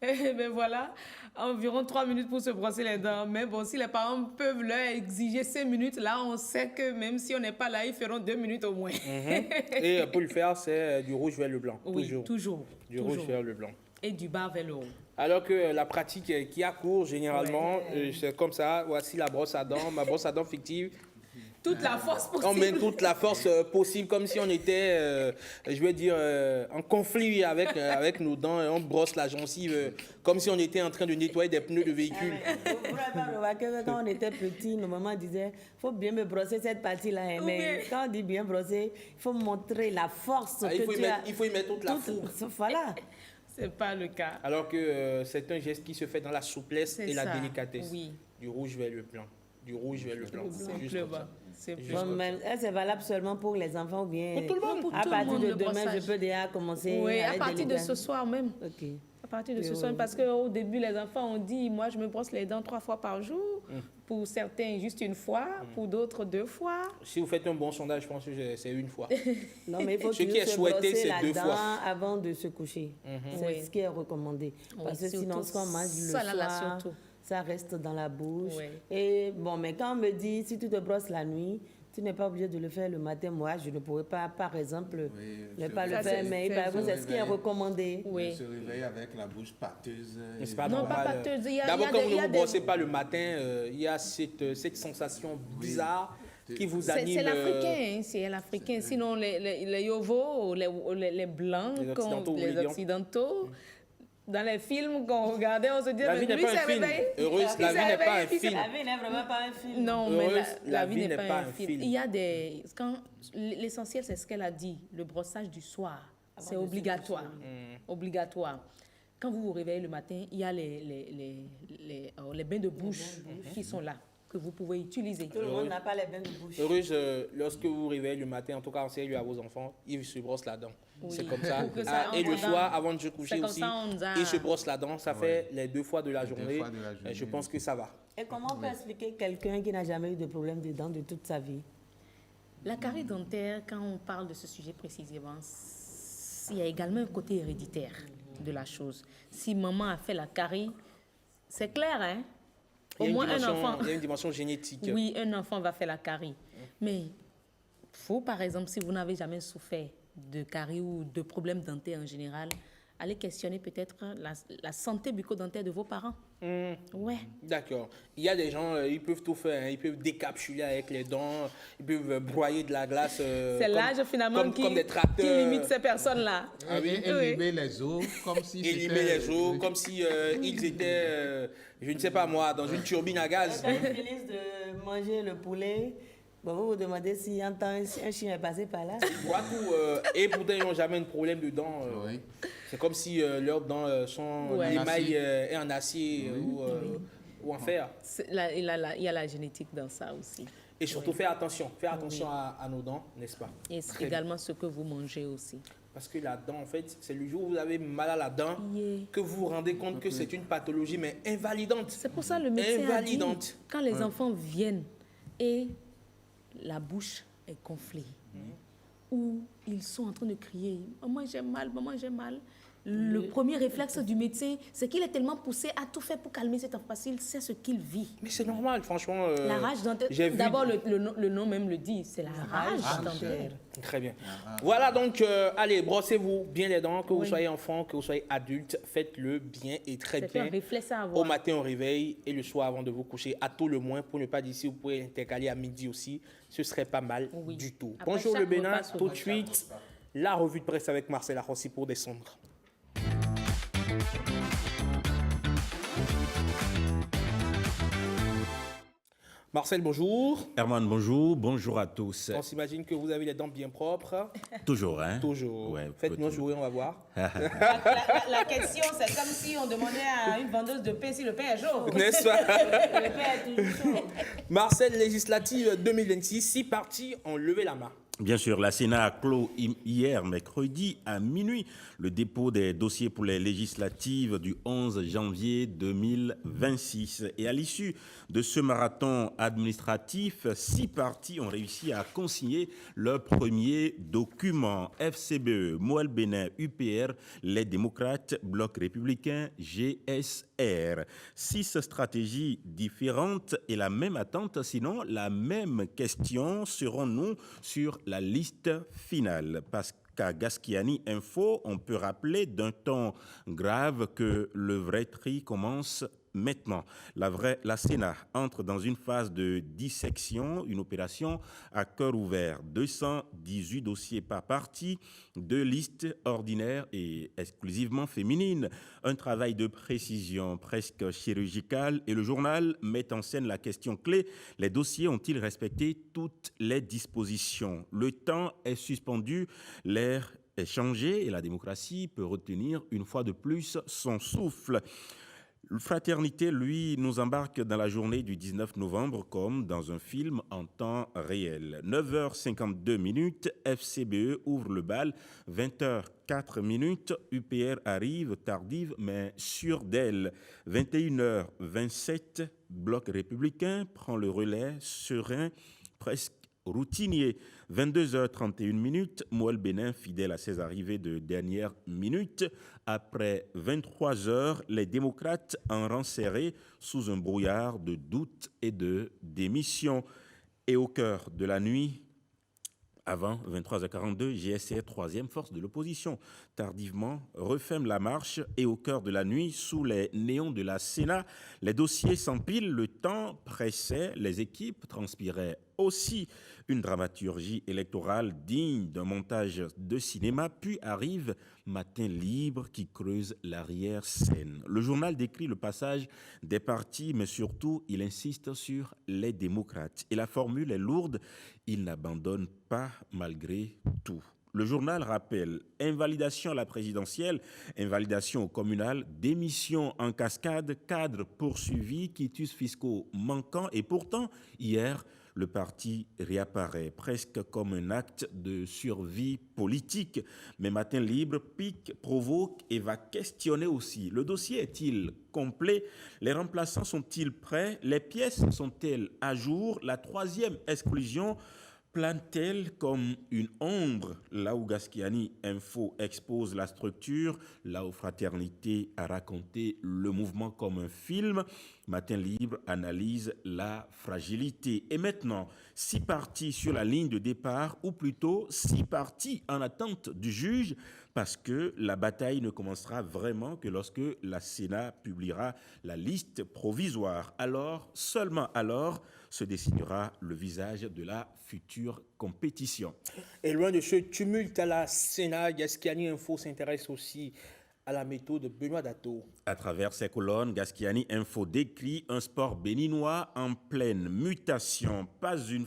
Eh bien voilà, environ 3 minutes pour se brosser les dents. Mais bon, si les parents peuvent leur exiger 5 minutes, là, on sait que même si on n'est pas là, ils feront 2 minutes au moins. Et pour le faire, c'est du rouge vers le blanc. Oui, toujours. Du rouge vers le blanc. Et du bas vers le haut. Alors que la pratique qui a cours, généralement, c'est comme ça. Voici la brosse à dents, ma brosse à dents fictive. Toute la force possible. On met toute la force possible, comme si on était, je veux dire, en conflit avec nos dents. Et on brosse la gencive comme si on était en train de nettoyer des pneus de véhicule. Vous n'avez pas remarqué que quand on était petit, nos mamans disaient il faut bien me brosser cette partie-là. Hein, mais quand on dit bien brosser, il faut montrer la force que tu as. Il faut y mettre toute la fourre. Voilà. C'est pas le cas. Alors que c'est un geste qui se fait dans la souplesse et la délicatesse. Oui. Du rouge vers le blanc. Du rouge vers le blanc. C'est valable seulement pour les enfants ou bien pour tout le monde. À partir de demain, je peux déjà commencer. Oui, à partir de ce soir même. Ok. À partir de ce soir, parce qu'au début, les enfants ont dit, moi, je me brosse les dents 3 fois par jour. Pour certains, juste 1 fois. Pour d'autres, 2 fois. Si vous faites un bon sondage, je pense que c'est 1 fois. Non, mais il faut ce qui est souhaité, c'est 2 fois. Avant de se coucher. C'est ce qui est recommandé. Parce que sinon, ce qu'on mange le soir, ça reste dans la bouche. Et bon, mais quand on me dit, si tu te brosses la nuit, tu n'es pas obligé de le faire le matin. Moi, je ne pourrais pas, par exemple, ne pas le faire. Mais par exemple, c'est ce qui est recommandé. On se réveille avec la bouche pâteuse. C'est pas normal. Pas pâteuse. D'abord, quand vous ne vous brossez pas le matin, il y a cette sensation bizarre qui vous anime. C'est l'Africain. C'est l'Africain. Sinon, les Yovos, les Blancs, les Occidentaux, dans les films qu'on regardait, on se disait, la vie n'est pas un film. Heureuse, la vie n'est pas un film. La vie n'est vraiment pas un film. Non, mais la vie n'est pas un film. Il y a des... L'essentiel, c'est ce qu'elle a dit, le brossage du soir. C'est obligatoire. Obligatoire. Quand vous vous réveillez le matin, il y a les bains de bouche qui sont là, que vous pouvez utiliser. Tout le monde n'a pas les bains de bouche. Heureuse, lorsque vous vous réveillez le matin, en tout cas, enseignez à vos enfants, ils se brossent la dent. Oui. C'est comme ça. Et le soir, avant de se coucher aussi, ils se brossent la dent. Ça fait les 2 fois de la journée. Je pense que ça va. Et comment on peut expliquer quelqu'un qui n'a jamais eu de problème de dents de toute sa vie? La carie dentaire, quand on parle de ce sujet précisément, il y a également un côté héréditaire de la chose. Si maman a fait la carie, c'est clair, hein? Au moins un enfant. Il y a une dimension génétique. Oui, un enfant va faire la carie. Mais faut, par exemple, si vous n'avez jamais souffert de carie ou de problèmes dentaires en général, allez questionner peut-être la santé bucco-dentaire de vos parents. Ouais. D'accord. Il y a des gens, ils peuvent tout faire. Hein. Ils peuvent décapsuler avec les dents, ils peuvent broyer de la glace. C'est l'âge finalement comme des tracteurs. Qui limite ces personnes-là. Ah oui, élimer les os, comme si élimer les os, comme si ils étaient, je ne sais pas moi, dans une turbine à gaz. Quand ils finissent de manger le poulet, bon, vous vous demandez si un temps un chien est passé par là. Et pourtant, ils n'ont jamais un problème de dents. C'est comme si leurs dents sont l'émail est en acier ou en fer. Il y a la génétique dans ça aussi. Et surtout, faire attention à nos dents, n'est-ce pas? Et c'est également ce que vous mangez aussi. Parce que la dent, en fait, c'est le jour où vous avez mal à la dent que vous vous rendez compte que c'est une pathologie, mais invalidante. C'est pour ça le médecin a dit, quand les enfants viennent et la bouche est gonflée, ou ils sont en train de crier « Maman, j'ai mal, maman, j'ai mal ». Le premier réflexe du médecin, c'est qu'il est tellement poussé à tout faire pour calmer cet enfant parce qu'il sait ce qu'il vit. Mais c'est normal, franchement. La rage dentaire, d'abord le nom même le dit, c'est la rage dentaire. Très bien. Voilà donc, allez, brossez-vous bien les dents, que vous soyez enfant, que vous soyez adulte, faites-le bien et très bien. C'est un réflexe à avoir. Au matin au réveil et le soir avant de vous coucher, à tout le moins, pour ne pas dire si vous pouvez intercaler à midi aussi, ce serait pas mal du tout. Après bonjour le Bénin, repas, tout de suite. La revue de presse avec Marcel Arrossi pour descendre. Marcel, bonjour. Herman, bonjour. Bonjour à tous. On s'imagine que vous avez les dents bien propres. Toujours, hein? Toujours. Ouais, faites-nous un jouet, on va voir. La question, c'est comme si on demandait à une vendeuse de pain si le pain est chaud. N'est-ce pas? Le pain est toujours chaud. Marcel, législative 2026, 6 partis ont levé la main. Bien sûr, la Sénat a clos hier, mercredi, à minuit, le dépôt des dossiers pour les législatives du 11 janvier 2026. Et à l'issue de ce marathon administratif, 6 partis ont réussi à consigner leur premier document. FCBE, Moël Bénin, UPR, les démocrates, Bloc républicain, GSR. 6 stratégies différentes et la même attente, sinon la même question, serons-nous sur la liste finale. Parce qu'à Gasquiani Info, on peut rappeler d'un ton grave que le vrai tri commence maintenant. La Sénat entre dans une phase de dissection, une opération à cœur ouvert. 218 dossiers par parti, 2 listes ordinaires et exclusivement féminines. Un travail de précision presque chirurgical et le journal met en scène la question clé. Les dossiers ont-ils respecté toutes les dispositions? Le temps est suspendu, l'air est changé et la démocratie peut retenir une fois de plus son souffle. Fraternité, lui, nous embarque dans la journée du 19 novembre comme dans un film en temps réel. 9h52, FCBE ouvre le bal. 20h04, UPR arrive, tardive mais sûre d'elle. 21h27, Bloc républicain prend le relais, serein, presque routinier. 22h31, Moël Bénin, fidèle à ses arrivées de dernière minute. Après 23 heures, les démocrates en rang serré sous un brouillard de doutes et de démission. Et au cœur de la nuit, avant 23h42, GSR, troisième force de l'opposition, tardivement referme la marche et au cœur de la nuit, sous les néons de la Sénat, les dossiers s'empilent, le temps pressait, les équipes transpiraient aussi. Une dramaturgie électorale digne d'un montage de cinéma, puis arrive Matin libre qui creuse l'arrière-scène. Le journal décrit le passage des partis, mais surtout, il insiste sur les démocrates. Et la formule est lourde, il n'abandonne pas malgré tout. Le journal rappelle invalidation à la présidentielle, invalidation au communal, démission en cascade, cadre poursuivi, quitus fiscaux manquants. Et pourtant, hier, le parti réapparaît presque comme un acte de survie politique. Mais Matin libre pique, provoque et va questionner aussi. Le dossier est-il complet? Les remplaçants sont-ils prêts? Les pièces sont-elles à jour? La troisième exclusion plane-t-elle comme une ombre là où Gasquiani Info expose la structure, là où Fraternité a raconté le mouvement comme un film? Matin libre analyse la fragilité. Et maintenant, 6 partis sur la ligne de départ, ou plutôt 6 partis en attente du juge, parce que la bataille ne commencera vraiment que lorsque la Sénat publiera la liste provisoire. Alors, seulement alors, se dessinera le visage de la future compétition. Et loin de ce tumulte à la Sénat, Gasquiani Info s'intéresse aussi à la méthode de Benoît Dato. À travers ses colonnes, Gasquiani Info décrit un sport béninois en pleine mutation. Pas une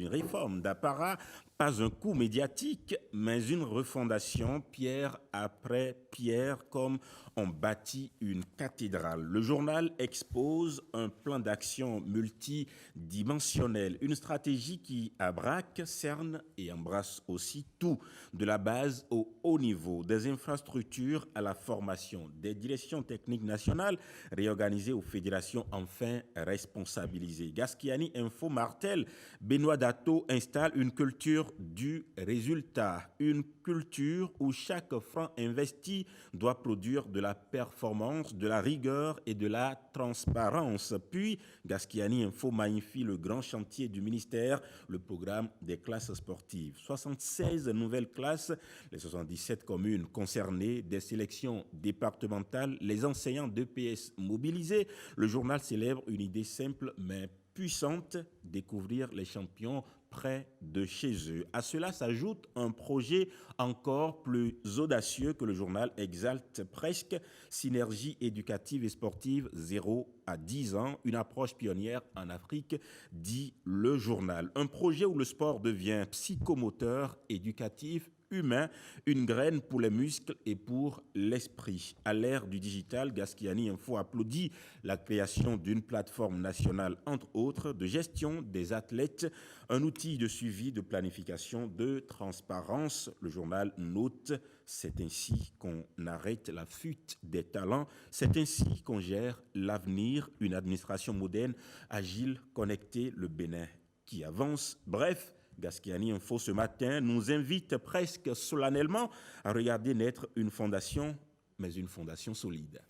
réforme d'apparat, pas un coup médiatique, mais une refondation pierre après pierre, comme on bâtit une cathédrale. Le journal expose un plan d'action multidimensionnel, une stratégie qui abraque, cerne et embrasse aussi tout, de la base au haut niveau, des infrastructures à la formation, des directions techniques nationales réorganisées aux fédérations enfin responsabilisées. Gasquiani Info martèle, Benoît Dato installe une culture du résultat, une culture où chaque franc investi doit produire de la performance, de la rigueur et de la transparence. Puis, Gasquiani Info magnifie le grand chantier du ministère, le programme des classes sportives. 76 nouvelles classes, les 77 communes concernées, des sélections départementales, les enseignants d'EPS mobilisés. Le journal célèbre une idée simple mais puissante, découvrir les champions près de chez eux. À cela s'ajoute un projet encore plus audacieux que le journal exalte presque, Synergie éducative et sportive 0 à 10 ans, une approche pionnière en Afrique, dit le journal. Un projet où le sport devient psychomoteur, éducatif, humain, une graine pour les muscles et pour l'esprit. À l'ère du digital, Gaskiani Info applaudit la création d'une plateforme nationale, entre autres, de gestion des athlètes, un outil de suivi, de planification, de transparence. Le journal note: c'est ainsi qu'on arrête la fuite des talents, c'est ainsi qu'on gère l'avenir, une administration moderne, agile, connectée, le Bénin qui avance. Bref, Gaskiani Info ce matin nous invite presque solennellement à regarder naître une fondation, mais une fondation solide.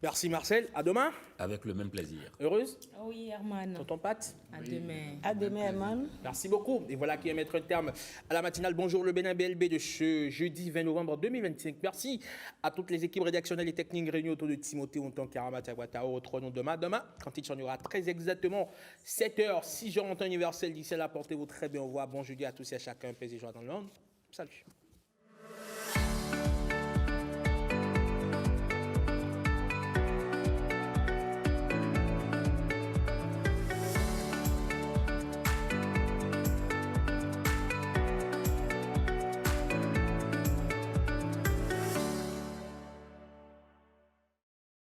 Merci Marcel, à demain. Avec le même plaisir. Heureuse? Oui, Herman. Tonton Pat? À demain. À demain, Herman. Merci beaucoup. Et voilà qui va mettre un terme à la matinale Bonjour le Bénin BLB de ce jeudi 20 novembre 2025. Merci à toutes les équipes rédactionnelles et techniques réunies autour de Timothée Ontan Karama Tagwatao. Retrouvons demain. Demain, quand il y aura très exactement 7h, 6h en temps universel. D'ici là, portez-vous très bien. Au revoir. Bon jeudi à tous et à chacun. Paix et joie dans le monde. Salut.